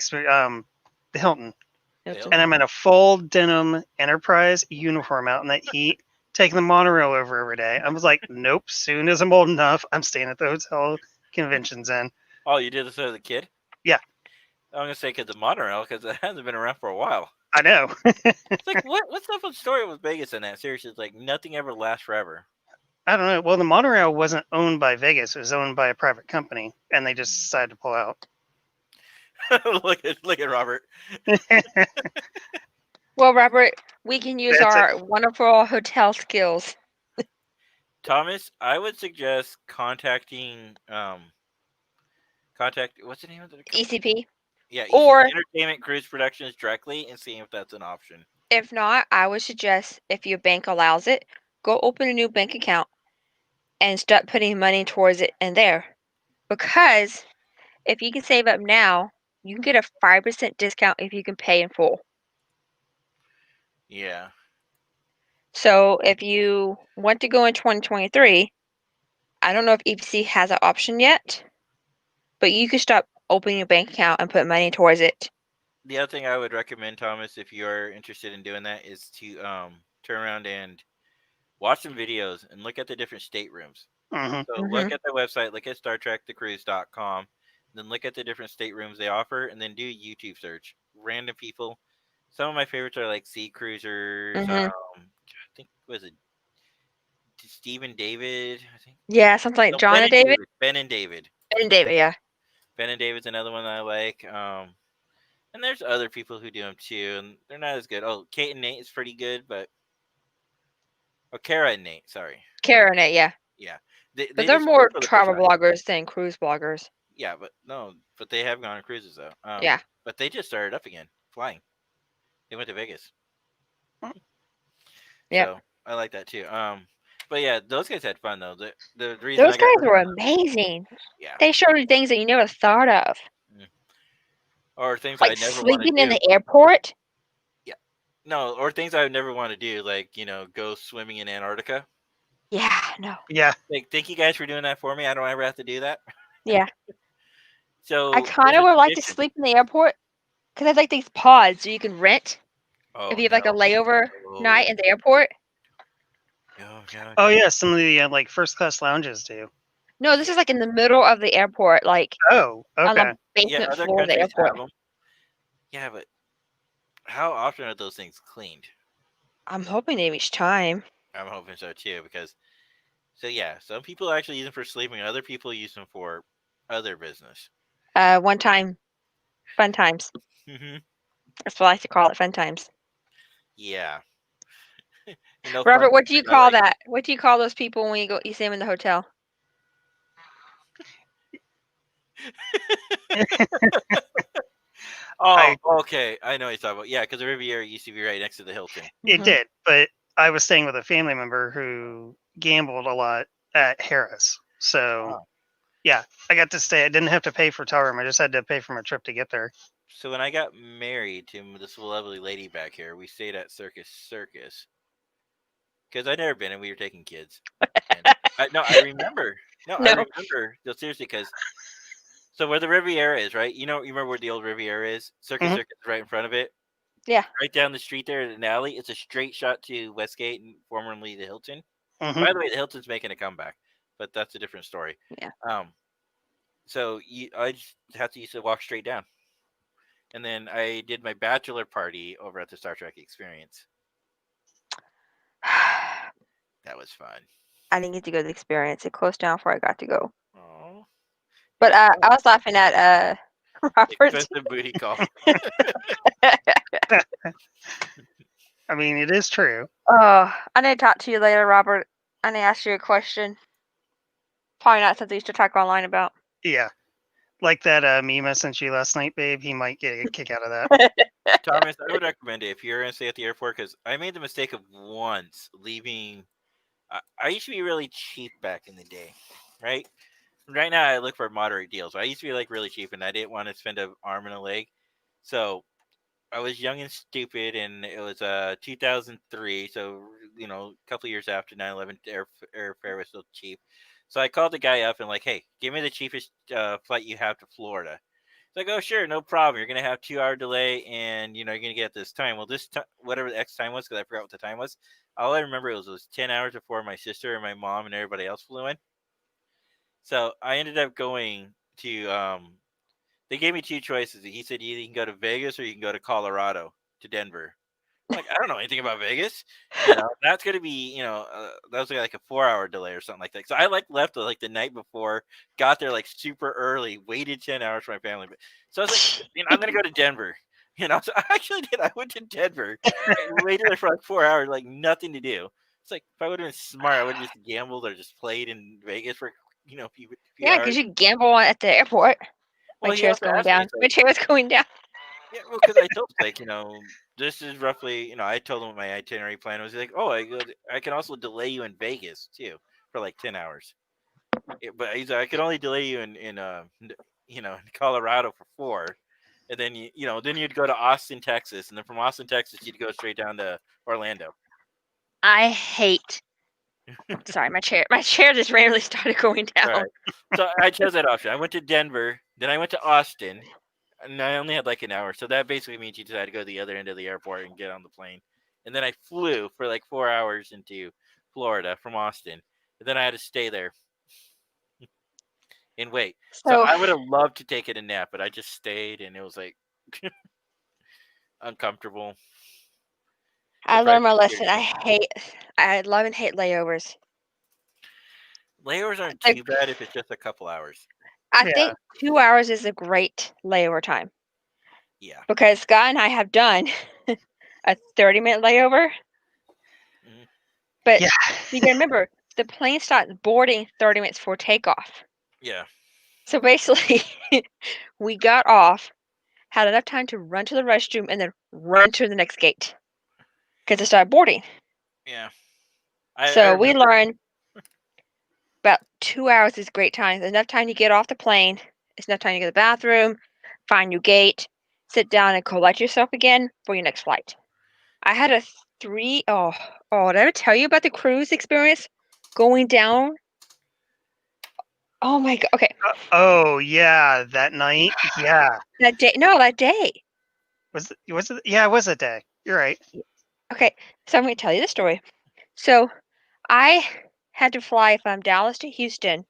Speaker 3: Hilton,
Speaker 2: Hilton.
Speaker 3: and I'm in a full denim Enterprise uniform out in that heat, taking the monorail over every day. I was like, nope. Soon as I'm old enough, I'm staying at the hotel conventions in.
Speaker 1: Oh, you did this as a kid?
Speaker 3: Yeah.
Speaker 1: I'm gonna say because the monorail, because it hasn't been around for a while.
Speaker 3: I know.
Speaker 1: It's like what's up with the story with Vegas in that? Seriously, it's like nothing ever lasts forever.
Speaker 3: I don't know. Well, the monorail wasn't owned by Vegas; it was owned by a private company, and they just decided to pull out.
Speaker 1: look at Robert.
Speaker 2: Well, Robert, we can use
Speaker 3: That's
Speaker 2: our wonderful hotel skills.
Speaker 1: Thomas, I would suggest contacting contact what's the name of the company?
Speaker 2: ECP.
Speaker 1: Yeah,
Speaker 2: Or
Speaker 1: Entertainment Cruise Productions directly and seeing if that's an option.
Speaker 2: if not, I would suggest if your bank allows it, go open a new bank account and start putting money towards it in there. Because if you can save up now, you can get a 5% discount if you can pay in full.
Speaker 1: Yeah.
Speaker 2: So if you want to go in 2023, I don't know if EPC has an option yet, but you can start opening a bank account and put money towards it.
Speaker 1: The other thing I would recommend, Thomas, if you're interested in doing that, is to turn around and watch some videos and look at the different staterooms.
Speaker 3: hmm
Speaker 1: So look at the website, look at StarTrekTheCruise.com, then look at the different staterooms they offer, and then do YouTube search. Random people Some of my favorites are like Sea Cruisers.
Speaker 2: Hmm.
Speaker 1: I think was it Stephen David? I think
Speaker 2: Yeah, something like
Speaker 1: no
Speaker 2: John
Speaker 1: Ben
Speaker 2: and
Speaker 1: and
Speaker 2: David.
Speaker 1: David. Ben and David.
Speaker 2: And David, yeah.
Speaker 1: Ben and David's another one I like. And there's other people who do them too, and they're not as good. Oh, Kate and Nate is pretty good, but Kara and Nate, sorry.
Speaker 2: Karen, yeah.
Speaker 1: Yeah,
Speaker 2: But
Speaker 1: they
Speaker 2: they're
Speaker 1: just go
Speaker 2: more
Speaker 1: for the first
Speaker 2: travel
Speaker 1: ride.
Speaker 2: bloggers than cruise bloggers.
Speaker 1: Yeah, but no, but they have gone on cruises though.
Speaker 2: Yeah.
Speaker 1: But they just started up again, flying. They went to Vegas,
Speaker 2: Yep.
Speaker 1: so I like that too. But yeah, those guys had fun though. The reason
Speaker 2: Those
Speaker 1: I got
Speaker 2: guys
Speaker 1: hooked
Speaker 2: were
Speaker 1: on them,
Speaker 2: amazing.
Speaker 1: yeah,
Speaker 2: They showed you things that you never thought of.
Speaker 1: mm, or things I
Speaker 2: Like
Speaker 1: never want to
Speaker 2: sleeping in
Speaker 1: do.
Speaker 2: the airport.
Speaker 1: Yeah, no, or things I would never want to do, like go swimming in Antarctica.
Speaker 2: Yeah, no.
Speaker 3: Yeah.
Speaker 1: Like, thank you guys for doing that for me. I don't ever have to do that.
Speaker 2: Yeah. I
Speaker 1: So
Speaker 2: kind
Speaker 1: there's
Speaker 2: of
Speaker 1: a
Speaker 2: would like to
Speaker 1: tradition.
Speaker 2: sleep in the airport because I like these pods so you can rent if
Speaker 1: Oh
Speaker 2: you have like a
Speaker 1: no.
Speaker 2: layover
Speaker 1: Oh
Speaker 2: night in the airport.
Speaker 1: no no
Speaker 3: Oh
Speaker 1: no.
Speaker 3: yeah, some of the like first class lounges do.
Speaker 2: No, this
Speaker 1: Yeah
Speaker 2: is like in the middle of the airport, like
Speaker 3: Oh,
Speaker 2: on
Speaker 3: okay.
Speaker 2: the
Speaker 1: yeah.
Speaker 2: basement
Speaker 1: Other
Speaker 2: floor of the
Speaker 1: countries
Speaker 2: airport.
Speaker 1: have them. Yeah, but how often are those things cleaned?
Speaker 2: I'm hoping they reach time.
Speaker 1: I'm hoping so too, because so yeah, some people actually use them for sleeping. Other people use them for other business.
Speaker 2: One time, fun times.
Speaker 1: Hmm.
Speaker 2: That's what I like to call it, fun times.
Speaker 1: Yeah. No fun
Speaker 2: Robert, what do you
Speaker 1: times. I
Speaker 2: call
Speaker 1: like
Speaker 2: that? What do you call those people when you see them in the hotel?
Speaker 1: Oh,
Speaker 3: I
Speaker 1: okay. I know what you're talking about. Yeah, because the Riviera used to be right next to the Hilton.
Speaker 3: It
Speaker 2: Hmm.
Speaker 3: did, but I was staying with a family member who gambled a lot at Harris. So
Speaker 1: Oh.
Speaker 3: yeah, I got to stay. I didn't have to pay for hotel room. I just had to pay for my trip to get there.
Speaker 1: So when I got married to this lovely lady back here, we stayed at Circus because I'd never been and we were taking kids. And no, I remember. No, I
Speaker 2: No.
Speaker 1: remember. No, seriously, because so where the Riviera is, right? You remember where the old Riviera is?
Speaker 3: Hmm.
Speaker 1: Circus is right in front of it.
Speaker 2: Yeah.
Speaker 1: Right down the street there in an alley. It's a straight shot to Westgate and formerly the Hilton.
Speaker 3: Hmm.
Speaker 1: By the way, the Hilton's making a comeback, but that's a different story.
Speaker 2: Yeah.
Speaker 1: Um, so I just have to used to walk straight down, and then I did my bachelor party over at the Star Trek Experience. That was fun.
Speaker 2: I didn't get to go to the experience. It closed down before I got to go.
Speaker 1: Oh, it
Speaker 2: But
Speaker 1: was
Speaker 2: I
Speaker 1: fun.
Speaker 2: was laughing at Robert.
Speaker 1: Expensive booty call.
Speaker 3: I mean, it is true.
Speaker 2: Oh, I need to talk to you later, Robert. I need to ask you a question. Probably not something you should talk online about.
Speaker 3: Yeah, like that meme I sent you last night, babe. He might get a kick out of that.
Speaker 1: Thomas, I would recommend it if you're gonna stay at the airport because I made the mistake of once leaving. I used to be really cheap back in the day, right? Right now, I look for moderate deals. I used to be like really cheap, and I didn't want to spend an arm and a leg. So I was young and stupid, and it was 2003. So a couple years after 9/11, airfare was still cheap. So I called the guy up and like, hey, give me the cheapest flight you have to Florida. It's like, oh sure, no problem. You're gonna have 2 hour delay, and you're gonna get this time. Well, this time, whatever the X time was, because I forgot what the time was. All I remember was 10 hours before my sister and my mom and everybody else flew in. So I ended up going to. They gave me two choices. He said either you can go to Vegas or you can go to Colorado to Denver. I'm like, I don't know anything about Vegas. That's gonna be that was like a 4 hour delay or something like that. So I like left like the night before, got there like super early, waited 10 hours for my family. But so I was like, I'm gonna go to Denver. So I actually did. I went to Denver, waited there for like 4 hours, like nothing to do. It's like if I would have been smart, I would have just gambled or just played in Vegas for a few
Speaker 2: Yeah,
Speaker 1: hours.
Speaker 2: because you gamble at the airport. My
Speaker 1: Well, he
Speaker 2: chair's
Speaker 1: also
Speaker 2: going
Speaker 1: asked me,
Speaker 2: down.
Speaker 1: it's
Speaker 2: My
Speaker 1: like,
Speaker 2: chair is going down.
Speaker 1: yeah, well, because I told him, like, this is roughly, I told him what my itinerary plan was. He's like, oh, I can also delay you in Vegas too for like 10 hours. But he's like, I could only delay you in Colorado for 4, and then then you'd go to Austin, Texas, and then from Austin, Texas, you'd go straight down to Orlando.
Speaker 2: I hate. Sorry, my chair just randomly started going
Speaker 1: All
Speaker 2: down.
Speaker 1: right, so I chose that option. I went to Denver, then I went to Austin, and I only had like an hour, so that basically means you just had to go to the other end of the airport and get on the plane. And then I flew for like 4 hours into Florida from Austin, and then I had to stay there and wait. So
Speaker 2: So
Speaker 1: I would have loved to take it a nap, but I just stayed, and it was like, uncomfortable.
Speaker 2: I learned my
Speaker 1: Surprisingly
Speaker 2: lesson.
Speaker 1: irritating.
Speaker 2: I love and hate layovers.
Speaker 1: Layovers aren't
Speaker 2: Like,
Speaker 1: too bad if it's just a couple hours.
Speaker 2: I
Speaker 3: Yeah.
Speaker 2: think 2 hours is a great layover time
Speaker 1: Yeah.
Speaker 2: because Scott and I have done a 30-minute layover,
Speaker 1: Mhm.
Speaker 2: but
Speaker 3: Yeah.
Speaker 2: you gotta remember the plane starts boarding 30 minutes before takeoff.
Speaker 1: Yeah.
Speaker 2: So basically, we got off, had enough time to run to the restroom, and then run to the next gate because it started boarding.
Speaker 1: Yeah. I
Speaker 2: So we
Speaker 1: remember.
Speaker 2: learned about 2 hours is great time. Enough time to get off the plane. It's enough time to go to the bathroom, find your gate, sit down and collect yourself again for your next flight. I had a did I ever tell you about the cruise experience going down? Oh my god. Okay.
Speaker 3: Oh yeah, that night. Yeah.
Speaker 2: That day. No, that day.
Speaker 3: Was it? Yeah, it was a day. You're right.
Speaker 2: Okay. So I'm going to tell you the story. So I had to fly from Dallas to Houston,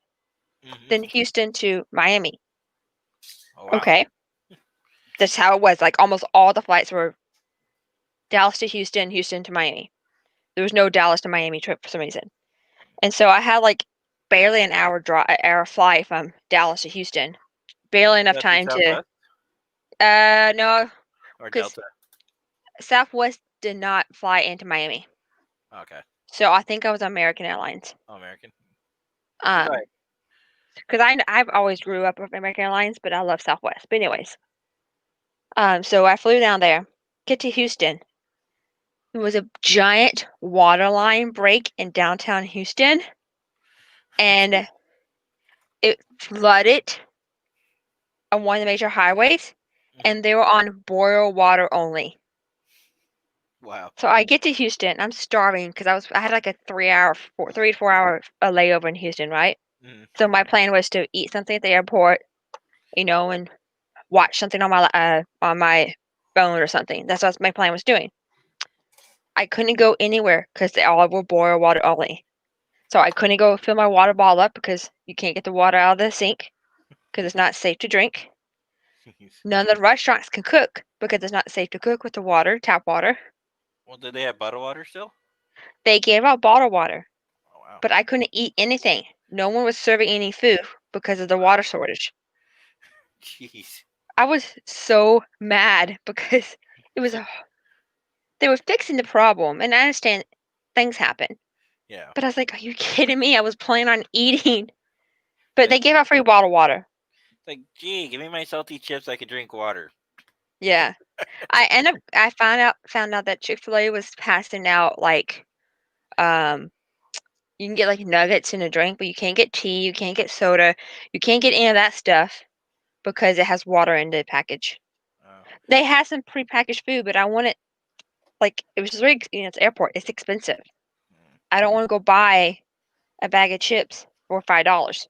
Speaker 2: then
Speaker 1: Hmm.
Speaker 2: Houston to Miami.
Speaker 1: Oh wow.
Speaker 2: Okay. That's how it was. Like almost all the flights were Dallas to Houston, Houston to Miami. There was no Dallas to Miami trip for some reason. And so I had like barely an hour flight from Dallas to Houston. Barely enough
Speaker 1: That's in
Speaker 2: time to
Speaker 1: Southwest
Speaker 2: no,
Speaker 1: or
Speaker 2: because
Speaker 1: Delta.
Speaker 2: Southwest did not fly into Miami.
Speaker 1: Okay.
Speaker 2: So I think I was on American Airlines.
Speaker 1: American. Cause
Speaker 2: Um, because I've always grew up with American Airlines, but I love Southwest. But anyways, so I flew down there, get to Houston. There was a giant water line break in downtown Houston, and it flooded on one of the major highways,
Speaker 1: Mhm.
Speaker 2: and they were on boil water only.
Speaker 1: Wow.
Speaker 2: So I get to Houston, I'm starving because I had like a 3 to 4 hour layover in Houston, right?
Speaker 1: Mhm.
Speaker 2: So my plan was to eat something at the airport, and watch something on my phone or something. That's what my plan was doing. I couldn't go anywhere because they all were boil water only. So I couldn't go fill my water bottle up because you can't get the water out of the sink because it's not safe to drink. None of the restaurants can cook because it's not safe to cook with the water, tap water.
Speaker 1: Well, did they have bottled water still?
Speaker 2: They gave out bottled water,
Speaker 1: Oh wow.
Speaker 2: but I couldn't eat anything. No one was serving any food because of the water shortage.
Speaker 1: Jeez.
Speaker 2: I was so mad because it was they were fixing the problem, and I understand things happen.
Speaker 1: Yeah.
Speaker 2: But I was like, "Are you kidding me? I was planning on eating." But they
Speaker 1: Like,
Speaker 2: gave out free bottled water.
Speaker 1: gee, give me my salty chips. I could drink water.
Speaker 2: Yeah. I found out that Chick-fil-A was passing out like um you can get like nuggets in a drink, but you can't get tea, you can't get soda, you can't get any of that stuff because it has water in the package.
Speaker 1: Oh.
Speaker 2: They had some prepackaged food, but I wanted like it was just it's airport, it's expensive.
Speaker 1: Mm.
Speaker 2: I don't want to go buy a bag of chips for $5.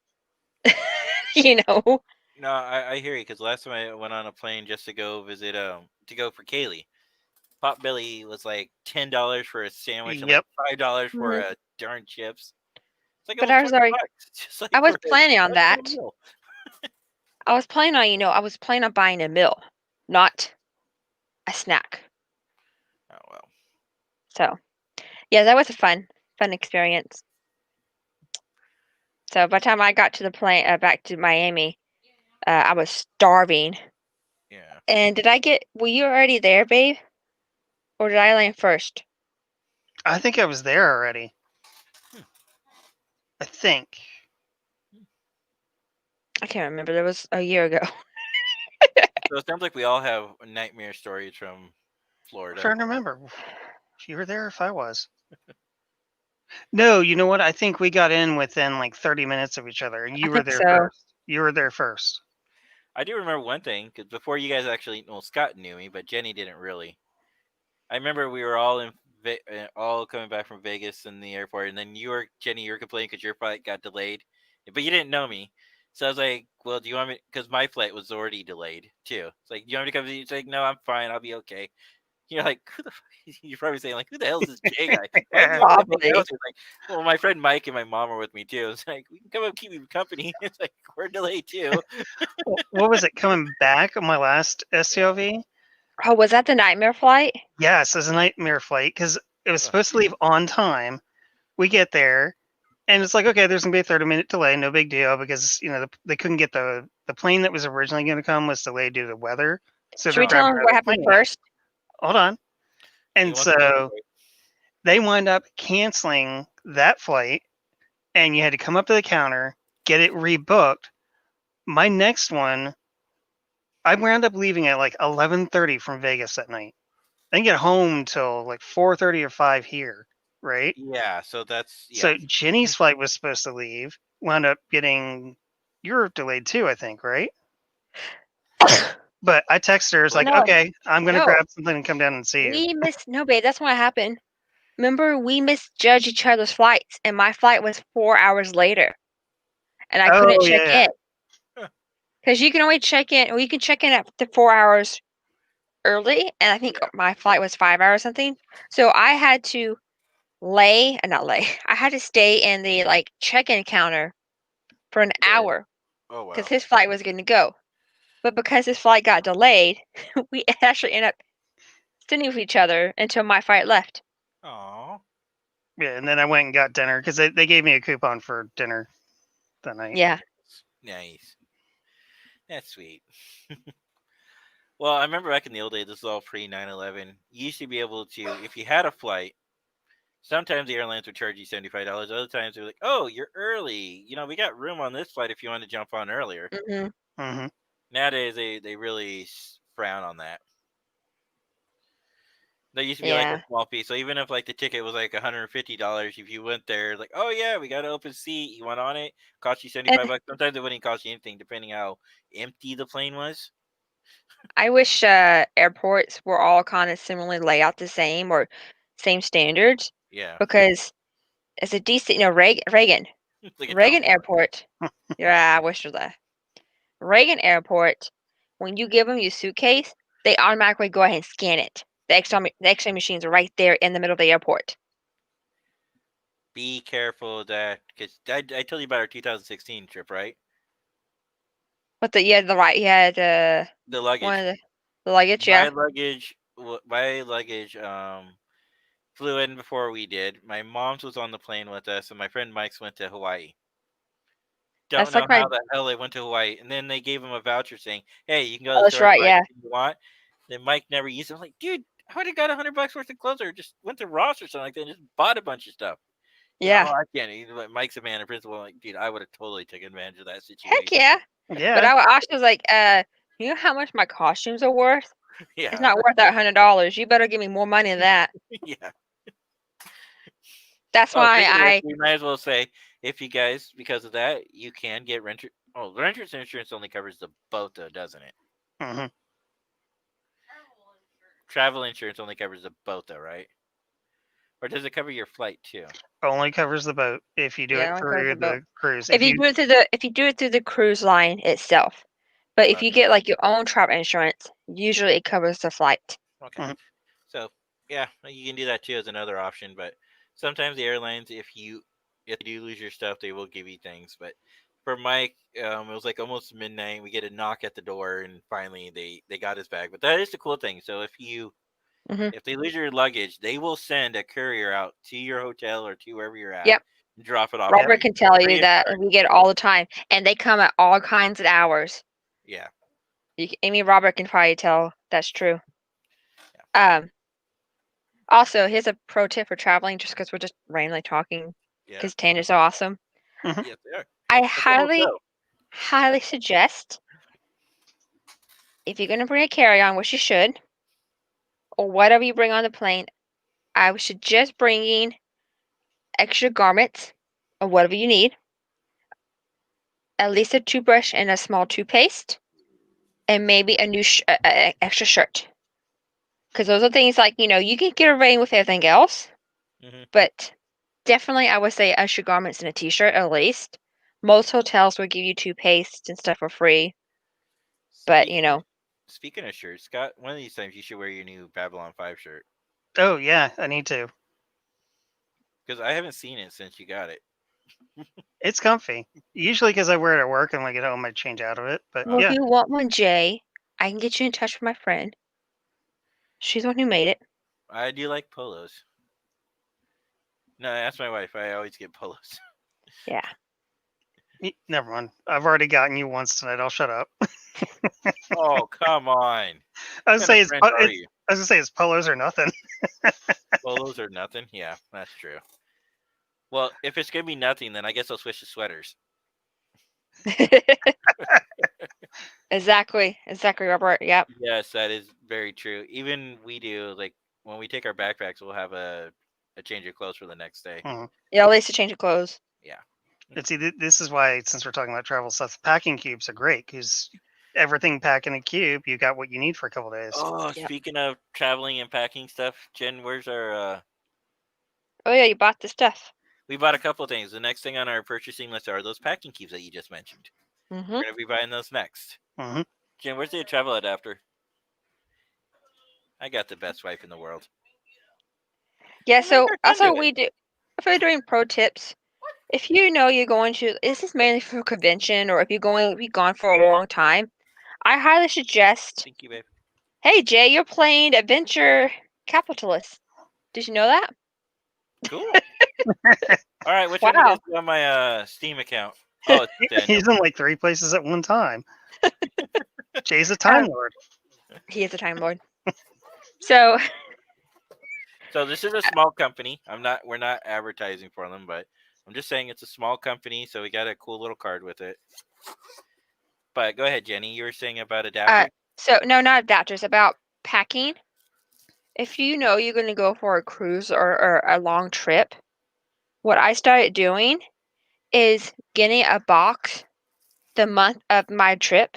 Speaker 2: you know?
Speaker 1: No, I hear you. Because last time I went on a plane just to go visit to go for Kaylee, Potbelly was like $10 for a sandwich and like
Speaker 3: Yep.
Speaker 1: $5 for
Speaker 2: Mhm.
Speaker 1: a darn chips. It's like
Speaker 2: But
Speaker 1: almost
Speaker 2: I was already
Speaker 1: $20, just like
Speaker 2: I
Speaker 1: for
Speaker 2: was planning on
Speaker 1: a
Speaker 2: that.
Speaker 1: meal.
Speaker 2: I was planning on buying a meal, not a snack.
Speaker 1: Oh well.
Speaker 2: So, yeah, that was a fun experience. So by the time I got to the plane back to Miami, I was starving.
Speaker 1: Yeah.
Speaker 2: And were you already there, babe? Or did I land first?
Speaker 3: I think I was there already.
Speaker 1: Hmm.
Speaker 3: I think.
Speaker 2: I can't remember. That was a year ago.
Speaker 1: So it sounds like we all have nightmare stories from
Speaker 3: I'm
Speaker 1: Florida.
Speaker 3: trying to remember if you were there, if I was. No, you know what? I think we got in within like 30 minutes of each other, and
Speaker 2: I
Speaker 3: you were
Speaker 2: think
Speaker 3: there
Speaker 2: so.
Speaker 3: first. You were there first.
Speaker 1: I do remember one thing because before you guys actually, well, Scott knew me, but Jenny didn't really. I remember we were all all coming back from Vegas in the airport, and then Jenny, you were complaining because your flight got delayed, but you didn't know me. So I was like, "Well, do you want me?" Because my flight was already delayed too. It's like, "Do you want me to come?" It's like, "No, I'm fine. I'll be okay." You're like, "Who the?" You're probably saying like, "Who the hell is this J guy? Why do you want me to hang out?"
Speaker 2: Probably.
Speaker 1: It's like, well, my friend Mike and my mom are with me too. It's like, we can come up keep me company. It's like we're delayed too.
Speaker 3: What was it coming back on my last SCOV?
Speaker 2: Oh, was that the nightmare flight?
Speaker 3: Yes, it was a nightmare flight because it was
Speaker 1: Ugh.
Speaker 3: supposed to leave on time. We get there, and it's like, okay, there's gonna be a 30-minute delay, no big deal, because they couldn't get the plane that was originally going to come was delayed due to weather. So
Speaker 2: Should
Speaker 3: they're
Speaker 2: we tell
Speaker 3: grabbing
Speaker 2: them what
Speaker 3: another
Speaker 2: happened
Speaker 3: plane.
Speaker 2: first?
Speaker 3: Hold on.
Speaker 1: He
Speaker 3: And
Speaker 1: wants to go
Speaker 3: so they wind up canceling that flight, and you had to come up to the counter, get it rebooked. My next one, I wound up leaving at like 11:30 from Vegas that night. I didn't get home till like 4:30 or 5 here, right?
Speaker 1: Yeah, so that's
Speaker 3: So
Speaker 1: yeah.
Speaker 3: Jenny's flight was supposed to leave, wound up getting Europe delayed too, I think, right? But I texted her, it's
Speaker 2: Well,
Speaker 3: like,
Speaker 2: no,
Speaker 3: okay, I'm gonna
Speaker 2: no.
Speaker 3: grab something and come down and see you.
Speaker 2: We missed. No, babe, that's what happened. Remember, we misjudged each other's flights, and my flight was 4 hours later, and I couldn't
Speaker 3: Oh
Speaker 2: check
Speaker 3: yeah.
Speaker 2: in because you can only check in. Well, you can check in after 4 hours early, and I think
Speaker 1: Yeah.
Speaker 2: my flight was 5 hours something. So I had to not lay. I had to stay in the like check-in counter for an
Speaker 1: Yeah.
Speaker 2: hour
Speaker 1: Oh
Speaker 2: because
Speaker 1: wow.
Speaker 2: his flight was going to go. But because his flight got delayed, we actually ended up sitting with each other until my flight left.
Speaker 1: Aw.
Speaker 3: Yeah, and then I went and got dinner because they gave me a coupon for dinner that night.
Speaker 2: Yeah.
Speaker 1: Nice. That's sweet. Well, I remember back in the old days, this is all pre 9/11. You used to be able to, if you had a flight, sometimes the airlines would charge you $75. Other times they were like, oh, you're early. We got room on this flight if you want to jump on earlier.
Speaker 2: Hmm.
Speaker 3: Hmm.
Speaker 1: Nowadays, they really frown on that. There used to be like a
Speaker 2: Yeah.
Speaker 1: small fee. So even if like the ticket was like $150, if you went there, like, oh yeah, we got an open seat, you went on it, cost you
Speaker 2: And
Speaker 1: $75. Sometimes it wouldn't cost you anything, depending how empty the plane was.
Speaker 2: I wish airports were all kind of similarly laid out the same or same standards
Speaker 1: Yeah,
Speaker 2: because it's a decent,
Speaker 1: like a
Speaker 2: Reagan
Speaker 1: Delta.
Speaker 2: Airport. Yeah, I wish it was that. Reagan Airport, when you give them your suitcase, they automatically go ahead and scan it. The X-ray machines are right there in the middle of the airport.
Speaker 1: Be careful of that, because I told you about our 2016 trip, right?
Speaker 2: But you had
Speaker 1: The
Speaker 2: one
Speaker 1: luggage.
Speaker 2: of the luggage,
Speaker 1: My
Speaker 2: yeah.
Speaker 1: luggage, my luggage, flew in before we did. My mom's was on the plane with us, and my friend Mike's went to Hawaii. Don't
Speaker 2: That's
Speaker 1: know
Speaker 2: like my
Speaker 1: how the hell they went to Hawaii. And then they gave him a voucher saying, "Hey, you can go to
Speaker 2: oh,
Speaker 1: the
Speaker 2: that's
Speaker 1: store and
Speaker 2: right,
Speaker 1: buy
Speaker 2: yeah.
Speaker 1: anything you want." Then Mike never used it. I'm like, dude, I would have got $100 worth of clothes, or just went to Ross or something like that, and just bought a bunch of stuff. No,
Speaker 2: Yeah.
Speaker 1: I can't. Mike's a man of principle. I'm like, dude, I would have totally taken advantage of that
Speaker 2: Heck
Speaker 1: situation.
Speaker 2: yeah. But
Speaker 3: Yeah.
Speaker 2: I also was like, you know how much my costumes are worth? It's
Speaker 1: Yeah,
Speaker 2: not worth that $100. You better give me more money than that.
Speaker 1: yeah.
Speaker 2: That's
Speaker 1: Oh,
Speaker 2: why
Speaker 1: speaking of which,
Speaker 2: I
Speaker 1: we might as well say, if you guys, because of that, you can get renter. Oh, renter's insurance only covers the boat, though, doesn't it?
Speaker 3: Hmm.
Speaker 1: Travel insurance only covers the boat, though, right? Or does it cover your flight too?
Speaker 3: Only covers the boat if you do
Speaker 2: yeah,
Speaker 3: it
Speaker 2: it only covers
Speaker 3: through
Speaker 2: the boat.
Speaker 3: the cruise.
Speaker 2: If
Speaker 3: If
Speaker 2: you
Speaker 3: you
Speaker 2: do it through the cruise line itself. But if you
Speaker 1: Okay.
Speaker 2: get like your own travel insurance, usually it covers the flight.
Speaker 1: Okay.
Speaker 3: Mhm.
Speaker 1: So yeah, you can do that too as another option. But sometimes the airlines, if you do lose your stuff, they will give you things. But for Mike, it was like almost midnight. We get a knock at the door, and finally they got his bag. But that is the cool thing. So
Speaker 2: Hmm.
Speaker 1: if they lose your luggage, they will send a courier out to your hotel or to wherever you're at
Speaker 2: Yep.
Speaker 1: and drop it off for
Speaker 2: Robert
Speaker 1: you,
Speaker 2: can tell you
Speaker 1: free of
Speaker 2: that
Speaker 1: charge.
Speaker 2: we get it all the time, and they come at all kinds of hours.
Speaker 1: Yeah,
Speaker 2: Amy Robert can probably tell that's true.
Speaker 1: yeah,
Speaker 2: Um, Also, here's a pro tip for traveling, just because we're just randomly talking,
Speaker 1: yeah.
Speaker 2: because tangents are awesome.
Speaker 3: Mhm.
Speaker 1: Yes, they are.
Speaker 2: I
Speaker 1: That's the whole
Speaker 2: highly,
Speaker 1: show.
Speaker 2: highly suggest if you're gonna bring a carry-on, which you should, or whatever you bring on the plane, I would suggest bringing extra garments or whatever you need, at least a toothbrush and a small toothpaste, and maybe a new extra shirt. Because those are things like you can get away with everything else,
Speaker 1: Hmm.
Speaker 2: but definitely I would say extra garments and a t-shirt at least. Most hotels will give you toothpaste and stuff for free, but
Speaker 1: Speaking Speaking of shirts, Scott, one of these times you should wear your new Babylon 5 shirt,
Speaker 3: Oh yeah, I need to.
Speaker 1: because I haven't seen it since you got it.
Speaker 3: It's comfy. Usually because I wear it at work and like at home I change out of it. But
Speaker 2: well, if
Speaker 1: Okay.
Speaker 3: yeah.
Speaker 2: you want one, Jay, I can get you in touch with my friend. She's the one who made it.
Speaker 1: I do like polos. No, that's my wife. I always get polos.
Speaker 2: Yeah.
Speaker 3: Never mind. I've already gotten you once tonight. I'll shut up.
Speaker 1: Oh, come on.
Speaker 3: I
Speaker 1: What
Speaker 3: was
Speaker 1: kind of
Speaker 3: say
Speaker 1: friend are you?
Speaker 3: I was gonna say it's polos or nothing.
Speaker 1: Polos or nothing? Yeah, that's true. Well, if it's gonna be nothing, then I guess I'll switch to sweaters.
Speaker 2: Exactly, Robert. Yep.
Speaker 1: Yes, that is very true. Even we do, like, when we take our backpacks, we'll have a change of clothes for the next day.
Speaker 3: Mhm.
Speaker 2: Yeah, at least a change of clothes.
Speaker 1: Yeah.
Speaker 3: And see, this is why, since we're talking about travel stuff, packing cubes are great because everything packed in a cube, you got what you need for a couple days.
Speaker 1: Oh,
Speaker 2: Yep.
Speaker 1: speaking of traveling and packing stuff, Jen, where's our?
Speaker 2: Oh yeah, you bought the stuff.
Speaker 1: We bought a couple things. The next thing on our purchasing list are those packing cubes that you just mentioned.
Speaker 2: Mm-hmm.
Speaker 1: We're gonna be buying those next.
Speaker 3: Hmm
Speaker 1: Jen, where's the travel adapter? I got the best wife in the world.
Speaker 2: Yeah. So
Speaker 1: Make her
Speaker 2: also
Speaker 1: conduit.
Speaker 2: we do. If we're doing pro tips, if you know you're going to, this is mainly for a convention, or if you're going to be gone for a long time, I highly suggest.
Speaker 1: Thank you, babe.
Speaker 2: Hey Jay, you're playing Adventure Capitalist. Did you know that?
Speaker 1: Cool. All right, which one do you guys
Speaker 2: Wow.
Speaker 1: do on my Steam account? Oh, it's Daniel.
Speaker 3: He's in like 3 places at one time. Jay's a Time Lord.
Speaker 2: He is a Time Lord. So
Speaker 1: So this is a small company. We're not advertising for them, but I'm just saying it's a small company, so we got a cool little card with it. But go ahead, Jenny. You were saying about adapters.
Speaker 2: so no, not adapters. About packing. If you know you're going to go for a cruise or a long trip, what I started doing is getting a box the month of my trip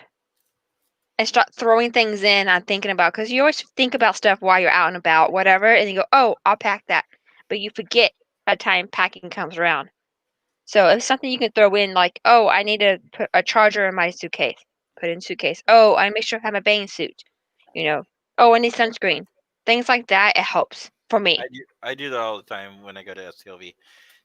Speaker 2: and start throwing things in I'm thinking about, because you always think about stuff while you're out and about, whatever, and you go, oh, I'll pack that. But you forget by the time packing comes around. So it's something you can throw in, like, oh, I need to put a charger in my suitcase. Put it in suitcase. Oh, I make sure I have a bathing suit. You know. Oh, I need sunscreen. Things like that. It helps for me.
Speaker 1: I do that all the time when I go to STLV.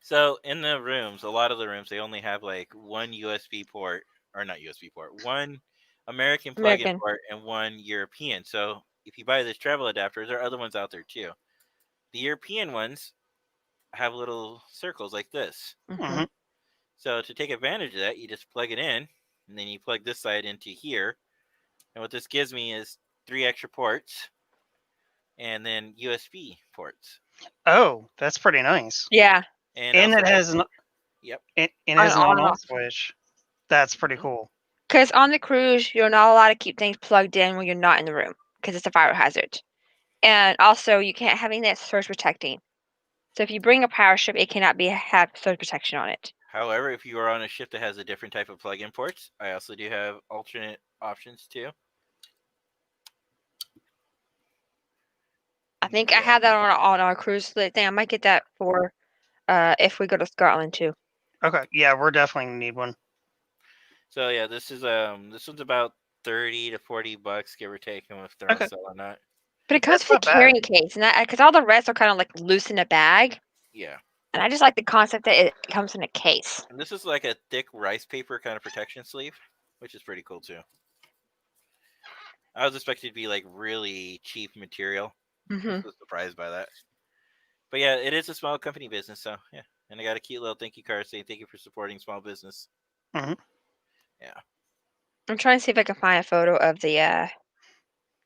Speaker 1: So in the rooms, a lot of the rooms they only have like one USB port, or not USB port, one American plug-in
Speaker 2: American.
Speaker 1: port and one European. So if you buy this travel adapter, there are other ones out there too. The European ones have little circles like this.
Speaker 2: Mm-hmm.
Speaker 3: hmm
Speaker 1: So to take advantage of that, you just plug it in, and then you plug this side into here. And what this gives me is 3 extra ports, and then USB ports.
Speaker 3: Oh, that's pretty nice.
Speaker 2: Yeah.
Speaker 1: And
Speaker 3: And
Speaker 1: also,
Speaker 3: it has an
Speaker 1: yep.
Speaker 3: it
Speaker 2: On
Speaker 3: has an
Speaker 2: on and
Speaker 3: on-off
Speaker 2: off.
Speaker 3: switch. That's pretty
Speaker 1: Mhm.
Speaker 3: cool.
Speaker 2: Because on the cruise, you're not allowed to keep things plugged in when you're not in the room, because it's a fire hazard. And also, you can't have anything that's surge protecting. So if you bring a power ship, it cannot have surge protection on it.
Speaker 1: However, if you are on a ship that has a different type of plug-in ports, I also do have alternate options too.
Speaker 2: I think I
Speaker 1: Yeah.
Speaker 2: have that on our cruise thing. I might get that for if we go to Scotland too.
Speaker 3: Okay, yeah, we're definitely gonna need one.
Speaker 1: So yeah, this one's about $30 to $40, give or take, and if they're on
Speaker 3: Okay,
Speaker 1: sale or not.
Speaker 2: But it comes
Speaker 3: that's
Speaker 2: with a
Speaker 3: not bad.
Speaker 2: carrying case, and because all the rest are kind of like loose in a bag,
Speaker 1: Yeah.
Speaker 2: and I just like the concept that it comes in a case.
Speaker 1: And this is like a thick rice paper kind of protection sleeve, which is pretty cool too. I was expecting it to be like really cheap material. I
Speaker 2: Hmm.
Speaker 1: was surprised by that. But yeah, it is a small company business, so yeah. And I got a cute little thank you card saying thank you for supporting small business.
Speaker 3: hmm
Speaker 1: Yeah.
Speaker 2: I'm trying to see if I can find a photo of the
Speaker 1: Isn't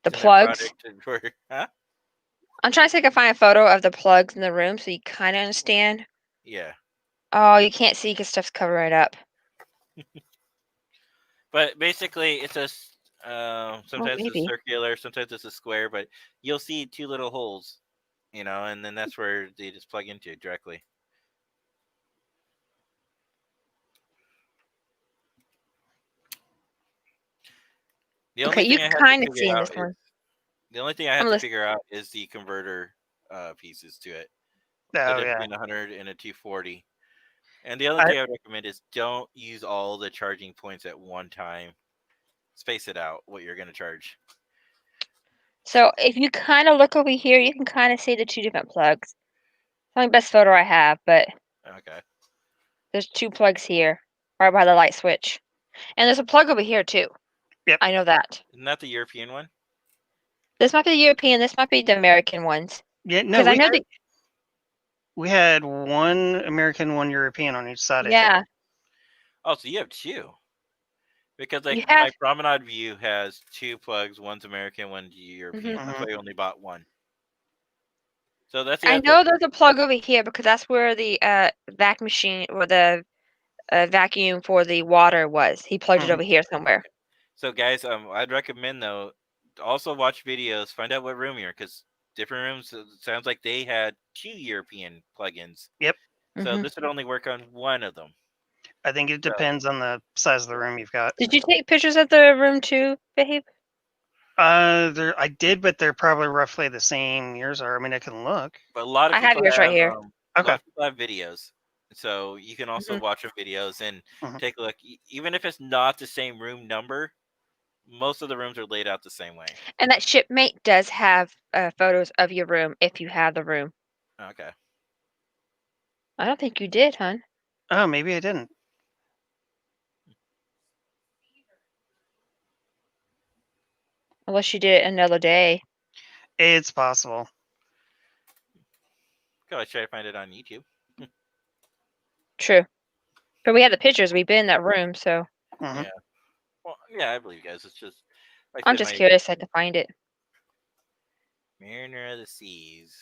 Speaker 1: that
Speaker 2: plugs.
Speaker 1: product for huh?
Speaker 2: I'm trying to see if I can find a photo of the plugs in the room so you kind of understand.
Speaker 1: Yeah.
Speaker 2: Oh, you can't see because stuff's covered it up.
Speaker 1: But basically, it's
Speaker 2: Oh,
Speaker 1: sometimes it's
Speaker 2: maybe.
Speaker 1: circular, sometimes it's a square, but you'll see 2 little holes, and then that's where they just plug into directly. The
Speaker 2: Okay,
Speaker 1: only
Speaker 2: you
Speaker 1: thing I
Speaker 2: can
Speaker 1: have to
Speaker 2: kind of see
Speaker 1: figure
Speaker 2: in
Speaker 1: out
Speaker 2: this
Speaker 1: is
Speaker 2: one.
Speaker 1: the only thing I
Speaker 2: I'm
Speaker 1: have to
Speaker 2: listening.
Speaker 1: figure out is the converter pieces to it. The
Speaker 3: Oh
Speaker 1: difference
Speaker 3: yeah.
Speaker 1: between 100 and a 240. And the other
Speaker 3: I
Speaker 1: thing I would recommend is don't use all the charging points at one time. Space it out what you're going to charge.
Speaker 2: So if you kind of look over here, you can kind of see the 2 different plugs. It's not the best photo I have, but
Speaker 1: Okay.
Speaker 2: there's 2 plugs here, right by the light switch. And there's a plug over here too.
Speaker 3: Yep.
Speaker 2: I know that.
Speaker 1: Isn't that the European one?
Speaker 2: This might be the European. This might be the American ones.
Speaker 3: Yeah, no,
Speaker 2: Because I know
Speaker 3: we had one American, one European on each side. I think.
Speaker 2: yeah,
Speaker 1: Oh, so you have two. Because
Speaker 2: you
Speaker 1: like
Speaker 2: have.
Speaker 1: my Promenade View has two plugs, one's American, one's European.
Speaker 2: Mhm.
Speaker 1: That's why I only bought one. So that's the
Speaker 2: I
Speaker 1: other
Speaker 2: know
Speaker 1: thing.
Speaker 2: there's a plug over here because that's where the vac machine or the vacuum for the water was. He plugged it
Speaker 3: Mhm.
Speaker 2: over here somewhere.
Speaker 1: So guys, I'd recommend though also watch videos, find out what room you're, because different rooms it sounds like they had two European plugins.
Speaker 3: Yep.
Speaker 1: So
Speaker 2: Mhm.
Speaker 1: this would only work on one of them.
Speaker 3: I think it
Speaker 1: So
Speaker 3: depends on the size of the room you've got.
Speaker 2: Did you take pictures of the room too, babe?
Speaker 3: I did, but they're probably roughly the same years. Or I mean, I can look.
Speaker 1: but a lot of
Speaker 2: I have
Speaker 1: people
Speaker 2: yours right here.
Speaker 1: a
Speaker 3: Okay.
Speaker 1: lot of people have videos. So you can also
Speaker 2: Mhm.
Speaker 1: watch the videos and
Speaker 3: Mhm.
Speaker 1: take a look. Even if it's not the same room number, most of the rooms are laid out the same way.
Speaker 2: And that shipmate does have photos of your room if you have the room.
Speaker 1: Okay.
Speaker 2: I don't think you did, hon.
Speaker 3: Oh, maybe I didn't.
Speaker 2: Unless you did it another day.
Speaker 3: It's possible.
Speaker 1: Go let's try to find it on YouTube.
Speaker 2: True. But we had the pictures. We've been in that room, so
Speaker 3: Mhm.
Speaker 1: Yeah. Well, yeah, I believe you guys. It's just like I
Speaker 2: I'm
Speaker 1: said,
Speaker 2: just
Speaker 1: my
Speaker 2: curious how to find it.
Speaker 1: Mariner of the Seas.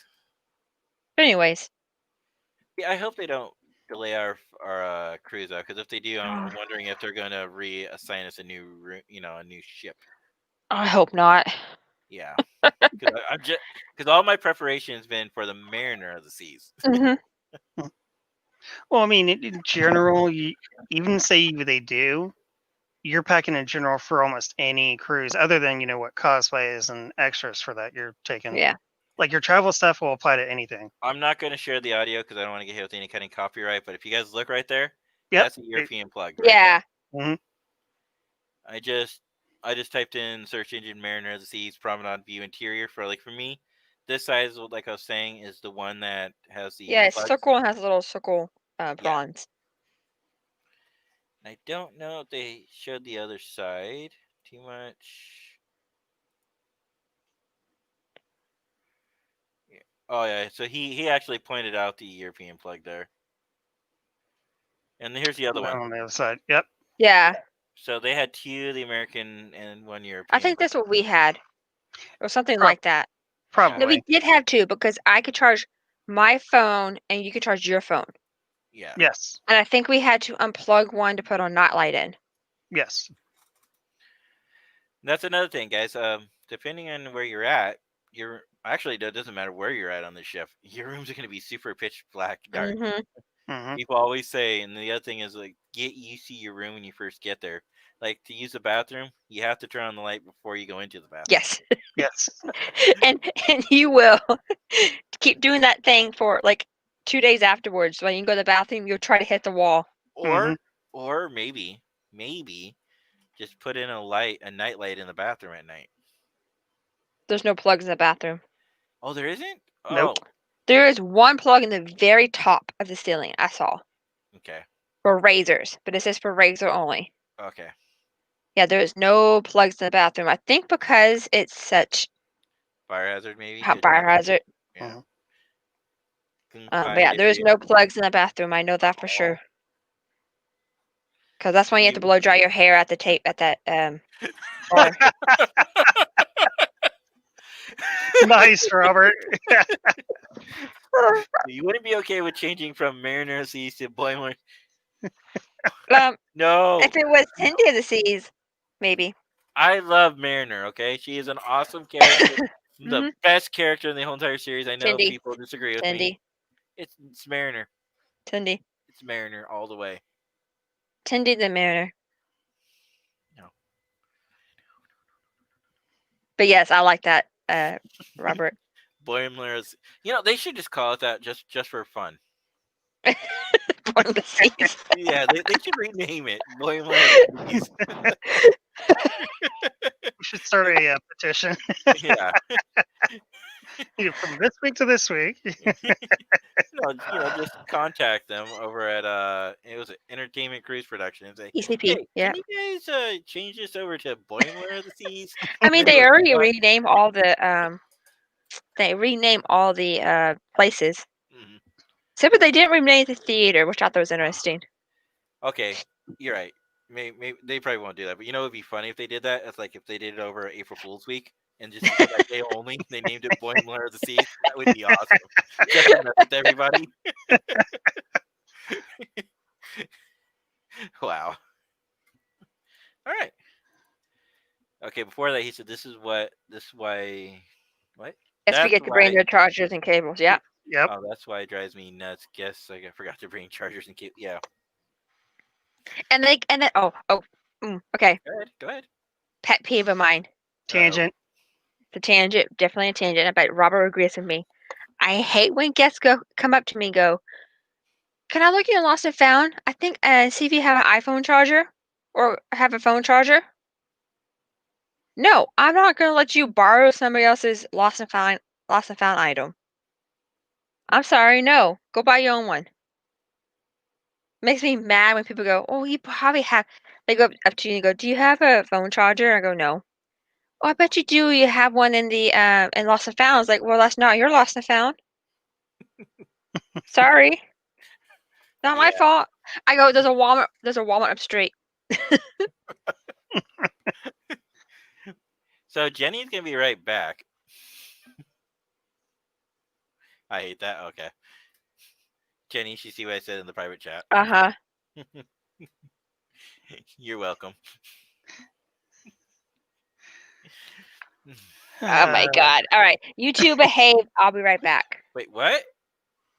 Speaker 2: But anyways,
Speaker 1: Yeah, I hope they don't delay our cruise out because if they do, I'm wondering if they're gonna reassign us a new a new ship.
Speaker 2: I hope not.
Speaker 1: Yeah, because I'm just because all my preparation has been for the Mariner of the Seas.
Speaker 2: Hmm.
Speaker 3: Well, I mean, in general, even say they do, you're packing in general for almost any cruise, other than what cosplays and extras for that you're taking.
Speaker 2: Yeah.
Speaker 3: Like your travel stuff will apply to anything.
Speaker 1: I'm not gonna share the audio because I don't want to get hit with any kind of copyright. But if you guys look right there,
Speaker 3: Yep.
Speaker 1: that's a European plug right
Speaker 2: Yeah.
Speaker 3: Hmm.
Speaker 1: I just typed in search engine Mariner of the Seas Promenade View interior for me. This size, like I was saying, is the one that has the
Speaker 2: Yeah. It's
Speaker 1: plugs.
Speaker 2: circle and has a little circle
Speaker 1: Yeah,
Speaker 2: prawns.
Speaker 1: I don't know if they showed the other side too much. Yeah. Oh yeah, so he actually pointed out the European plug there, and here's the other one.
Speaker 3: On the other side. Yep.
Speaker 2: Yeah.
Speaker 1: So they had two, the American and one
Speaker 2: I
Speaker 1: European.
Speaker 2: think that's what we had, or something
Speaker 3: Prob-
Speaker 2: like that.
Speaker 1: Yeah,
Speaker 2: No, we
Speaker 3: Probably.
Speaker 2: did have two because I could charge my phone and you could charge your phone.
Speaker 1: yeah.
Speaker 3: Yes.
Speaker 2: And I think we had to unplug one to put our nightlight in.
Speaker 3: Yes.
Speaker 1: That's another thing, guys. Depending on where you're at, you're actually it doesn't matter where you're at on the ship. Your rooms are going to be super pitch black dark.
Speaker 2: Hmm.
Speaker 3: Hmm.
Speaker 1: People always say, and the other thing is get used to your room when you first get there. Like to use the bathroom, you have to turn on the light before you go into the bathroom.
Speaker 2: Yes.
Speaker 3: Yes.
Speaker 2: and you will keep doing that thing for like 2 days afterwards. When you go to the bathroom, you'll try to hit the wall.
Speaker 1: Or or maybe just put in a night light in the bathroom at night.
Speaker 2: There's no plugs in the bathroom.
Speaker 1: Oh, there isn't?
Speaker 3: Nope.
Speaker 1: Oh,
Speaker 2: There is one plug in the very top of the ceiling I saw
Speaker 1: okay.
Speaker 2: for razors, but it says for razor only.
Speaker 1: Okay.
Speaker 2: Yeah, there's no plugs in the bathroom. I think because it's such
Speaker 1: Fire hazard maybe?
Speaker 2: hot fire hazard.
Speaker 1: Yeah.
Speaker 3: Mhm.
Speaker 2: But yeah,
Speaker 1: Confined
Speaker 2: there's
Speaker 1: area.
Speaker 2: no plugs in the bathroom. I know that for sure. Because that's when you have to blow dry your hair at the tape at that bar.
Speaker 3: Nice, Robert.
Speaker 1: You wouldn't be okay with changing from Mariner Seas to Boimler.
Speaker 2: Um,
Speaker 1: No.
Speaker 2: if it was Cindy of the Seas, maybe.
Speaker 1: I love Mariner, okay? She is an awesome character. The
Speaker 2: Mhm.
Speaker 1: best character in the whole entire series. I know
Speaker 2: Cindy.
Speaker 1: people disagree with me.
Speaker 2: Cindy.
Speaker 1: It's Mariner.
Speaker 2: Cindy.
Speaker 1: It's Mariner all the way.
Speaker 2: Cindy the Mariner.
Speaker 1: No.
Speaker 2: But yes, I like that, Robert.
Speaker 1: Boimler is. They should just call it that just for fun.
Speaker 2: Born of the Seas.
Speaker 1: Yeah, they should rename it Boimler of the Seas.
Speaker 3: We should start a petition.
Speaker 1: Yeah.
Speaker 3: From this week to this week.
Speaker 1: No, No, just contact them over at it was Entertainment Cruise Production and say,
Speaker 2: ECP.
Speaker 1: hey,
Speaker 2: Yeah.
Speaker 1: can you guys change this over to Boimler of the Seas?
Speaker 2: I mean,
Speaker 1: Maybe
Speaker 2: they
Speaker 1: like
Speaker 2: already
Speaker 1: what?
Speaker 2: renamed all the places.
Speaker 1: Mhm.
Speaker 2: Except for they didn't rename the theater, which I thought was interesting.
Speaker 1: Okay, you're right. Maybe they probably won't do that, but it'd be funny if they did that. It's like if they did it over April Fool's Week and just for that day only, they named it Boimler of the Seas. That would be awesome. Just to mess with everybody. Wow. All right. Okay. Before that, he said, "This is why." What?
Speaker 2: Guess we
Speaker 1: That's
Speaker 2: get to bring
Speaker 1: why.
Speaker 2: their chargers and cables. Yeah.
Speaker 3: Yep.
Speaker 1: Oh, that's why it drives me nuts. Guess I forgot to bring chargers and cable. Yeah.
Speaker 2: And then okay.
Speaker 1: Go ahead. Go ahead.
Speaker 2: Pet peeve of mine.
Speaker 3: Tangent.
Speaker 2: The tangent, definitely a tangent. I bet Robert agrees with me. I hate when guests come up to me and go, "Can I look at your lost and found? I think see if you have an iPhone charger or have a phone charger." No, I'm not gonna let you borrow somebody else's lost and found item. I'm sorry, no. Go buy your own one. Makes me mad when people go, "Oh, you probably have." They go up to you and go, "Do you have a phone charger?" I go, "No." "Oh, I bet you do. You have one in the in lost and found." I was like, "Well, that's not your lost and found. Sorry, not my
Speaker 1: Yeah.
Speaker 2: fault." I go, "There's a Walmart. There's a Walmart up street."
Speaker 1: So Jenny's gonna be right back. I hate that. Okay. Jenny, she see what I said in the private chat.
Speaker 2: Uh-huh.
Speaker 1: You're welcome.
Speaker 2: Oh my God. All right, you two behave. I'll be right back.
Speaker 1: Wait, what?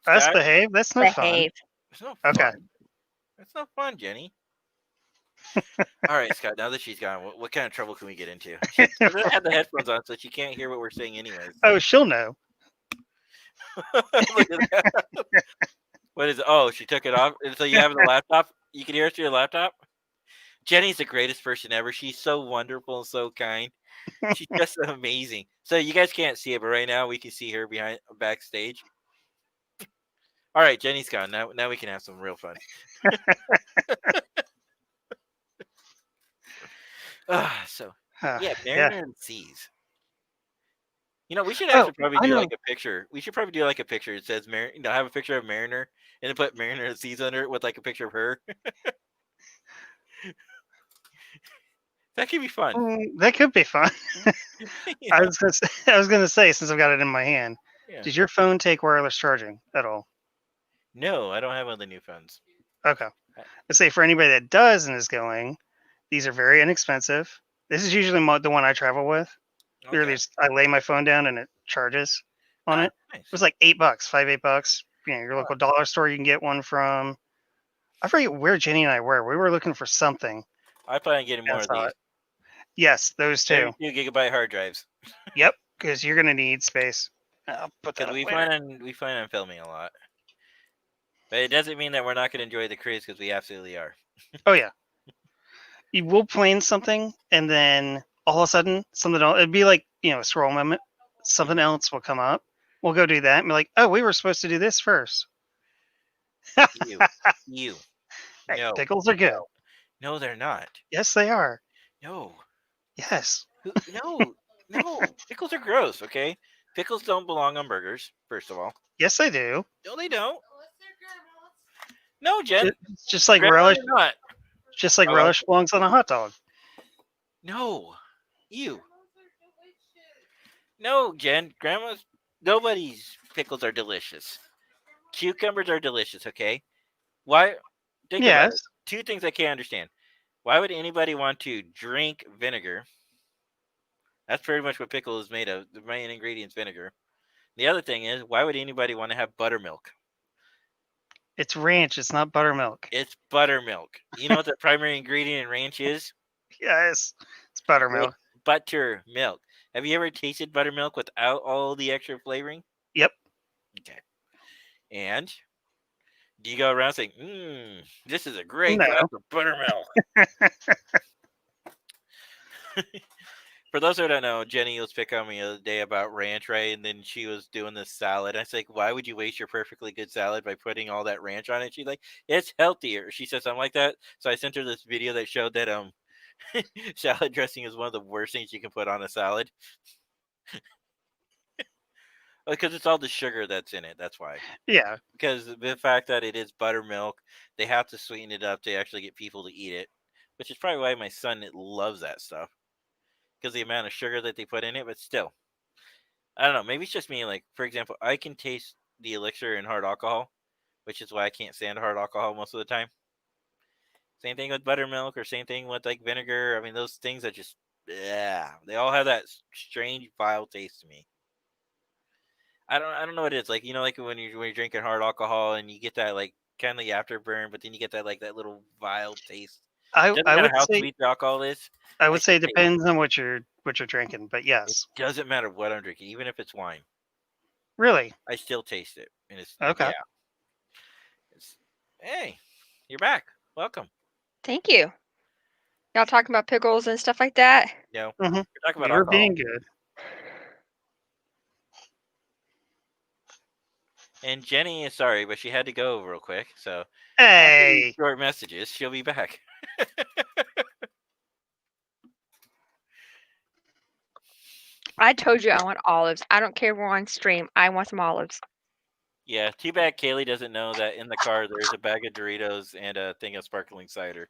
Speaker 3: Us
Speaker 1: Scott?
Speaker 3: behave. That's no fun.
Speaker 2: Behave.
Speaker 1: It's no
Speaker 3: Okay.
Speaker 1: fun. That's no fun, Jenny. All right, Scott. Now that she's gone, what kind of trouble can we get into? She doesn't have the headphones on, so she can't hear what we're saying, anyways.
Speaker 3: Oh, she'll know.
Speaker 1: Look at that. What is it? Oh, she took it off. And so you have the laptop. You can hear us through your laptop. Jenny's the greatest person ever. She's so wonderful and so kind. She's just amazing. So you guys can't see it, but right now we can see her behind backstage. All right, Jenny's gone. Now we can have some real fun. So yeah,
Speaker 3: Yeah.
Speaker 1: Mariner and Seas. We should
Speaker 3: Oh,
Speaker 1: actually probably
Speaker 3: I
Speaker 1: do
Speaker 3: know.
Speaker 1: like a picture. We should probably do like a picture. It says have a picture of Mariner and then put Mariner and Seas under it with like a picture of her. That could be fun.
Speaker 3: That could be fun.
Speaker 1: You
Speaker 3: I
Speaker 1: know?
Speaker 3: was gonna say, since I've got it in my hand,
Speaker 1: Yeah.
Speaker 3: does your phone take wireless charging at all?
Speaker 1: No, I don't have one of the new phones.
Speaker 3: Okay. Let's say for anybody that does and is going, these are very inexpensive. This is usually the one I travel with. Literally,
Speaker 1: Okay.
Speaker 3: I lay my phone down and it charges on it.
Speaker 1: Nice.
Speaker 3: It was like $8, $8. Your local dollar store, you can get one from. I forget where Jenny and I were. We were looking for something.
Speaker 1: I plan on getting more
Speaker 3: I
Speaker 1: of
Speaker 3: saw
Speaker 1: these.
Speaker 3: it. Yes, those two.
Speaker 1: 32 GB hard drives.
Speaker 3: Yep, because you're gonna need space. I'll put that
Speaker 1: Because
Speaker 3: up
Speaker 1: we
Speaker 3: later.
Speaker 1: plan on filming a lot. But it doesn't mean that we're not going to enjoy the cruise, because we absolutely are.
Speaker 3: Oh yeah. You will plan something, and then all of a sudden, something else. It'd be like a scroll moment. Something else will come up. We'll go do that, and be like, "Oh, we were supposed to do this first."
Speaker 1: You.
Speaker 3: Hey,
Speaker 1: No.
Speaker 3: pickles are good.
Speaker 1: No, they're not.
Speaker 3: Yes, they are.
Speaker 1: No.
Speaker 3: Yes.
Speaker 1: No. No. Pickles are gross, okay? Pickles don't belong on burgers, first of all.
Speaker 3: Yes, they do.
Speaker 1: No, they don't. No, Jen.
Speaker 3: Just like
Speaker 1: Grandma,
Speaker 3: relish.
Speaker 1: they're not.
Speaker 3: Just like
Speaker 1: Oh,
Speaker 3: relish belongs on a hot dog.
Speaker 1: No. Ew. No, Jen. Nobody's pickles are delicious. Cucumbers are delicious, okay? Why? Think about
Speaker 3: Yes.
Speaker 1: it. Two things I can't understand. Why would anybody want to drink vinegar? That's pretty much what pickle is made of. The main ingredient's vinegar. The other thing is, why would anybody want to have buttermilk?
Speaker 3: It's ranch. It's not buttermilk.
Speaker 1: It's buttermilk. You know what the primary ingredient in ranch is?
Speaker 3: Yes. It's buttermilk.
Speaker 1: Buttermilk. Have you ever tasted buttermilk without all the extra flavoring?
Speaker 3: Yep.
Speaker 1: Okay. And do you go around saying, this is a great
Speaker 3: No.
Speaker 1: glass of buttermilk? For those who don't know, Jenny was picking on me the other day about ranch, right? And then she was doing this salad. I was like, "Why would you waste your perfectly good salad by putting all that ranch on it?" She's like, "It's healthier." She said something like that. So I sent her this video that showed that salad dressing is one of the worst things you can put on a salad because it's all the sugar that's in it. That's why.
Speaker 3: Yeah.
Speaker 1: Because the fact that it is buttermilk, they have to sweeten it up to actually get people to eat it, which is probably why my son loves that stuff because the amount of sugar that they put in it. But still, I don't know. Maybe it's just me. Like, for example, I can taste the elixir in hard alcohol, which is why I can't stand hard alcohol most of the time. Same thing with buttermilk, or same thing with like vinegar. I mean, those things are just, yeah, they all have that strange, vile taste to me. I don't know what it is. Like, like when you're drinking hard alcohol and you get that like kind of the afterburn, but then you get that like that little vile taste. Doesn't
Speaker 3: I
Speaker 1: matter
Speaker 3: would
Speaker 1: how
Speaker 3: say
Speaker 1: sweet the alcohol is.
Speaker 3: I
Speaker 1: I
Speaker 3: would say
Speaker 1: still
Speaker 3: it
Speaker 1: taste
Speaker 3: depends on what you're drinking, but
Speaker 1: it. It
Speaker 3: yes.
Speaker 1: doesn't matter what I'm drinking, even if it's wine.
Speaker 3: Really?
Speaker 1: I still taste it, and it's
Speaker 3: Okay.
Speaker 1: yeah. It's, hey, you're back. Welcome.
Speaker 2: Thank you. Y'all talking about pickles and stuff like that?
Speaker 3: Mm-hmm.
Speaker 1: We're talking about
Speaker 3: We were
Speaker 1: alcohol.
Speaker 3: being good.
Speaker 1: And Jenny is sorry, but she had to go real quick. So after these
Speaker 3: Hey.
Speaker 1: short messages, she'll be back.
Speaker 2: I told you I want olives. I don't care if we're on stream. I want some olives.
Speaker 1: Yeah, too bad Kaylee doesn't know that in the car there's a bag of Doritos and a thing of sparkling cider.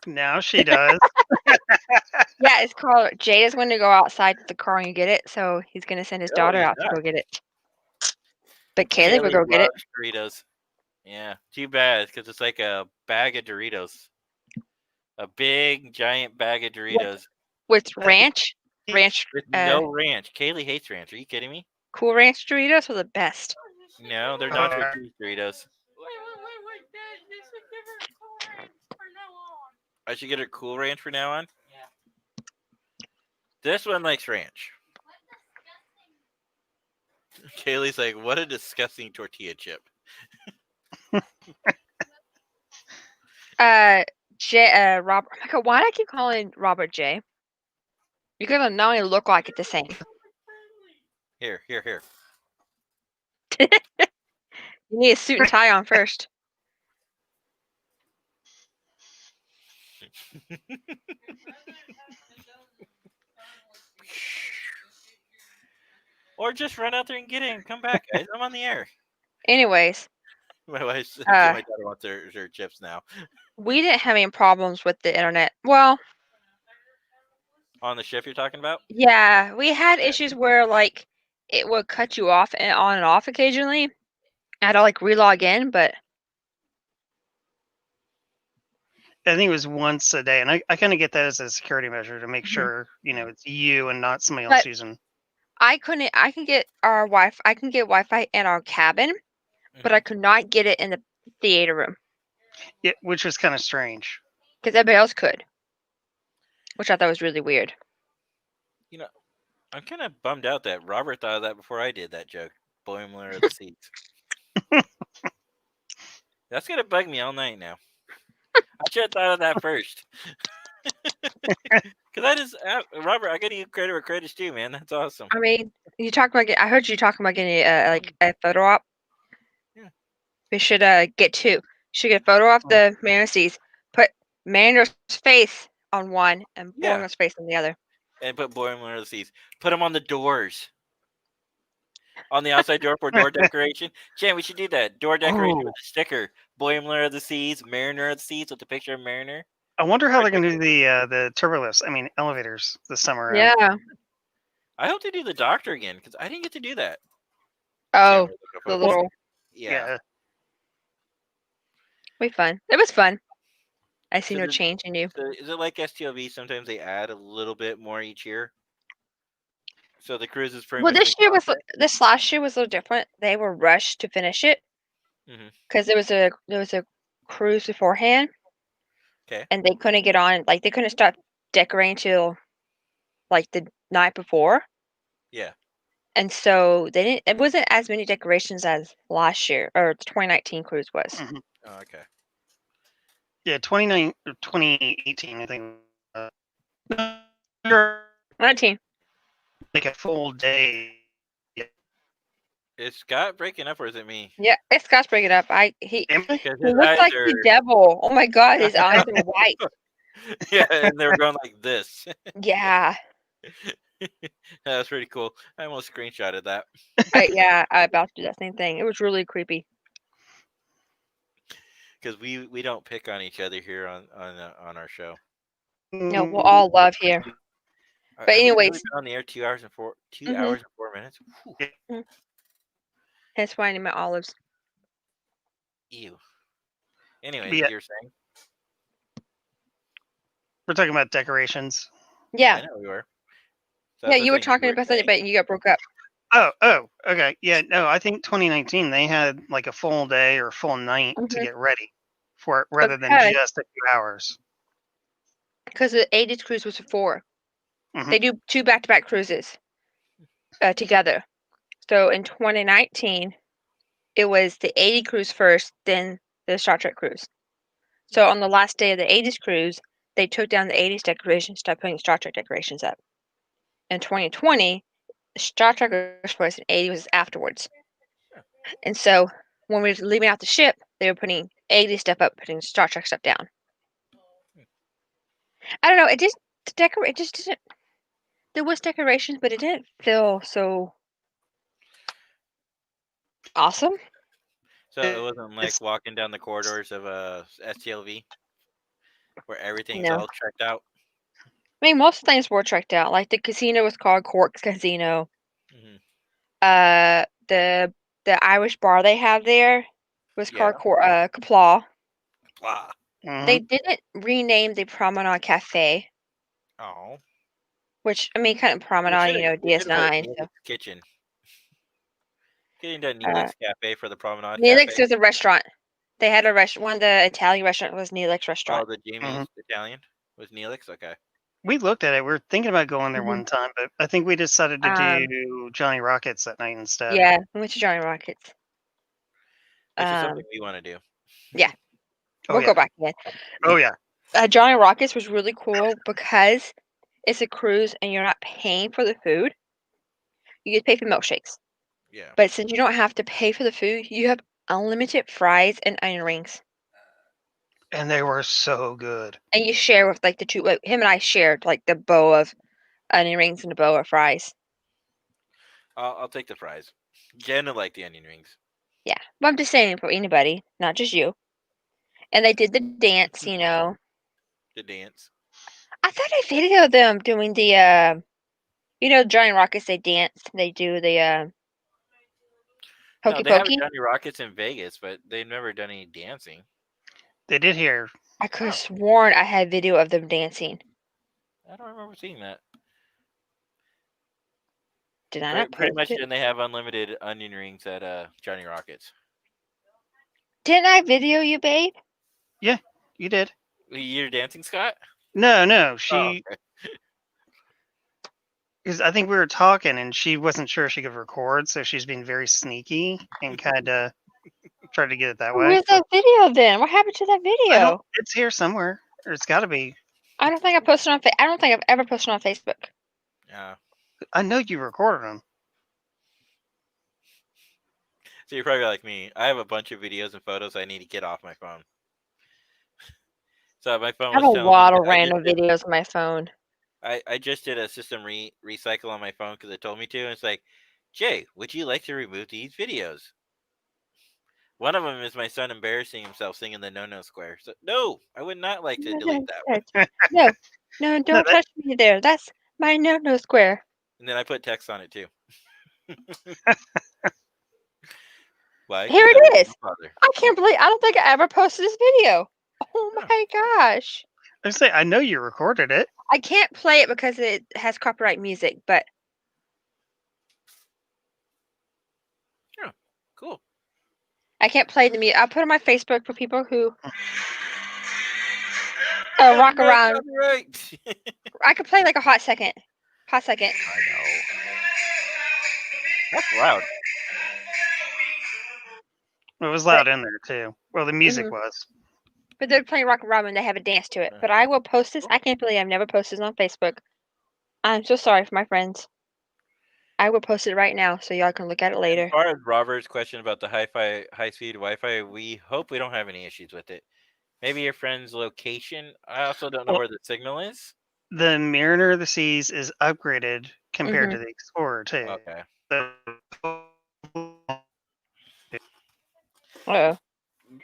Speaker 3: Now she does.
Speaker 2: Yeah, it's called. Jay is going to go outside to the car and get it, so he's going to send his
Speaker 1: No,
Speaker 2: daughter
Speaker 1: he's
Speaker 2: out to
Speaker 1: not.
Speaker 2: go get it. But Kaylee will
Speaker 1: Kaylee
Speaker 2: go get it
Speaker 1: loves Doritos. Yeah, too bad because it's like a bag of Doritos, a big giant bag of Doritos
Speaker 2: with ranch. Ranch,
Speaker 1: with no ranch. Kaylee hates ranch. Are you kidding me?
Speaker 2: Cool Ranch Doritos are the best.
Speaker 1: No, they're not your
Speaker 3: Uh,
Speaker 1: cheese Doritos. Dad, this is different Cool Ranch from now on. I should get her Cool Ranch from now on. Yeah. This one likes ranch. Kaylee's like, what a disgusting tortilla chip.
Speaker 2: Robert. Oh my God, why do I keep calling Robert J? You're gonna not only look like it the same.
Speaker 1: Here.
Speaker 2: You need a suit and tie on first.
Speaker 1: Or just run out there and get it and come back, guys. I'm on the air.
Speaker 2: Anyways,
Speaker 1: My wife said
Speaker 2: Uh,
Speaker 1: my daughter wants her chips now.
Speaker 2: we didn't have any problems with the internet. Well,
Speaker 1: On the shift you're talking about?
Speaker 2: yeah, we had issues where like it would cut you off and on and off occasionally. I had to like relog in, but
Speaker 3: I think it was once a day, and I kind of get that as a security measure to make
Speaker 2: Mhm.
Speaker 3: sure it's you and not somebody
Speaker 2: But-
Speaker 3: else using.
Speaker 2: I can get our Wi-Fi. I can get Wi-Fi in our cabin, but I could not get it in the theater room
Speaker 3: Yeah, which was kind of strange.
Speaker 2: because everybody else could, which I thought was really weird.
Speaker 1: You know, I'm kind of bummed out that Robert thought of that before I did that joke. Boimler of the seats. That's gonna bug me all night now. I should have thought of that first. Cause Robert, I gotta give credit where credit's due, man. That's awesome.
Speaker 2: I mean, you talked about. I heard you talking about getting like a photo op.
Speaker 1: Yeah.
Speaker 2: We should get two. Should get a photo op the Mander's, put Mander's face on one and
Speaker 1: Yeah.
Speaker 2: Borman's face on the other.
Speaker 1: And put Boimler of the seats. Put them on the doors. On the outside door for door decoration. Jan, we should do that. Door decoration with a sticker. Boimler of the Seas, Mariner of the Seas with the picture of Mariner.
Speaker 3: I wonder how they're going to do the turbo lifts. I mean, elevators this summer around.
Speaker 2: Yeah.
Speaker 1: I hope they do the doctor again because I didn't get to do that.
Speaker 2: Oh,
Speaker 1: Camera,
Speaker 2: the
Speaker 1: focus.
Speaker 2: little.
Speaker 1: Yeah.
Speaker 2: We fun. It was fun. I see
Speaker 1: So
Speaker 2: no
Speaker 1: does-
Speaker 2: change in you.
Speaker 1: So is it like STLV? Sometimes they add a little bit more each year. So the cruise is pretty
Speaker 2: Well,
Speaker 1: much.
Speaker 2: this last year was a little different. They were rushed to finish it because there was a cruise beforehand.
Speaker 1: Okay.
Speaker 2: And they couldn't get on. Like they couldn't start decorating till like the night before.
Speaker 1: Yeah.
Speaker 2: And so they didn't. It wasn't as many decorations as last year or the 2019 cruise was.
Speaker 3: Mhm.
Speaker 1: Oh, okay.
Speaker 3: Yeah, 2018, I think. You're
Speaker 2: 19.
Speaker 3: like a full day.
Speaker 1: Is Scott breaking up or is it me?
Speaker 2: Yeah, it's Scott's breaking up. He
Speaker 3: Am I?
Speaker 1: Because
Speaker 2: he
Speaker 1: his
Speaker 2: looks
Speaker 1: eyes
Speaker 2: like
Speaker 1: are.
Speaker 2: the devil. Oh my god, his eyes are white.
Speaker 1: Yeah, and they were going like this.
Speaker 2: Yeah.
Speaker 1: That was pretty cool. I almost screenshotted that
Speaker 2: I about to do that same thing. It was really creepy.
Speaker 1: because we don't pick on each other here on our show.
Speaker 2: No, we'll all love here. But
Speaker 1: Have we really
Speaker 2: anyways,
Speaker 1: been on the air 2 hours and
Speaker 2: Mhm.
Speaker 1: hours and 4 minutes? Whew.
Speaker 2: that's why I need my olives.
Speaker 1: Ew. Anyways,
Speaker 3: Yeah,
Speaker 1: you were saying?
Speaker 3: we're talking about decorations.
Speaker 2: Yeah.
Speaker 1: I know we were. So
Speaker 2: Yeah,
Speaker 1: that's the
Speaker 2: you were
Speaker 1: thing
Speaker 2: talking about something,
Speaker 1: saying.
Speaker 2: but you got broke up.
Speaker 3: Oh, okay. Yeah, no, I think 2019 they had like a full day or full night to
Speaker 2: Mhm.
Speaker 3: get ready for it rather than
Speaker 2: Okay.
Speaker 3: just a few hours.
Speaker 2: Because the 80s cruise was 4.
Speaker 3: Mhm.
Speaker 2: They do 2 back-to-back cruises together. So in 2019, it was the 80 cruise first, then the Star Trek cruise. So on the last day of the 80s cruise, they took down the 80s decorations, started putting Star Trek decorations up. In 2020, Star Trek was first and 80 was afterwards. And so when we were leaving out the ship, they were putting 80 stuff up, putting Star Trek stuff down. I don't know. It just it just didn't. There was decorations, but it didn't feel so awesome.
Speaker 1: So it wasn't like
Speaker 3: It's
Speaker 1: walking down the corridors of a STLV where everything's
Speaker 2: No,
Speaker 1: all checked out.
Speaker 2: I mean most things were checked out. Like the casino was called Cork's Casino.
Speaker 1: Hmm.
Speaker 2: The Irish bar they have there was
Speaker 1: Yeah.
Speaker 2: called Caplaw.
Speaker 1: Blah.
Speaker 2: They
Speaker 3: mhm.
Speaker 2: didn't rename the Promenade Cafe,
Speaker 1: Oh.
Speaker 2: which I mean, kind of
Speaker 1: They
Speaker 2: Promenade,
Speaker 1: should have. They should have put
Speaker 2: DS9. So
Speaker 1: Neelix Kitchen. Getting done
Speaker 2: uh,
Speaker 1: Neelix Cafe for the Promenade
Speaker 2: Neelix
Speaker 1: Cafe.
Speaker 2: was a restaurant. They had a restaurant. One of the Italian restaurant was Neelix
Speaker 1: Oh,
Speaker 2: restaurant.
Speaker 1: the Jamie's Italian was Neelix. Okay.
Speaker 3: We looked at it. We were thinking about going there
Speaker 2: Mhm.
Speaker 3: one time, but I think we decided to
Speaker 2: Um,
Speaker 3: do Johnny Rockets that night instead.
Speaker 2: yeah, we went to Johnny Rockets.
Speaker 1: Which is something we want to do.
Speaker 2: Yeah,
Speaker 3: Oh
Speaker 2: we'll
Speaker 3: yeah.
Speaker 2: go back again.
Speaker 3: Oh yeah.
Speaker 2: Johnny Rockets was really cool because it's a cruise and you're not paying for the food. You get paid for milkshakes.
Speaker 1: Yeah.
Speaker 2: But since you don't have to pay for the food, you have unlimited fries and onion rings.
Speaker 3: And they were so good.
Speaker 2: And you share with like the two, like, him and I shared like the bowl of onion rings and the bowl of fries.
Speaker 1: I'll take the fries. Jenna liked the onion rings.
Speaker 2: Yeah. But I'm just saying for anybody, not just you. And they did the dance,
Speaker 1: The dance.
Speaker 2: I thought I videoed them doing Johnny Rockets, they dance. They do the
Speaker 1: No,
Speaker 2: hokey
Speaker 1: they have
Speaker 2: pokey.
Speaker 1: Johnny Rockets in Vegas, but they've never done any dancing.
Speaker 3: They did here.
Speaker 2: I could have sworn I had video of them dancing.
Speaker 1: I don't remember seeing that.
Speaker 2: Did I
Speaker 1: Pretty,
Speaker 2: not
Speaker 1: pretty
Speaker 2: post
Speaker 1: much,
Speaker 2: it?
Speaker 1: then they have unlimited onion rings at Johnny Rockets.
Speaker 2: Didn't I video you, babe?
Speaker 3: Yeah, you did.
Speaker 1: You're dancing, Scott?
Speaker 3: No,
Speaker 1: Oh,
Speaker 3: she
Speaker 1: okay.
Speaker 3: because I think we were talking and she wasn't sure she could record, so she's being very sneaky and kind of tried to get it that way.
Speaker 2: Where's that video then? What happened to that
Speaker 3: I don't.
Speaker 2: video?
Speaker 3: It's here somewhere, or it's got to be.
Speaker 2: I don't think I posted on. I don't think I've ever posted on Facebook.
Speaker 1: Yeah.
Speaker 3: I know you recorded them.
Speaker 1: So you're probably like me. I have a bunch of videos and photos I need to get off my phone. So my phone
Speaker 2: I have
Speaker 1: was
Speaker 2: a
Speaker 1: telling me
Speaker 2: lot of
Speaker 1: I just
Speaker 2: random
Speaker 1: did.
Speaker 2: videos on my phone.
Speaker 1: I just did a system recycle on my phone because it told me to. And it's like, Jay, would you like to remove these videos? One of them is my son embarrassing himself singing the No No Square. So no, I would not like to delete that one.
Speaker 2: No,
Speaker 3: No,
Speaker 2: don't touch me there. That's my no square.
Speaker 1: And then I put text on it too. Why?
Speaker 2: Here
Speaker 1: 'Cause I was
Speaker 2: it is.
Speaker 1: a father.
Speaker 2: I can't believe. I don't think I ever posted this video. Oh
Speaker 1: Huh.
Speaker 2: my gosh.
Speaker 3: I say I know you recorded it.
Speaker 2: I can't play it because it has copyright music, but
Speaker 1: Yeah, cool.
Speaker 2: I can't play the music. I'll put it on my Facebook for people who rock
Speaker 1: Copyright,
Speaker 2: around.
Speaker 1: copyright.
Speaker 2: I could play like a hot second. Hot second.
Speaker 1: I know. That's loud.
Speaker 3: It was loud in there too. Well, the music was.
Speaker 2: But they're playing Rock Around and they have a dance to it.
Speaker 1: Yeah.
Speaker 2: But I will post this. I can't believe I've never posted this on Facebook. I'm so sorry for my friends. I will post it right now so y'all can look at it
Speaker 1: As
Speaker 2: later.
Speaker 1: far as Robert's question about the high speed Wi-Fi, we hope we don't have any issues with it. Maybe your friend's location. I also don't know
Speaker 3: Well,
Speaker 1: where the signal is.
Speaker 3: the Mariner of the Seas is upgraded compared
Speaker 2: Mhm.
Speaker 3: to the Explorer too.
Speaker 1: Okay.
Speaker 3: So,
Speaker 2: Uh-oh.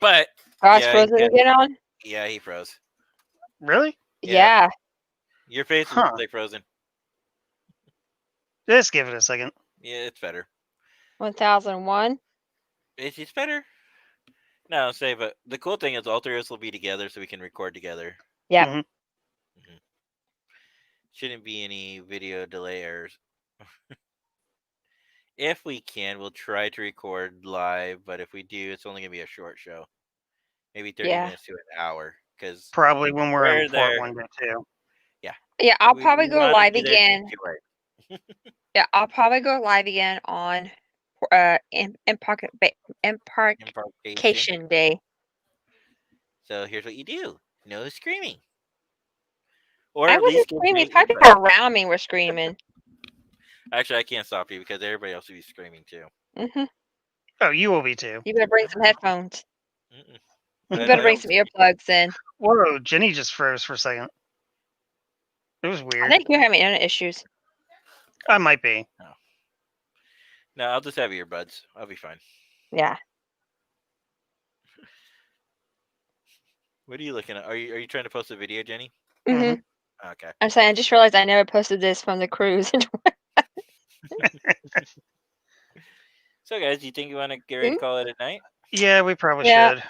Speaker 1: But
Speaker 2: God's
Speaker 1: yeah,
Speaker 2: frozen again on?
Speaker 1: yeah, he froze.
Speaker 3: really?
Speaker 1: Yeah,
Speaker 2: Yeah.
Speaker 1: your face will
Speaker 3: Huh.
Speaker 1: stay frozen.
Speaker 3: Just give it a second.
Speaker 1: Yeah, it's better.
Speaker 2: 1001.
Speaker 1: It's better. No, say, but the cool thing is all three of us will be together, so we can record together.
Speaker 2: Yep.
Speaker 3: Mhm.
Speaker 1: hmm Shouldn't be any video delay errors. If we can, we'll try to record live, but if we do, it's only gonna be a short show, maybe 30
Speaker 2: Yeah.
Speaker 1: minutes to an hour, because
Speaker 3: Probably when we're in
Speaker 1: we're
Speaker 3: port
Speaker 1: there.
Speaker 3: one day too.
Speaker 1: Yeah,
Speaker 2: Yeah, I'll
Speaker 1: we
Speaker 2: probably go
Speaker 1: want to
Speaker 2: live
Speaker 1: be there to make
Speaker 2: again.
Speaker 1: you right.
Speaker 2: Yeah, I'll probably go live again on
Speaker 1: Impartation.
Speaker 2: Embarkation Day.
Speaker 1: So here's what you do: no screaming, or
Speaker 2: I
Speaker 1: at
Speaker 2: wasn't
Speaker 1: least give
Speaker 2: screaming.
Speaker 1: Jay
Speaker 2: People
Speaker 1: earbuds.
Speaker 2: around me were screaming.
Speaker 1: Actually, I can't stop you because everybody else will be screaming too.
Speaker 2: Mhm.
Speaker 3: Oh, you will be too.
Speaker 2: You better bring some headphones.
Speaker 1: Mm-mm.
Speaker 2: You
Speaker 1: I
Speaker 2: better bring
Speaker 1: don't
Speaker 2: some earplugs in.
Speaker 3: Whoa, Jenny just froze for a second. It was
Speaker 2: I
Speaker 3: weird.
Speaker 2: think you're having internet issues.
Speaker 3: I might be.
Speaker 1: No, no, I'll just have earbuds. I'll be fine.
Speaker 2: Yeah.
Speaker 1: What are you looking at? Are you trying to post a video, Jenny?
Speaker 3: Hmm.
Speaker 2: Mhm.
Speaker 1: Okay.
Speaker 2: I'm saying I just realized I never posted this from the cruise.
Speaker 1: So, guys, do you think you want to get ready to call it a night?
Speaker 3: Yeah, we probably
Speaker 2: Yeah.
Speaker 3: should.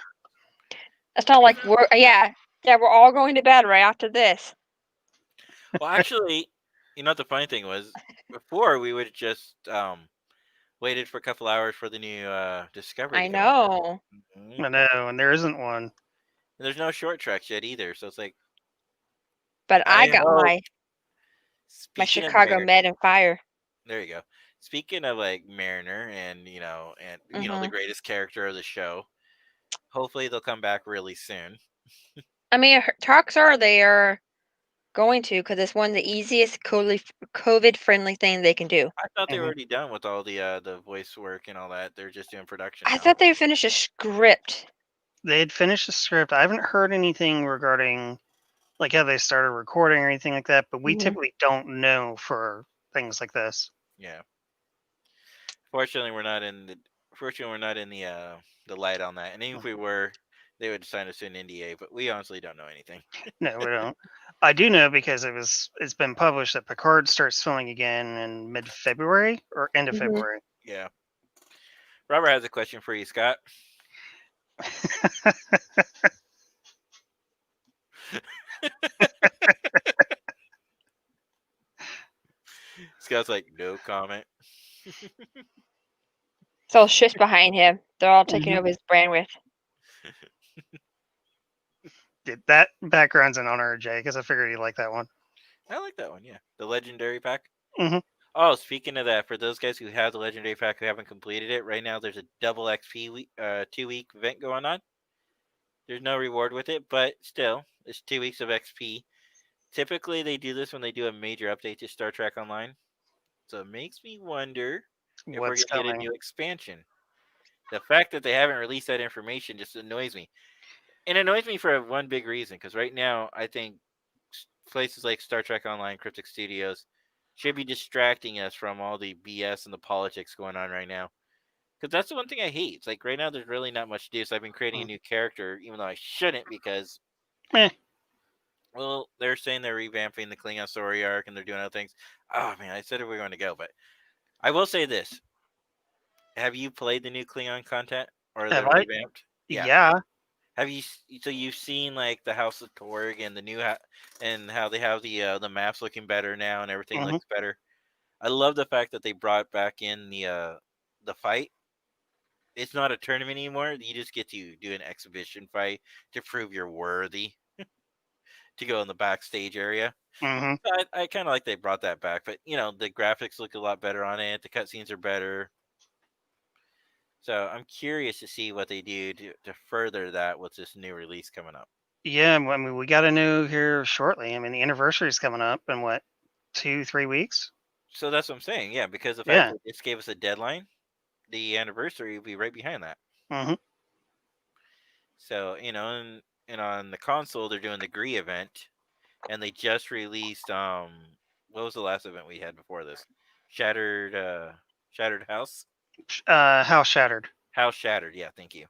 Speaker 2: It's not like we're yeah, we're all going to bed right after this.
Speaker 1: Well, actually, you know what the funny thing was? Before we would have just waited for a couple hours for the new Discovery
Speaker 2: I
Speaker 1: to come out.
Speaker 2: know.
Speaker 1: Mhm.
Speaker 3: I know, and there isn't one.
Speaker 1: And there's no short tracks yet either, so it's like
Speaker 2: But I
Speaker 1: I
Speaker 2: got
Speaker 1: hope.
Speaker 2: my
Speaker 1: Speaking of
Speaker 2: Chicago
Speaker 1: Mariner,
Speaker 2: Med and Fire.
Speaker 1: there you go. Speaking of like Mariner, and the
Speaker 2: Mhm.
Speaker 1: greatest character of the show. Hopefully, they'll come back really soon.
Speaker 2: I mean, talks are they are going to because it's one of the easiest COVID friendly thing they can do.
Speaker 1: I thought they were
Speaker 3: Hmm.
Speaker 1: already done with all the voice work and all that. They're just doing production
Speaker 2: I
Speaker 1: now.
Speaker 2: thought they finished a script.
Speaker 3: They had finished the script. I haven't heard anything regarding like how they started recording or anything like that, but we
Speaker 2: Mhm.
Speaker 3: typically don't know for things like this.
Speaker 1: Yeah. Fortunately, we're not in the. Fortunately, we're not in the light on that. And even if we were, they would sign us to an NDA. But we honestly don't know anything.
Speaker 3: No, we don't. I do know because it's been published that Picard starts filming again in mid-February or end of
Speaker 2: Mhm.
Speaker 3: February.
Speaker 1: Yeah. Robert has a question for you, Scott. Scott's like, no comment.
Speaker 2: So shit's behind him. They're all taking
Speaker 3: Mhm.
Speaker 2: over his bandwidth.
Speaker 3: That background's an honor, Jay, because I figured you like that one.
Speaker 1: I like that one. Yeah, the legendary pack.
Speaker 3: Hmm.
Speaker 1: Oh, speaking of that, for those guys who have the legendary pack who haven't completed it, right now there's a double XP 2 week event going on. There's no reward with it, but still, it's 2 weeks of XP. Typically, they do this when they do a major update to Star Trek Online. So it makes me wonder if we're
Speaker 3: What's
Speaker 1: going to get a
Speaker 3: coming?
Speaker 1: new expansion. The fact that they haven't released that information just annoys me. And it annoys me for one big reason, because right now, I think places like Star Trek Online, Cryptic Studios, should be distracting us from all the BS and the politics going on right now. Because that's the one thing I hate. It's like right now, there's really not much to do. So I've been creating a new character, even though I shouldn't, because
Speaker 3: Eh,
Speaker 1: well, they're saying they're revamping the Klingon story arc and they're doing other things. Oh man, I said we were going to go, but I will say this: have you played the new Klingon content or
Speaker 3: have
Speaker 1: the
Speaker 3: I?
Speaker 1: revamped? Yeah.
Speaker 3: Yeah.
Speaker 1: Have you? So you've seen like the House of Torg and the new and how they have the maps looking better now and everything
Speaker 3: Hmm.
Speaker 1: looks better. I love the fact that they brought back in the fight. It's not a tournament anymore. You just get to do an exhibition fight to prove you're worthy to go in the backstage area.
Speaker 3: Hmm.
Speaker 1: I kind of like they brought that back, but the graphics look a lot better on it. The cutscenes are better, so I'm curious to see what they do to further that with this new release coming up.
Speaker 3: Yeah, I mean, we got to know here shortly. I mean, the anniversary is coming up, and what? 2-3 weeks.
Speaker 1: So that's what I'm saying. Yeah, because the fact
Speaker 3: Yeah.
Speaker 1: that this gave us a deadline, the anniversary will be right behind that.
Speaker 3: Hmm.
Speaker 1: So and on the console they're doing the Gree event, and they just released what was the last event we had before this? Shattered House.
Speaker 3: House Shattered.
Speaker 1: House Shattered. Yeah, thank you.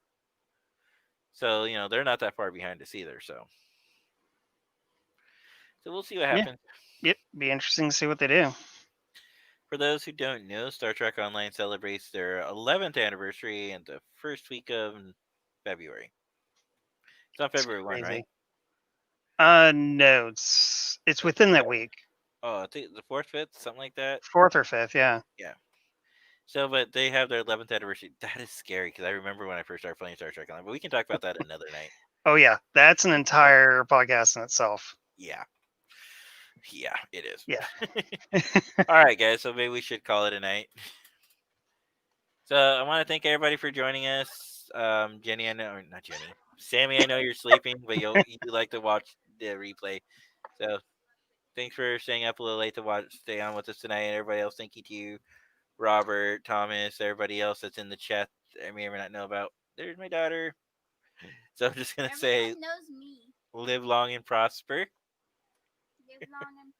Speaker 1: So they're not that far behind us either. So we'll see what
Speaker 3: Yeah.
Speaker 1: happens.
Speaker 3: Yep. Be interesting to see what they do.
Speaker 1: For those who don't know, Star Trek Online celebrates their 11th anniversary in the first week of February. It's on
Speaker 3: It's
Speaker 1: February 1, right?
Speaker 3: crazy. No, it's within that week.
Speaker 1: Oh, I think the 4th, 5th, something like that.
Speaker 3: 4th or 5th, yeah.
Speaker 1: Yeah. So, but they have their 11th anniversary. That is scary because I remember when I first started playing Star Trek Online. But we can talk about that another night.
Speaker 3: Oh yeah, that's an entire podcast in itself.
Speaker 1: Yeah. Yeah, it is.
Speaker 3: Yeah.
Speaker 1: All right, guys. So maybe we should call it a night. So I want to thank everybody for joining us. Jenny, I know, or not Jenny. Sammy, I know you're sleeping, but you like to watch the replay. So thanks for staying up a little late to stay on with us tonight. And everybody else, thank you to you, Robert, Thomas, everybody else that's in the chat that I may or may not know about. There's my daughter. So I'm just gonna say,
Speaker 4: Everyone knows me.
Speaker 1: live long and prosper.
Speaker 4: Live long and